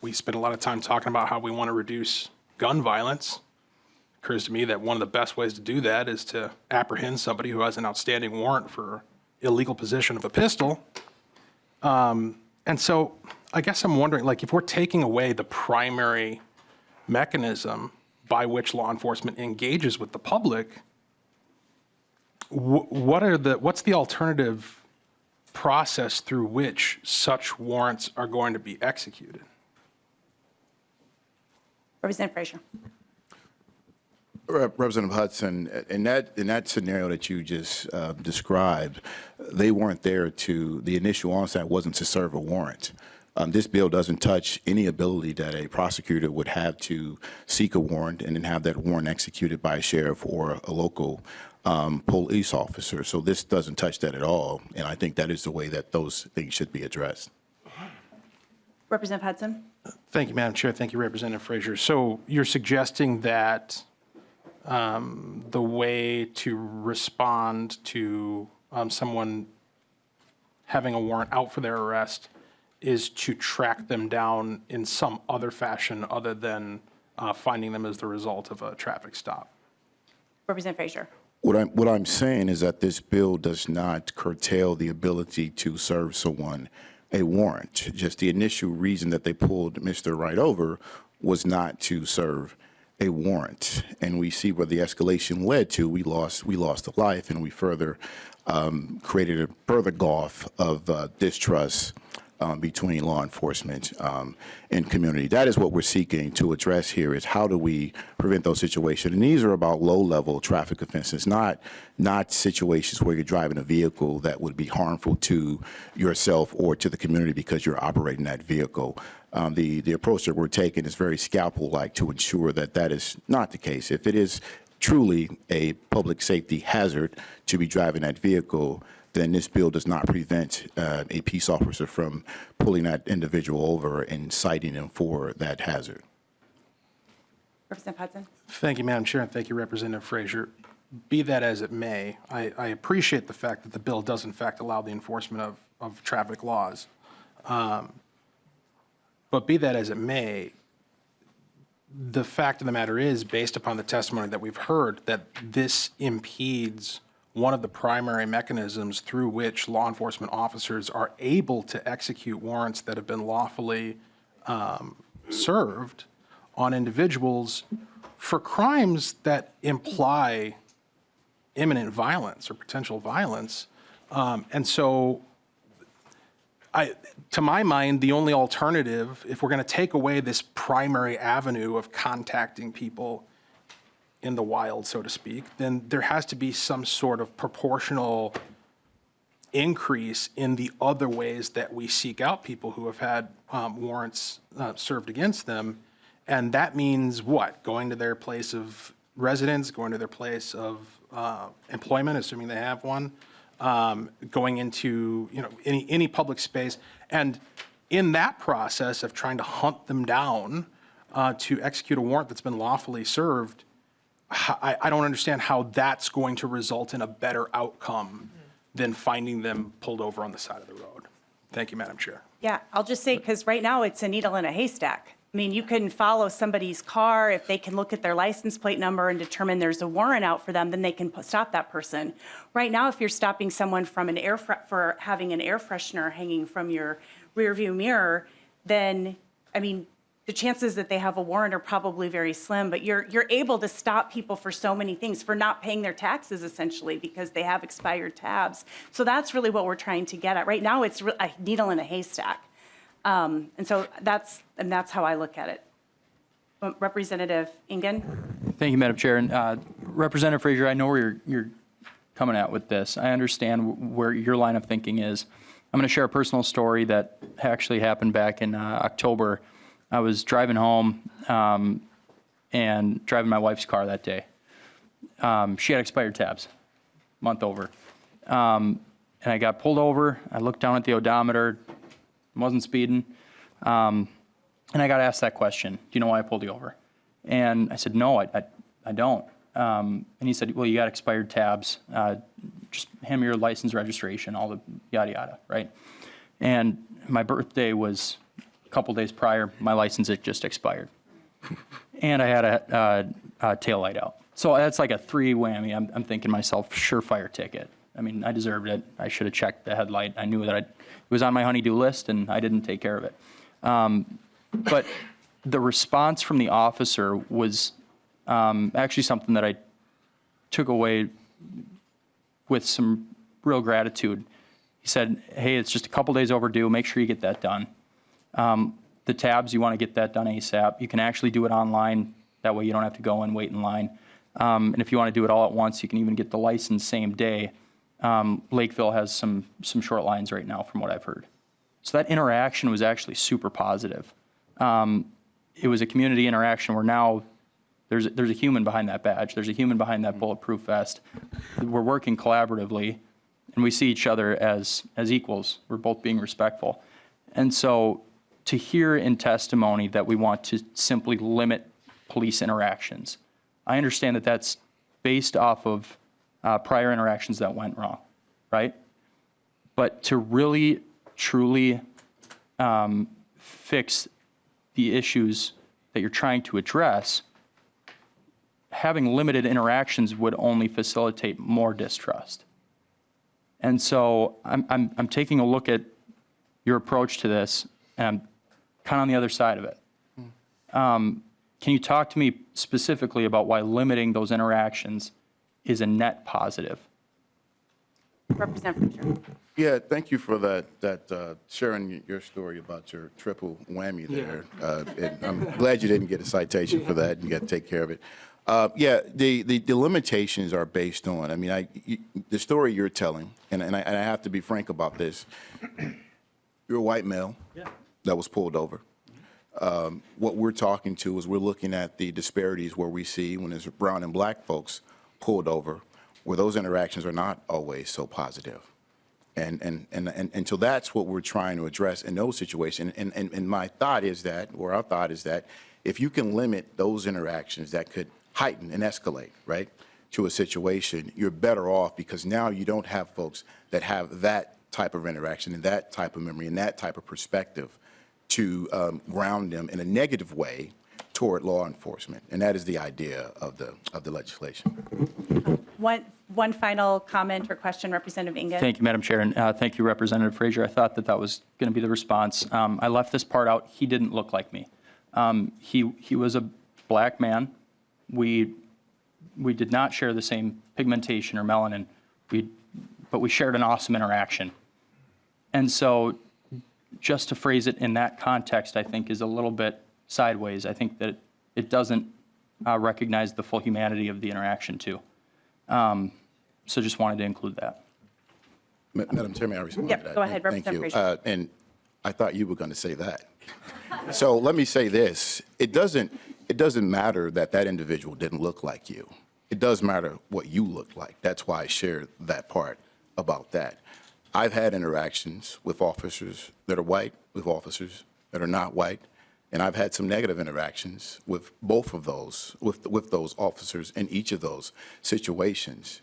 We spent a lot of time talking about how we want to reduce gun violence. It occurs to me that one of the best ways to do that is to apprehend somebody who has an outstanding warrant for illegal possession of a pistol. And so I guess I'm wondering, like, if we're taking away the primary mechanism by which law enforcement engages with the public, what's the alternative process through which such warrants are going to be executed? Representative Frazier. Representative Hudson, in that scenario that you just described, they weren't there the initial onset wasn't to serve a warrant. This bill doesn't touch any ability that a prosecutor would have to seek a warrant and then have that warrant executed by a sheriff or a local police officer. So this doesn't touch that at all, and I think that is the way that those things should be addressed. Representative Hudson. Thank you, Madam Chair. Thank you, Representative Frazier. So you're suggesting that the way to respond to someone having a warrant out for their arrest is to track them down in some other fashion other than finding them as the result of a traffic stop. Representative Frazier. What I'm saying is that this bill does not curtail the ability to serve someone a warrant. Just the initial reason that they pulled Mr. Wright over was not to serve a warrant, and we see where the escalation led to. We lost a life, and we further created a further gulf of distrust between law enforcement and community. That is what we're seeking to address here, is how do we prevent those situations? And these are about low-level traffic offenses, not situations where you're driving a vehicle that would be harmful to yourself or to the community because you're operating that vehicle. The approach that we're taking is very scalpel-like to ensure that that is not the case. If it is truly a public safety hazard to be driving that vehicle, then this bill does not prevent a peace officer from pulling that individual over and citing him for that hazard. Representative Hudson? Thank you, Madam Chair, and thank you, Representative Frazier. Be that as it may, I appreciate the fact that the bill does in fact allow the enforcement of traffic laws. But be that as it may, the fact of the matter is, based upon the testimony that we've heard, that this impedes one of the primary mechanisms through which law enforcement officers are able to execute warrants that have been lawfully served on individuals for crimes that imply imminent violence or potential violence. And so, to my mind, the only alternative, if we're going to take away this primary avenue of contacting people in the wild, so to speak, then there has to be some sort of proportional increase in the other ways that we seek out people who have had warrants served against them. And that means what? Going to their place of residence, going to their place of employment, assuming they have one, going into any public space. And in that process of trying to hunt them down to execute a warrant that's been lawfully served, I don't understand how that's going to result in a better outcome than finding them pulled over on the side of the road. Thank you, Madam Chair. Yeah, I'll just say, because right now it's a needle in a haystack. I mean, you can follow somebody's car. If they can look at their license plate number and determine there's a warrant out for them, then they can stop that person. Right now, if you're stopping someone from for having an air freshener hanging from your rearview mirror, then, I mean, the chances that they have a warrant are probably very slim, but you're able to stop people for so many things, for not paying their taxes, essentially, because they have expired tabs. So that's really what we're trying to get at. Right now, it's a needle in a haystack. And so that's how I look at it. Representative Ingen? Thank you, Madam Chair. And Representative Frazier, I know where you're coming at with this. I understand where your line of thinking is. I'm going to share a personal story that actually happened back in October. I was driving home and driving my wife's car that day. She had expired tabs, month over. And I got pulled over. I looked down at the odometer, wasn't speeding. And I got asked that question, do you know why I pulled you over? And I said, no, I don't. And he said, well, you got expired tabs. Just hand me your license, registration, all the yada, yada, right? And my birthday was a couple days prior. My license had just expired. And I had a tail light out. So that's like a three whammy. I'm thinking to myself, surefire ticket. I mean, I deserved it. I should have checked the headlight. I knew that it was on my honey-do list, and I didn't take care of it. But the response from the officer was actually something that I took away with some real gratitude. He said, hey, it's just a couple days overdue. Make sure you get that done. The tabs, you want to get that done ASAP. You can actually do it online. That way you don't have to go and wait in line. And if you want to do it all at once, you can even get the license same day. Lakeville has some short lines right now from what I've heard. So that interaction was actually super positive. It was a community interaction where now there's a human behind that badge. There's a human behind that bulletproof vest. We're working collaboratively, and we see each other as equals. We're both being respectful. And so to hear in testimony that we want to simply limit police interactions, I understand that that's based off of prior interactions that went wrong, right? But to really, truly fix the issues that you're trying to address, having limited interactions would only facilitate more distrust. And so I'm taking a look at your approach to this, and I'm kind of on the other side of it. Can you talk to me specifically about why limiting those interactions is a net positive? Representative Frazier. Yeah, thank you for that sharing your story about your triple whammy there. And I'm glad you didn't get a citation for that. You got to take care of it. Yeah, the limitations are based on, I mean, the story you're telling, and I have to be frank about this. You're a white male that was pulled over. What we're talking to is we're looking at the disparities where we see when there's brown and black folks pulled over, where those interactions are not always so positive. And so that's what we're trying to address in those situations. And my thought is that, or our thought is that, if you can limit those interactions that could heighten and escalate, right, to a situation, you're better off, because now you don't have folks that have that type of interaction and that type of memory and that type of perspective to ground them in a negative way toward law enforcement. And that is the idea of the legislation. One final comment or question, Representative Ingen. Thank you, Madam Chair, and thank you, Representative Frazier. I thought that was going to be the response. I left this part out. He didn't look like me. He was a black man. We did not share the same pigmentation or melanin, but we shared an awesome interaction. And so just to phrase it in that context, I think is a little bit sideways. I think that it doesn't recognize the full humanity of the interaction too. So just wanted to include that. Madam Chair, may I respond Yep, to that? go ahead, Thank Representative you. Frazier. And I thought you were going to say that. So let me say this. It doesn't matter that that individual didn't look like you. It does matter what you look like. That's why I shared that part about that. I've had interactions with officers that are white, with officers that are not white, and I've had some negative interactions with both of those, with those officers in each of those situations.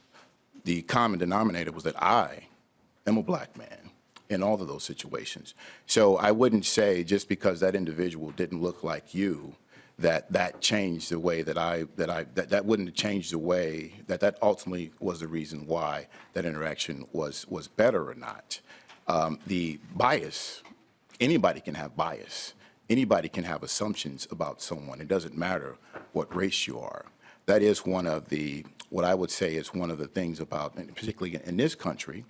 The common denominator was that I am a black man in all of those situations. So I wouldn't say just because that individual didn't look like you, that changed the way that wouldn't change the way that ultimately was the reason why that interaction was better or not. The bias, anybody can have bias. Anybody can have assumptions about someone. It doesn't matter what race you are. That is one of the, what I would say is one of the things about, and particularly in this country,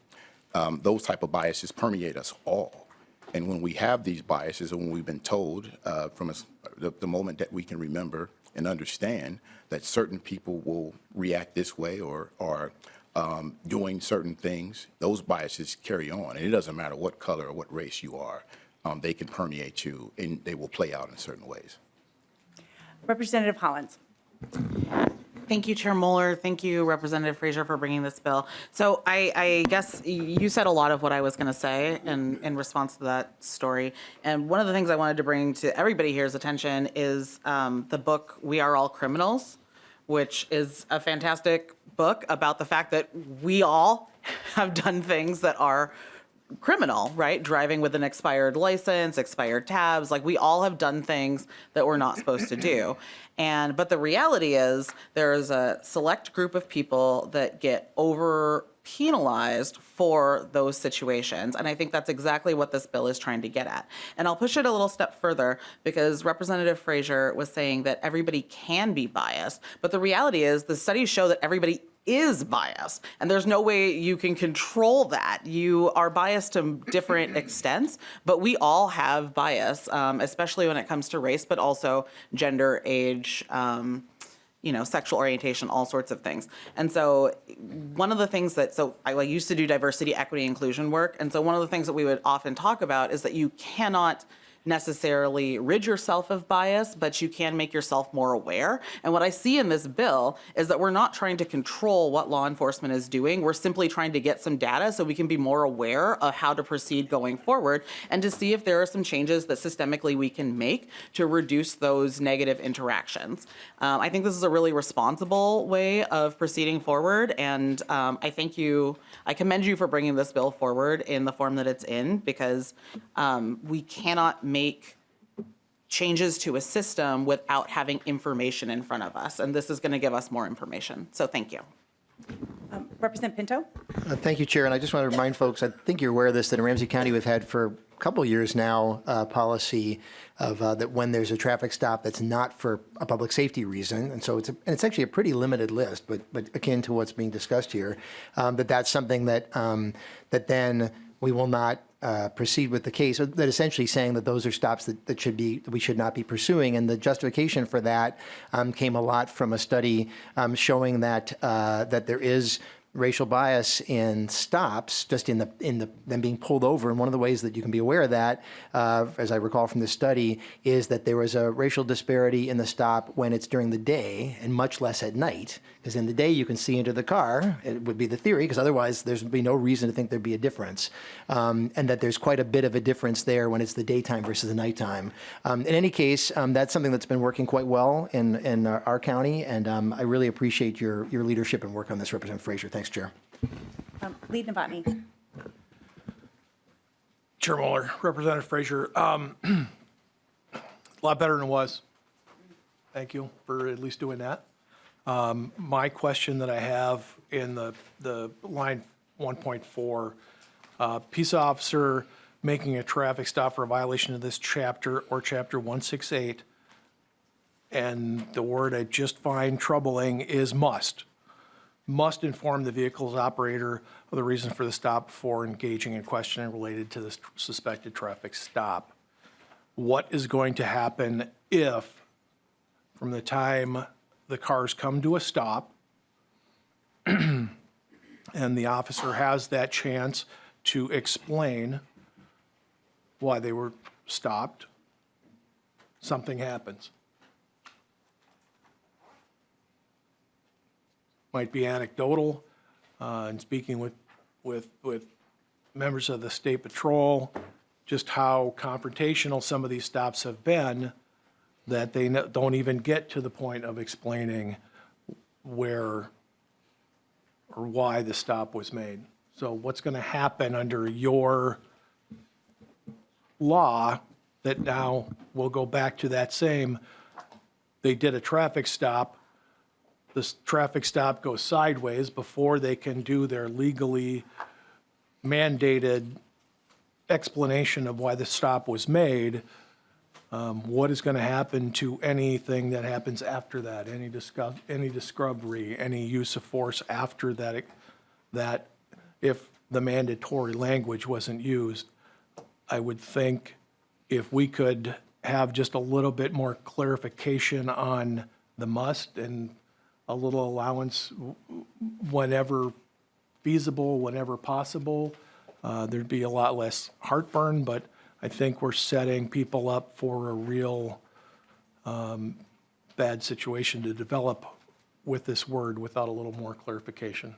those type of biases permeate us all. And when we have these biases, and when we've been told from the moment that we can remember and understand that certain people will react this way or are doing certain things, those biases carry on. And it doesn't matter what color or what race you are, they can permeate you and they will play out in certain ways. Representative Hollins. Thank you, Chair Moeller. Thank you, Representative Frazier, for bringing this bill. So I guess you said a lot of what I was going to say in response to that story. And one of the things I wanted to bring to everybody here's attention is the book, We Are All Criminals, which is a fantastic book about the fact that we all have done things that are criminal, right? Driving with an expired license, expired tabs, like we all have done things that we're not supposed to do. But the reality is there's a select group of people that get over penalized for those situations. And I think that's exactly what this bill is trying to get at. And I'll push it a little step further because Representative Frazier was saying that everybody can be biased. But the reality is the studies show that everybody is biased, and there's no way you can control that. You are biased to different extents, but we all have bias, especially when it comes to race, but also gender, age, sexual orientation, all sorts of things. And so one of the things I used to do diversity, equity, inclusion work, and so one of the things that we would often talk about is that you cannot necessarily rid yourself of bias, but you can make yourself more aware. And what I see in this bill is that we're not trying to control what law enforcement is doing. We're simply trying to get some data so we can be more aware of how to proceed going forward and to see if there are some changes that systemically we can make to reduce those negative interactions. I think this is a really responsible way of proceeding forward, and I commend you for bringing this bill forward in the form that it's in, because we cannot make changes to a system without having information in front of us. And this is going to give us more information. So thank you. Representative Pinto? Thank you, Chair. And I just want to remind folks, I think you're aware of this, that in Ramsey County, we've had for a couple of years now policy of that when there's a traffic stop that's not for a public safety reason, and so it's actually a pretty limited list, but akin to what's being discussed here, that's something that that then we will not proceed with the case. That essentially saying that those are stops that we should not be pursuing, and the justification for that came a lot from a study showing that that there is racial bias in stops, just in them being pulled over. And one of the ways that you can be aware of that, as I recall from this study, is that there was a racial disparity in the stop when it's during the day and much less at night. Because in the day you can see into the car, it would be the theory, because otherwise there'd be no reason to think there'd be a difference. And that there's quite a bit of a difference there when it's the daytime versus the nighttime. In any case, that's something that's been working quite well in our county, and I really appreciate your leadership and work on this, Representative Frazier. Thanks, Chair. Lead Novotny. Chair Mueller, Representative Frazier, a lot better than it was. Thank you for at least doing that. My question that I have in the line 1.4, peace officer making a traffic stop for a violation of this chapter or chapter 168, and the word I just find troubling is must inform the vehicle's operator of the reason for the stop before engaging in questioning related to this suspected traffic stop. What is going to happen if, from the time the cars come to a stop and the officer has that chance to explain why they were stopped, something happens? Might be anecdotal, and speaking with members of the State Patrol, just how confrontational some of these stops have been, that they don't even get to the point of explaining where or why the stop was made. So what's going to happen under your law that now we'll go back to that same, they did a traffic stop, this traffic stop goes sideways before they can do their legally mandated explanation of why the stop was made. What is going to happen to anything that happens after that? Any discovery, any use of force after that, that if the mandatory language wasn't used? I would think if we could have just a little bit more clarification on the must and a little allowance whenever feasible, whenever possible, there'd be a lot less heartburn, but I think we're setting people up for a real bad situation to develop with this word without a little more clarification.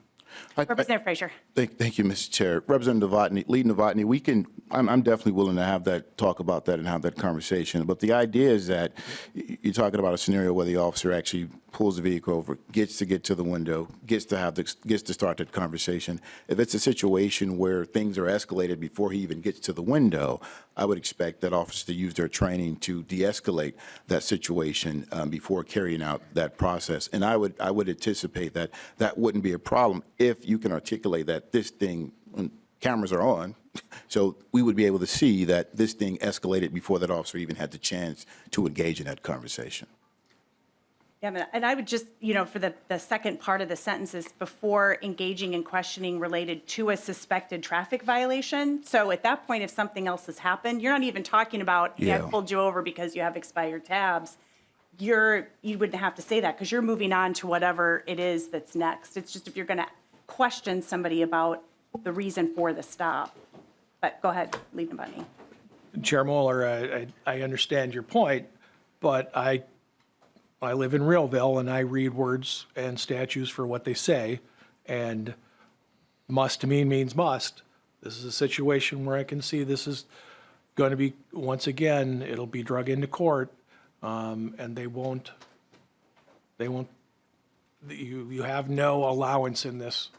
Representative Frazier. Thank you, Mr. Chair. Representative Novotny, Lead Novotny, I'm definitely willing to have that, talk about that and have that conversation. But the idea is that you're talking about a scenario where the officer actually pulls the vehicle over, gets to get to the window, gets to start that conversation. If it's a situation where things are escalated before he even gets to the window, I would expect that officers to use their training to de-escalate that situation before carrying out that process. And I would anticipate that that wouldn't be a problem if you can articulate that this thing, when cameras are on, so we would be able to see that this thing escalated before that officer even had the chance to engage in that conversation. Yeah, and I would just, for the second part of the sentence is before engaging in questioning related to a suspected traffic violation. So at that point, if something else has happened, you're not even talking about, hey, I pulled you over because you have expired tabs. You wouldn't have to say that because you're moving on to whatever it is that's next. It's just if you're going to question somebody about the reason for the stop. But go ahead, Lead Novotny. Chair Mueller, I understand your point, but I live in Realville, and I read words and statutes for what they say, and must to me means must. This is a situation where I can see this is going to be, once again, it'll be drug into court, and you have no allowance in this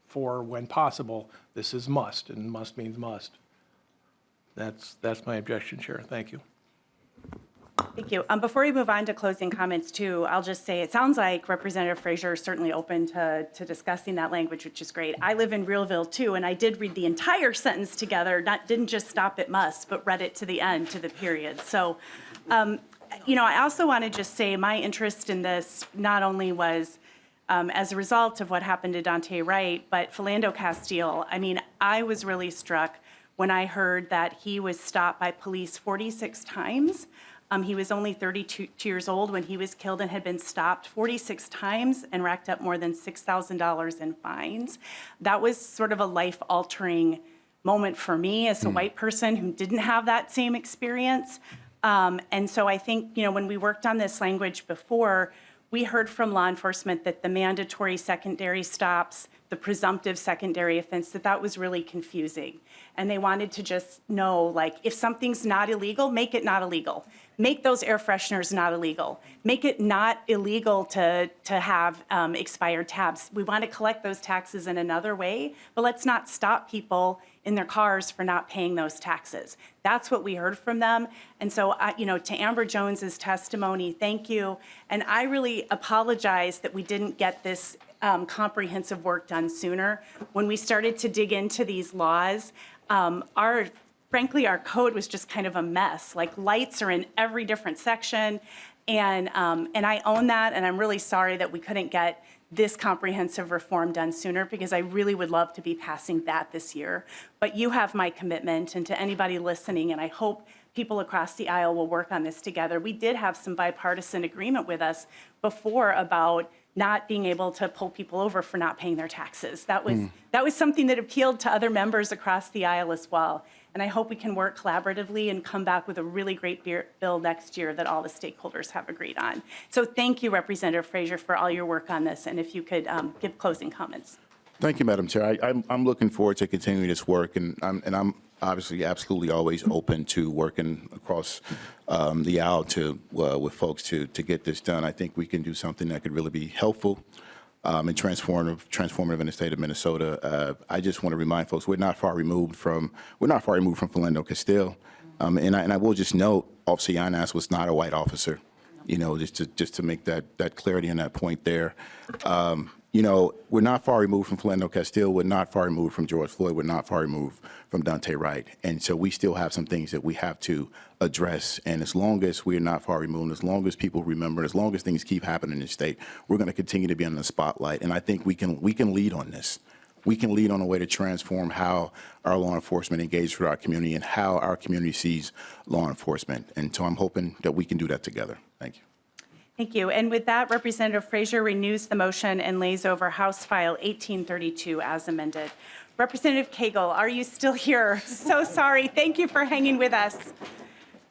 for when possible. This is must, and must means must. That's my objection, Chair. Thank you. Thank you. Before we move on to closing comments too, I'll just say, it sounds like Representative Frazier is certainly open to discussing that language, which is great. I live in Realville too, and I did read the entire sentence together, didn't just stop at must, but read it to the end, to the period. So, I also want to just say my interest in this not only was as a result of what happened to Dante Wright, but Philando Castile. I mean, I was really struck when I heard that he was stopped by police 46 times. He was only 32 years old when he was killed and had been stopped 46 times and racked up more than $6,000 in fines. That was sort of a life-altering moment for me as a white person who didn't have that same experience. And so I think, when we worked on this language before, we heard from law enforcement that the mandatory secondary stops, the presumptive secondary offense, that was really confusing. And they wanted to just know, like, if something's not illegal, make it not illegal. Make those air fresheners not illegal. Make it not illegal to have expired tabs. We want to collect those taxes in another way, but let's not stop people in their cars for not paying those taxes. That's what we heard from them. And so, to Amber Jones's testimony, thank you. And I really apologize that we didn't get this comprehensive work done sooner. When we started to dig into these laws, frankly, our code was just kind of a mess. Like, lights are in every different section, and I own that, and I'm really sorry that we couldn't get this comprehensive reform done sooner, because I really would love to be passing that this year. But you have my commitment, and to anybody listening, and I hope people across the aisle will work on this together. We did have some bipartisan agreement with us before about not being able to pull people over for not paying their taxes. That was something that appealed to other members across the aisle as well. And I hope we can work collaboratively and come back with a really great bill next year that all the stakeholders have agreed on. So thank you, Representative Frazier, for all your work on this. And if you could give closing comments. Thank you, Madam Chair. I'm looking forward to continuing this work, and I'm obviously absolutely always open to working across the aisle with folks to get this done. I think we can do something that could really be helpful and transformative in the state of Minnesota. I just want to remind folks we're not far removed from Philando Castile, and I will just note, Officer Yanas was not a white officer. Just to make that clarity on that point there. We're not far removed from Philando Castile. We're not far removed from George Floyd. We're not far removed from Dante Wright. And so we still have some things that we have to address. And as long as we're not far removed, as long as people remember, as long as things keep happening in the state, we're going to continue to be in the spotlight. And I think we can lead on this. We can lead on a way to transform how our law enforcement engages with our community and how our community sees law enforcement. And so I'm hoping that we can do that together. Thank you. Thank you. And with that, Representative Frazier renews the motion and lays over House File 1832 as amended. Representative Koegel, are you still here? So sorry. Thank you for hanging with us.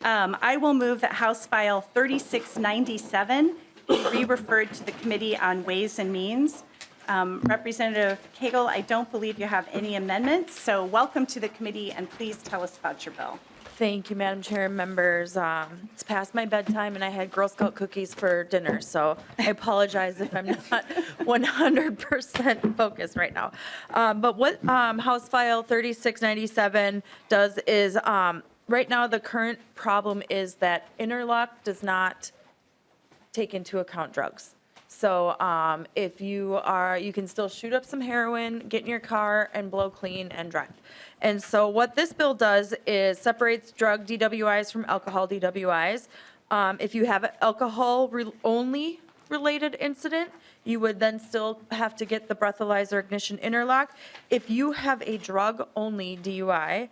I will move that House File 3697 be re-referred to the Committee on Ways and Means. Representative Koegel, I don't believe you have any amendments, so welcome to the committee, and please tell us about your bill. Thank you, Madam Chair and members. It's past my bedtime and I had Girl Scout cookies for dinner, so I apologize if I'm not 100% focused right now. But what House File 3697 does is, right now the current problem is that interlock does not take into account drugs. So if you can still shoot up some heroin, get in your car, and blow clean and drive. And so what this bill does is separates drug DWIs from alcohol DWIs. If you have an alcohol-only related incident, you would then still have to get the breathalyzer ignition interlock. If you have a drug-only DUI,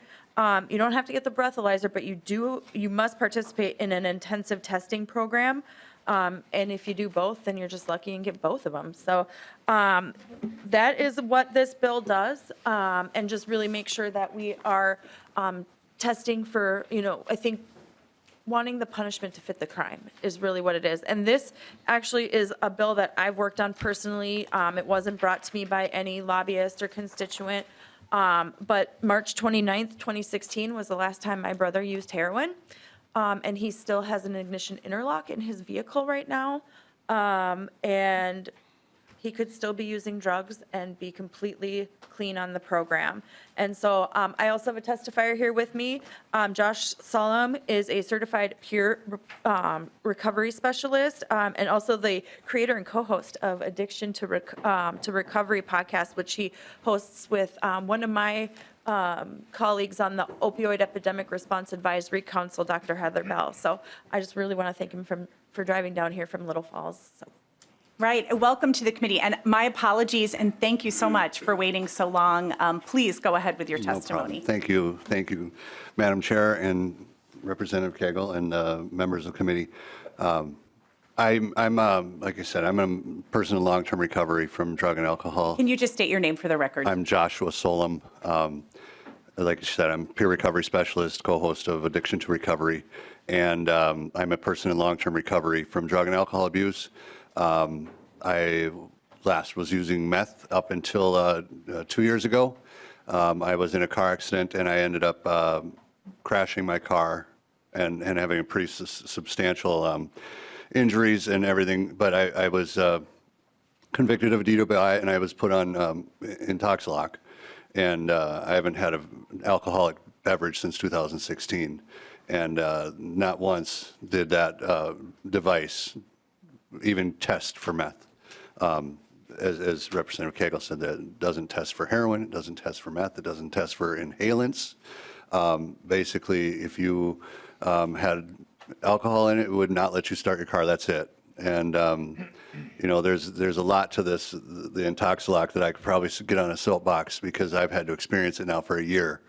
you don't have to get the breathalyzer, but you must participate in an intensive testing program. And if you do both, then you're just lucky and get both of them. So that is what this bill does, and just really make sure that we are testing for, I think wanting the punishment to fit the crime is really what it is. And this actually is a bill that I've worked on personally. It wasn't brought to me by any lobbyist or constituent, but March 29th, 2016 was the last time my brother used heroin. And he still has an ignition interlock in his vehicle right now. And he could still be using drugs and be completely clean on the program. And so I also have a testifier here with me. Josh Solom is a certified peer recovery specialist and also the creator and co-host of Addiction to Recovery podcast, which he hosts with one of my colleagues on the Opioid Epidemic Response Advisory Council, Dr. Heather Bell. So I just really want to thank him for driving down here from Little Falls. So. Right. Welcome to the committee. And my apologies and thank you so much for waiting so long. Please go ahead with your testimony. Thank you. Thank you, Madam Chair and Representative Koegel and members of the committee. I'm like I said, I'm a person in long-term recovery from drug and alcohol. Can you just state your name for the record? I'm Joshua Solom. Like I said, I'm peer recovery specialist, co-host of Addiction to Recovery, and I'm a person in long-term recovery from drug and alcohol abuse. I last was using meth up until 2 years ago. I was in a car accident and I ended up crashing my car and having a pretty substantial injuries and everything. But I was convicted of a DWI and I was put on intoxilock. And I haven't had an alcoholic beverage since 2016. And not once did that device even test for meth. As Representative Koegel said, that it doesn't test for heroin, it doesn't test for meth, it doesn't test for inhalants. Basically, if you had alcohol in it, it would not let you start your car, that's it. And, you know, there's a lot to this, the intoxilock, that I could probably get on a soapbox because I've had to experience it now for a year.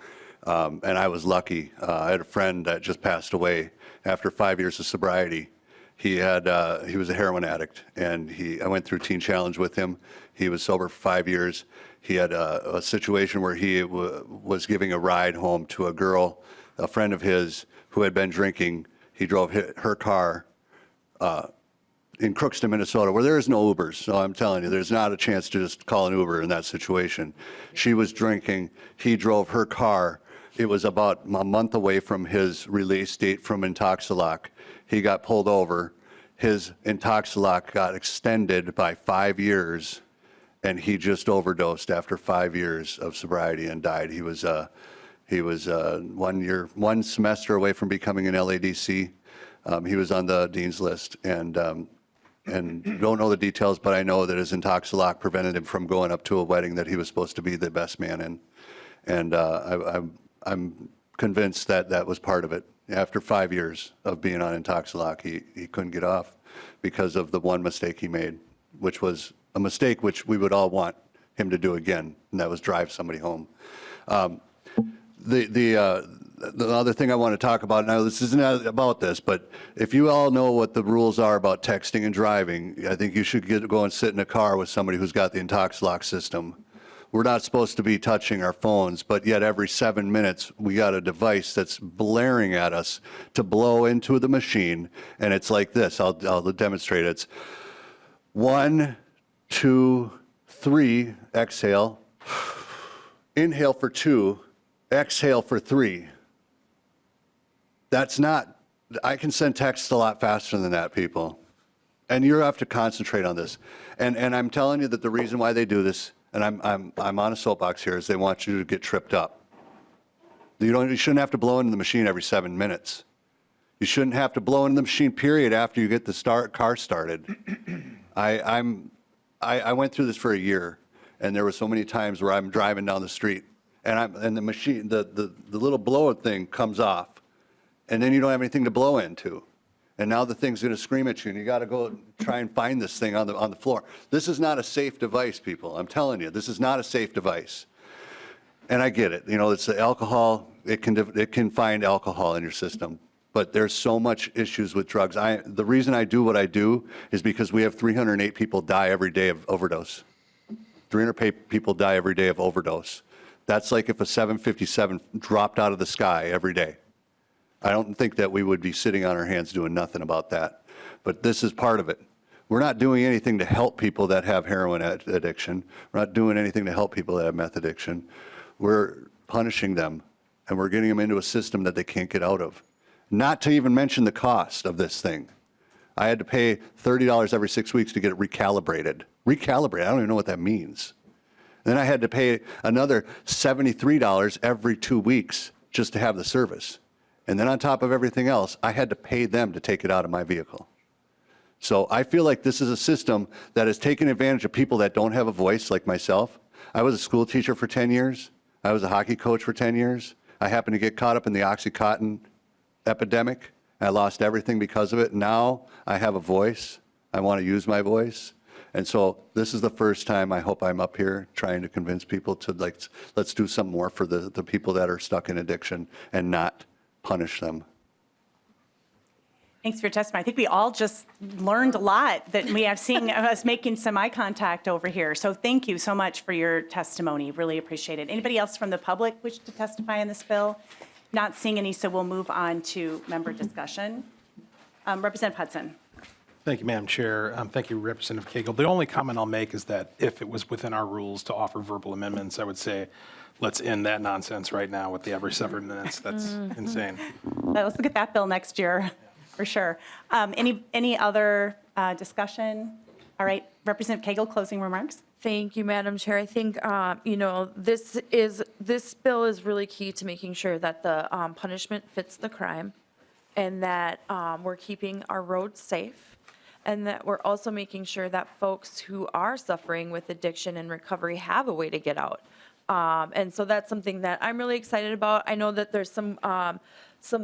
And I was lucky. I had a friend that just passed away after 5 years of sobriety. He was a heroin addict, and I went through Teen Challenge with him. He was sober for 5 years. He had a situation where he was giving a ride home to a girl, a friend of his, who had been drinking. He drove her car in Crookston, Minnesota, where there is no Ubers. So I'm telling you, there's not a chance to just call an Uber in that situation. She was drinking. He drove her car. It was about a month away from his release date from intoxilock. He got pulled over. His intoxilock got extended by 5 years, and he just overdosed after 5 years of sobriety and died. He was 1 semester away from becoming an LADC. He was on the dean's list, and don't know the details, but I know that his intoxilock prevented him from going up to a wedding that he was supposed to be the best man in. And I'm convinced that that was part of it. After 5 years of being on intoxilock, he couldn't get off because of the one mistake he made, which was a mistake which we would all want him to do again, and that was drive somebody home. The other thing I want to talk about, now this isn't about this, but if you all know what the rules are about texting and driving, I think you should go and sit in a car with somebody who's got the intoxilock system. We're not supposed to be touching our phones, but yet every 7 minutes, we got a device that's blaring at us to blow into the machine, and it's like this. I'll demonstrate it. It's 1, 2, 3, exhale, inhale for 2, exhale for 3. That's not, I can send texts a lot faster than that, people. And you have to concentrate on this. And I'm telling you that the reason why they do this, and I'm on a soapbox here, is they want you to get tripped up. You shouldn't have to blow into the machine every 7 minutes. You shouldn't have to blow into the machine, period, after you get the car started. I went through this for a year, and there were so many times where I'm driving down the street, and the machine, the little blow thing comes off, and then you don't have anything to blow into. And now the thing's going to scream at you, and you got to go try and find this thing on the floor. This is not a safe device, people. I'm telling you, this is not a safe device. And I get it. You know, it's the alcohol. It can find alcohol in your system. But there's so much issues with drugs. The reason I do what I do is because we have 308 people die every day of overdose. 300 people die every day of overdose. That's like if a 757 dropped out of the sky every day. I don't think that we would be sitting on our hands doing nothing about that. But this is part of it. We're not doing anything to help people that have heroin addiction. We're not doing anything to help people that have meth addiction. We're punishing them, and we're getting them into a system that they can't get out of. Not to even mention the cost of this thing. I had to pay $30 every 6 weeks to get it recalibrated. Recalibrated, I don't even know what that means. Then I had to pay another $73 every 2 weeks just to have the service. And then on top of everything else, I had to pay them to take it out of my vehicle. So I feel like this is a system that is taking advantage of people that don't have a voice like myself. I was a school teacher for 10 years. I was a hockey coach for 10 years. I happened to get caught up in the Oxycontin epidemic. I lost everything because of it. Now I have a voice. I want to use my voice. And so this is the first time I hope I'm up here trying to convince people to, like, let's do something more for the people that are stuck in addiction and not punish them. Thanks for your testimony. I think we all just learned a lot that we have seeing us making some eye contact over here. So thank you so much for your testimony. Really appreciate it. Anybody else from the public wish to testify on this bill? Not seeing any, so we'll move on to member discussion. Representative Hudson. Thank you, Madam Chair. Thank you, Representative Koegel. The only comment I'll make is that if it was within our rules to offer verbal amendments, I would say, let's end that nonsense right now with the every 7 minutes. That's insane. Let's look at that bill next year, for sure. Any other discussion? All right, Representative Koegel, closing remarks. Thank you, Madam Chair. I think, this bill is really key to making sure that the punishment fits the crime and that we're keeping our roads safe and that we're also making sure that folks who are suffering with addiction and recovery have a way to get out. And so that's something that I'm really excited about. I know that there's some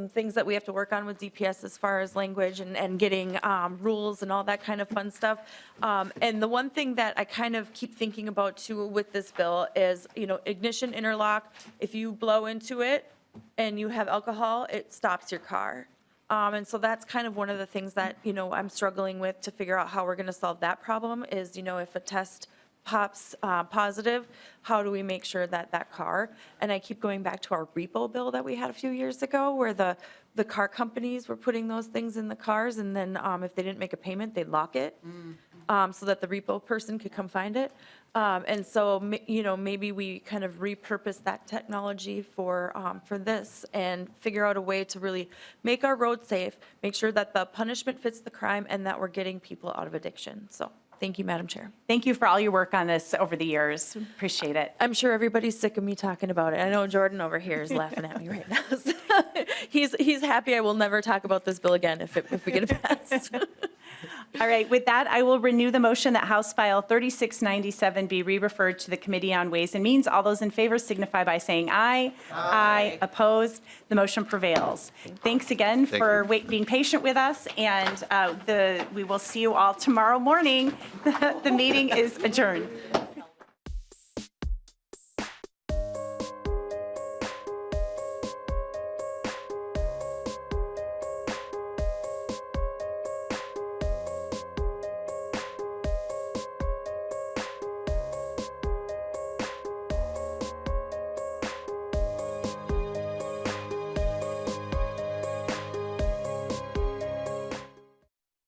things that we have to work on with DPS as far as language and getting rules and all that kind of fun stuff. And the one thing that I kind of keep thinking about too with this bill is, ignition interlock. If you blow into it and you have alcohol, it stops your car. And so that's kind of one of the things that, I'm struggling with to figure out how we're going to solve that problem is, if a test pops positive, how do we make sure that that car, and I keep going back to our repo bill that we had a few years ago where the car companies were putting those things in the cars and then if they didn't make a payment, they'd lock it so that the repo person could come find it. And so, maybe we kind of repurpose that technology for this and figure out a way to really make our roads safe, make sure that the punishment fits the crime and that we're getting people out of addiction. So. Thank you, Madam Chair. Thank you for all your work on this over the years. Appreciate it. I'm sure everybody's sick of me talking about it. I know Jordan over here is laughing at me right now. He's happy I will never talk about this bill again if we get it passed. All right, with that, I will renew the motion that House File 3697 be re-referred to the Committee on Ways and Means. All those in favor signify by saying aye. Aye. Opposed? The motion prevails. Thanks again for being patient with us, and we will see you all tomorrow morning. The meeting is adjourned.